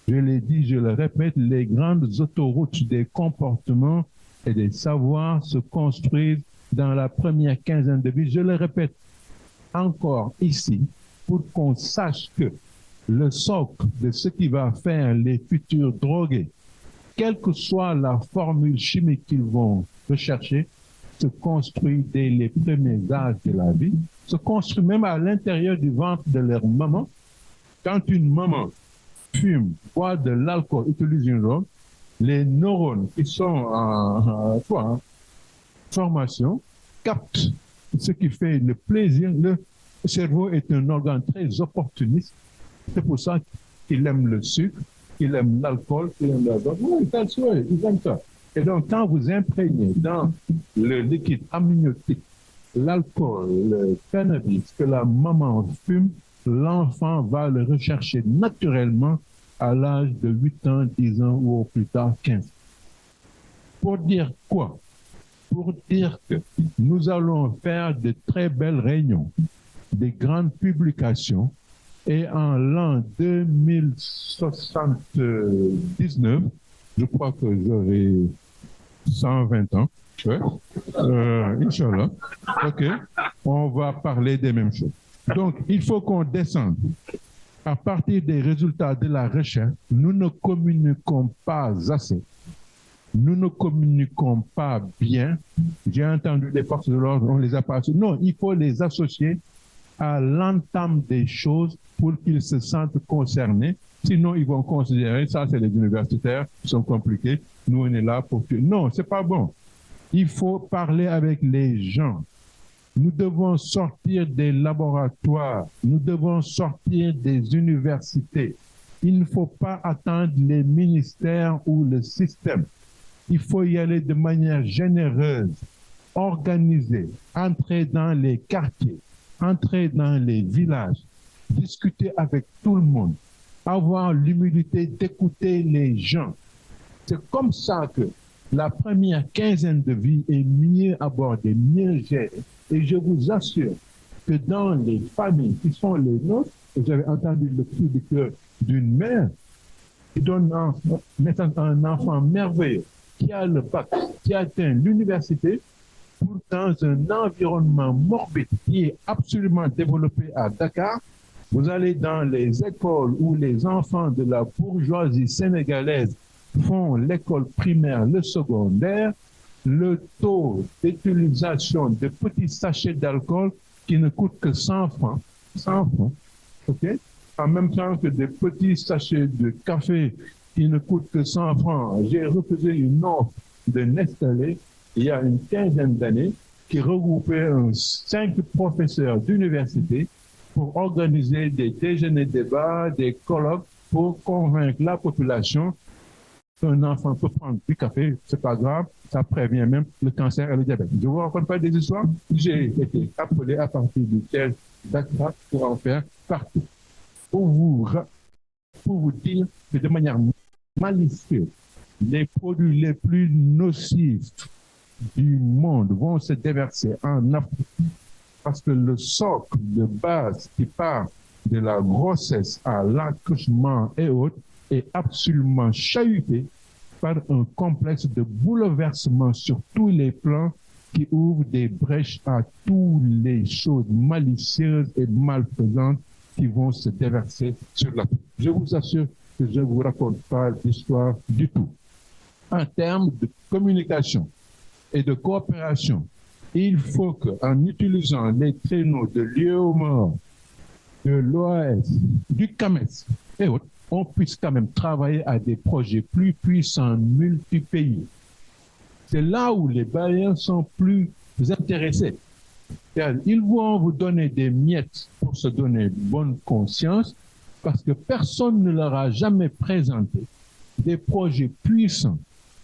Speaker 15: je l'ai dit, je le répète, les grandes autoroutes des comportements et des savoirs se construisent dans la première quinzaine de vie. Je le répète encore ici pour qu'on sache que le socle de ce qui va faire les futurs drogués, quelle que soit la formule chimique qu'ils vont rechercher, se construit dès les premiers âges de la vie, se construit même à l'intérieur du ventre de leur maman. Quand une maman fume, boit de l'alcool, utilise une drogue, les neurones qui sont en formation captent ce qui fait le plaisir. Le cerveau est un organe très opportuniste. C'est pour ça qu'il aime le sucre, qu'il aime l'alcool, qu'il aime la drogue. Oui, ils aiment ça. Et donc, quand vous imprégnez dans le liquide amniotique, l'alcool, le cannabis que la maman fume, l'enfant va le rechercher naturellement à l'âge de 8 ans, 10 ans ou au plus tard 15. Pour dire quoi? Pour dire que nous allons faire de très belles réunions, des grandes publications, et en l'an 2079, je crois que j'aurai 120 ans, ouais. Inch'Allah, ok, on va parler des mêmes choses. Donc, il faut qu'on descende. À partir des résultats de la recherche, nous ne communiquons pas assez. Nous ne communiquons pas bien. J'ai entendu les forces de l'ordre, on les a pas associés. Non, il faut les associer à l'entame des choses pour qu'ils se sentent concernés. Sinon, ils vont considérer, ça c'est les universitaires qui sont compliqués, nous on est là pour tuer. Non, c'est pas bon. Il faut parler avec les gens. Nous devons sortir des laboratoires, nous devons sortir des universités. Il ne faut pas attendre les ministères ou le système. Il faut y aller de manière généreuse, organisée, entrer dans les quartiers, entrer dans les villages, discuter avec tout le monde, avoir l'humilité d'écouter les gens. C'est comme ça que la première quinzaine de vie est mieux abordée, mieux gérée. Et je vous assure que dans les familles qui sont les nôtres, vous avez entendu le cri du cœur d'une mère qui donne naissance à un enfant merveilleux, qui a le bac, qui a atteint l'université, pour dans un environnement morbide qui est absolument développé à Dakar. Vous allez dans les écoles où les enfants de la bourgeoisie sénégalaise font l'école primaire, le secondaire, le taux d'utilisation de petits sachets d'alcool qui ne coûtent que 100 francs, 100 francs, ok? En même temps que des petits sachets de café qui ne coûte que 100 francs. J'ai refusé une offre de Nestlé il y a une quinzaine d'années qui regroupait 5 professeurs d'université pour organiser des déjeuners débats, des colloques pour convaincre la population qu'un enfant peut prendre du café, c'est pas grave, ça prévient même le cancer et le diabète. Je vous raconte pas des histoires. J'ai été appelé à partir du siège d'Accra pour en faire partie. Pour vous dire que de manière malicieuse, les produits les plus nocifs du monde vont se déverser en Afrique parce que le socle de base qui part de la grossesse à l'accouchement et autres est absolument chahuté par un complexe de bouleversement sur tous les plans qui ouvre des brèches à toutes les choses malicieuses et malfaisantes qui vont se déverser sur la terre. Je vous assure que je ne vous raconte pas l'histoire du tout. En termes de communication et de coopération, il faut qu'en utilisant les créneaux de l'UEMOA, de l'OAS, du CAMES et autres, on puisse quand même travailler à des projets plus puissants, multi-pays. C'est là où les bailleurs sont plus intéressés. Ils vont vous donner des miettes pour se donner bonne conscience parce que personne ne leur a jamais présenté des projets puissants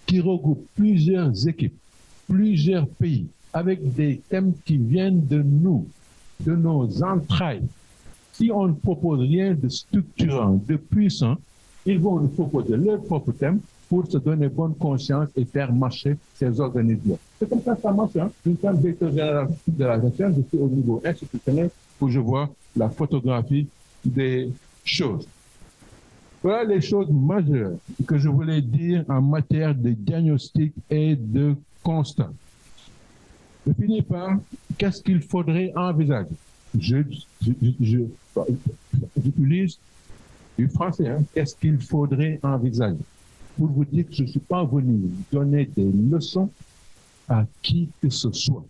Speaker 15: qui regroupent plusieurs équipes, plusieurs pays, avec des thèmes qui viennent de nous, de nos entrailles. Si on ne propose rien de structurant, de puissant, ils vont nous proposer leur propre thème pour se donner bonne conscience et faire marcher ces organismes-là. C'est comme ça que ça marche. Une fois directeur général de la recherche, je suis au niveau institutionnel où je vois la photographie des choses. Voilà les choses majeures que je voulais dire en matière de diagnostic et de constat. Je finis par qu'est-ce qu'il faudrait envisager. J'utilise du français. Qu'est-ce qu'il faudrait envisager? Pour vous dire que je ne suis pas venu donner des leçons à qui que ce soit.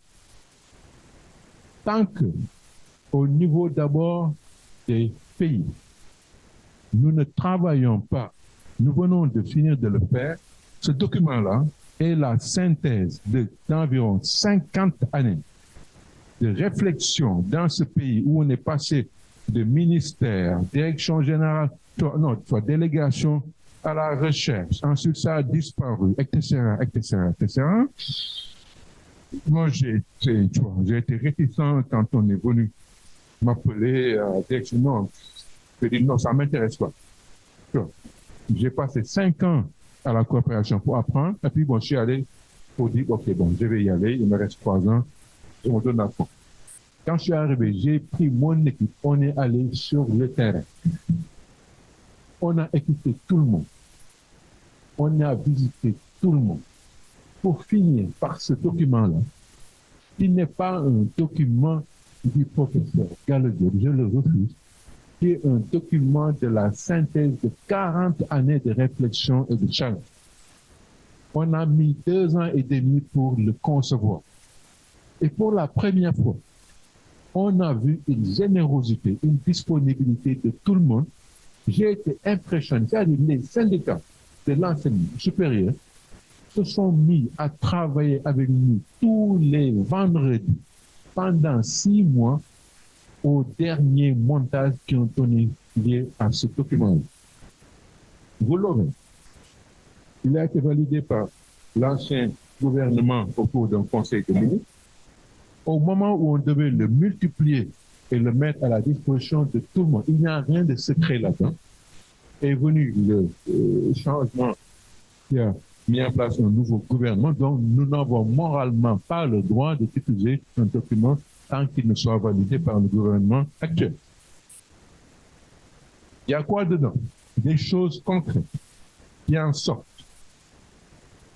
Speaker 15: Tant que, au niveau d'abord des pays, nous ne travaillons pas, nous venons de finir de le faire, ce document-là est la synthèse d'environ 50 années de réflexion dans ce pays où on est passé de ministère, direction générale, délégation à la recherche. Ensuite, ça a disparu, etc., etc., etc. Moi, j'ai été réticent quand on est venu m'appeler direction. Non, je dis non, ça ne m'intéresse pas. J'ai passé 5 ans à la coopération pour apprendre, et puis bon, je suis allé pour dire, ok, bon, je vais y aller, il me reste 3 ans, je me donne à fond. Quand je suis arrivé, j'ai pris mon équipe, on est allé sur le terrain. On a écouté tout le monde. On a visité tout le monde. Pour finir par ce document-là, il n'est pas un document du professeur Gallagher, je le refuse, qui est un document de la synthèse de 40 années de réflexion et de challenge. On a mis 2 ans et demi pour le concevoir. Et pour la première fois, on a vu une générosité, une disponibilité de tout le monde. J'ai été impressionné. C'est-à-dire les syndicats de l'enseignement supérieur se sont mis à travailler avec nous tous les vendredis pendant 6 mois aux derniers montages qui ont donné lieu à ce document. Vous l'aurez. Il a été validé par l'ancien gouvernement au cours d'un conseil de ministres. Au moment où on devait le multiplier et le mettre à la disposition de tout le monde, il n'y a rien de secret là-dedans. Est venu le changement qui a mis en place un nouveau gouvernement, donc nous n'avons moralement pas le droit de diffuser un document tant qu'il ne soit validé par le gouvernement actuel. Il y a quoi dedans? Des choses concrètes qui en sortent.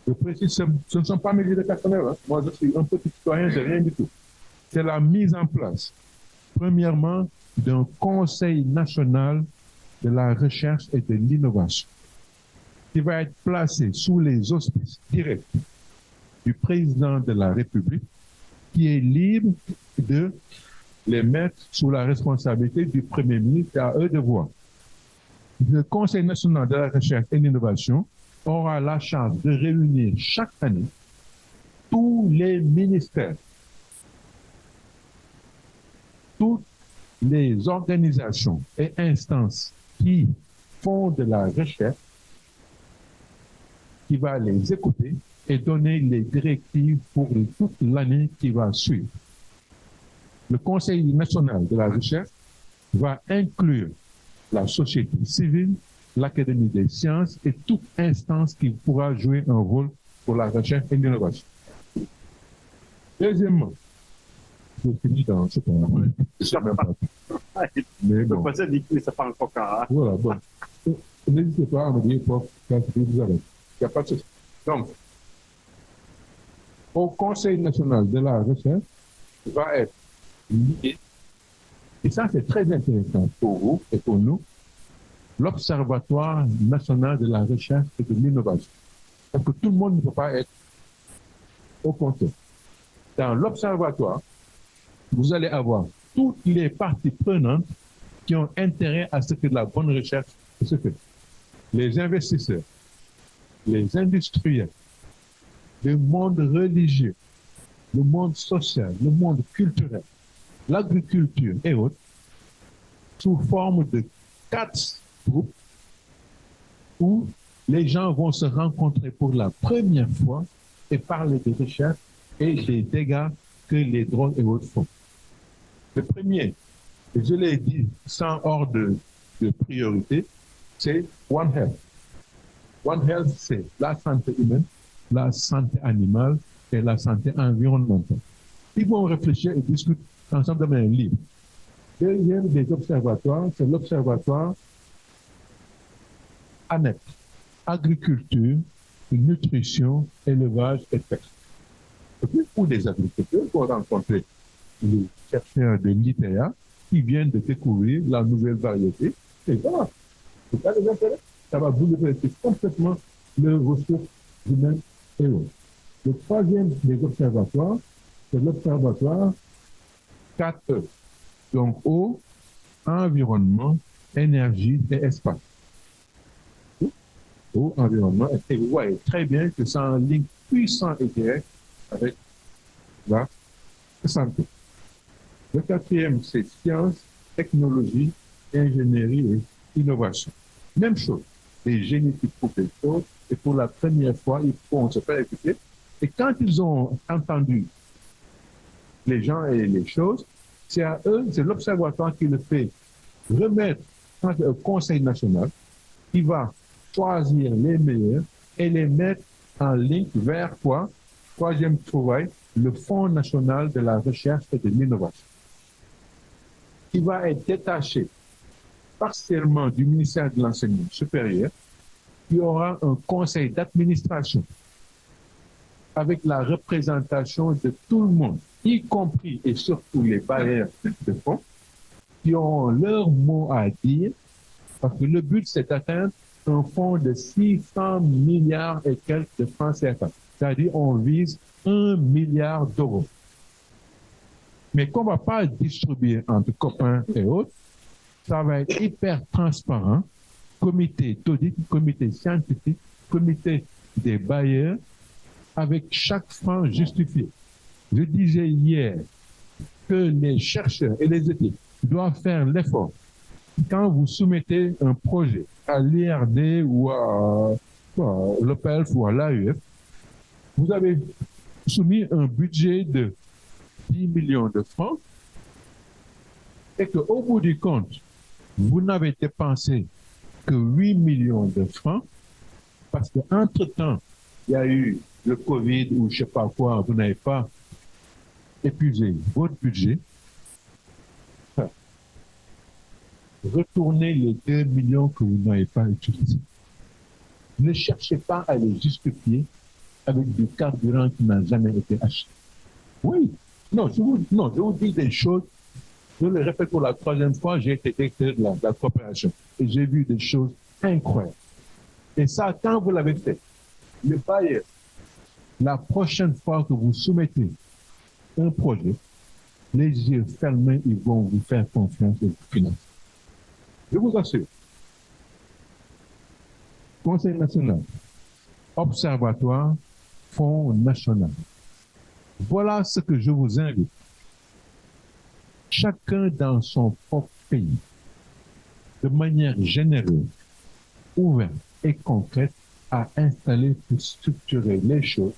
Speaker 15: Je précise, ce ne sont pas mes idées personnelles. Moi, je suis un petit citoyen de rien du tout. C'est la mise en place, premièrement, d'un Conseil national de la recherche et de l'innovation, qui va être placé sous les auspices directs du président de la République, qui est libre de les mettre sous la responsabilité du Premier ministre, à eux de voir. le Conseil national de la recherche et de l'innovation aura la charge de réunir chaque année tous les ministères, toutes les organisations et instances qui font de la recherche, qui va les écouter et donner les directives pour toute l'année qui va suivre. Le Conseil national de la recherche va inclure la société civile, l'Académie des sciences et toute instance qui pourra jouer un rôle pour la recherche et l'innovation. Deuxièmement, je finis dans ce point-là. Je ne sais même pas. Mais bon.
Speaker 1: Le dit que ce n'est pas encore cas.
Speaker 15: Voilà, bon. N'hésitez pas à me dire quand vous avez. Il n'y a pas de souci. Donc, au Conseil national de la recherche va être lié, et ça c'est très intéressant pour vous et pour nous, l'Observatoire national de la recherche et de l'innovation. Parce que tout le monde ne peut pas être au Conseil. Dans l'Observatoire, vous allez avoir toutes les parties prenantes qui ont intérêt à ce que la bonne recherche se fait. Les investisseurs, les industriels, le monde religieux, le monde social, le monde culturel, l'agriculture et autres, sous forme de 4 groupes où les gens vont se rencontrer pour la première fois et parler de recherche et des dégâts que les drogues et autres font. Le premier, et je l'ai dit sans ordre de priorité, c'est One Health. One Health, c'est la santé humaine, la santé animale et la santé environnementale. Ils vont réfléchir et discuter ensemble dans un livre. Deuxième des observatoires, c'est l'observatoire annexe, agriculture, nutrition, élevage et pêche. Pour les agriculteurs, il faut rencontrer les chercheurs de l'ITEA qui viennent de découvrir la nouvelle variété. Et voilà, c'est ça les intérêts. Ça va bouleverser complètement les ressources humaines et autres. Le troisième des observatoires, c'est l'observatoire 4E. Donc, eau, environnement, énergie et espace. Eau, environnement, et vous voyez très bien que c'est un lien puissant et direct avec la santé. Le quatrième, c'est sciences, technologie, ingénierie et innovation. Même chose. Les génies qui trouvent des choses, et pour la première fois, ils vont se faire écouter. Et quand ils ont entendu les gens et les choses, c'est à eux, c'est l'observatoire qui le fait remettre au Conseil national, qui va choisir les meilleurs et les mettre en ligne vers quoi? Troisième trouvaille, le Fonds national de la recherche et de l'innovation, qui va être détaché partiellement du ministère de l'Enseignement supérieur, qui aura un conseil d'administration avec la représentation de tout le monde, y compris et surtout les bailleurs de fonds, qui ont leur mot à dire, parce que le but, c'est d'atteindre un fonds de 600 milliards et quelques de francs CFA. C'est-à-dire, on vise 1 milliard d'euros. Mais qu'on ne va pas distribuer entre copains et autres, ça va être hyper transparent. Comité d'audit, comité scientifique, comité des bailleurs, avec chaque franc justifié. Je disais hier que les chercheurs et les équipes doivent faire l'effort. Quand vous soumettez un projet à l'IRD ou à l'OPELF ou à l'AUF, vous avez soumis un budget de 10 millions de francs et qu'au bout du compte, vous n'avez dépensé que 8 millions de francs parce qu'entre-temps, il y a eu le Covid ou je ne sais pas quoi, vous n'avez pas épuisé votre budget. Retournez les 2 millions que vous n'avez pas utilisés. Ne cherchez pas à les justifier avec du carburant qui n'a jamais été acheté. Oui, non, je vous dis des choses. Je le répète pour la 3e fois, j'ai été directeur de la coopération et j'ai vu des choses incroyables. Et ça, quand vous l'avez fait, le bailleur, la prochaine fois que vous soumettez un projet, les yeux fermés, ils vont vous faire confiance et vous financer. Je vous assure. Conseil national, Observatoire, Fonds national. Voilà ce que je vous invite. Chacun dans son propre pays, de manière généreuse, ouverte et concrète, à installer pour structurer les choses.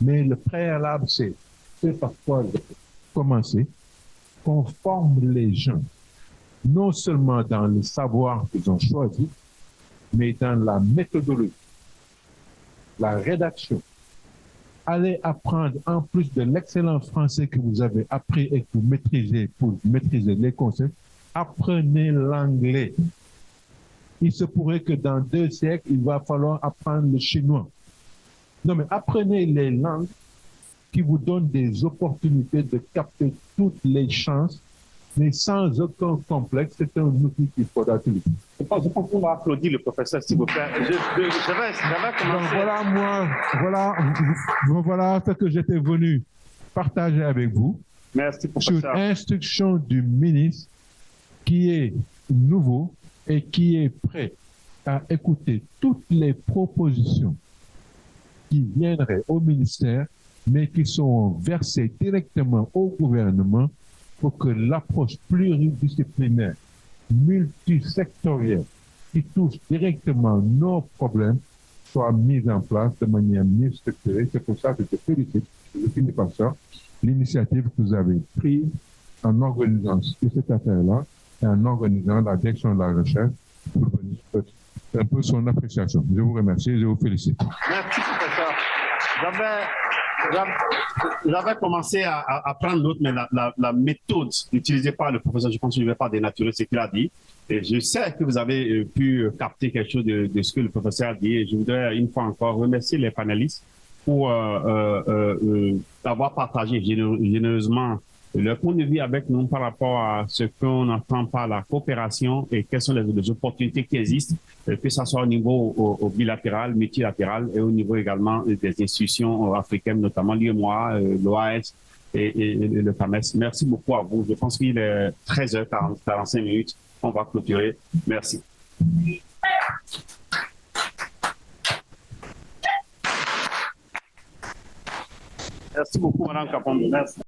Speaker 15: Mais le préalable, c'est parfois de commencer, qu'on forme les gens, non seulement dans le savoir qu'ils ont choisi, mais dans la méthodologie, la rédaction. Allez apprendre, en plus de l'excellent français que vous avez appris et que vous maîtrisez pour maîtriser les concepts, apprenez l'anglais. Il se pourrait que dans 2 siècles, il va falloir apprendre le chinois. Non, mais apprenez les langues qui vous donnent des opportunités de capter toutes les chances, mais sans aucun complexe. C'est un outil qu'il faudra utiliser.
Speaker 1: Je pense qu'on va applaudir le professeur, s'il vous plaît. Je vais commencer.
Speaker 15: Donc voilà ce que j'étais venu partager avec vous.
Speaker 1: Merci, professeur.
Speaker 15: Sur instruction du ministre qui est nouveau et qui est prêt à écouter toutes les propositions qui viendraient au ministère, mais qui sont versées directement au gouvernement pour que l'approche pluridisciplinaire, multisectorielle, qui touche directement nos problèmes, soit mise en place de manière mieux structurée. C'est pour ça que je félicite, je finis par ça, l'initiative que vous avez prise en organisant cette affaire-là et en organisant la direction de la recherche pour venir faire un peu son appréciation. Je vous remercie et je vous félicite.
Speaker 1: Merci, professeur. J'avais commencé à prendre l'autre, mais la méthode utilisée par le professeur, je pense que je ne vais pas dénaturer ce qu'il a dit. Et je sais que vous avez pu capter quelque chose de ce que le professeur a dit. Et je voudrais une fois encore remercier les panélistes pour avoir partagé généreusement leur point de vue avec nous par rapport à ce qu'on entend par la coopération et quelles sont les opportunités qui existent, que ce soit au niveau au bilatéral, multilatéral et au niveau également des institutions africaines, notamment l'UEMOA, l'OAS et le PAMES. Merci beaucoup à vous. Je pense qu'il est 13h45. On va clôturer. Merci. Merci beaucoup, Mme Kapombe. Merci.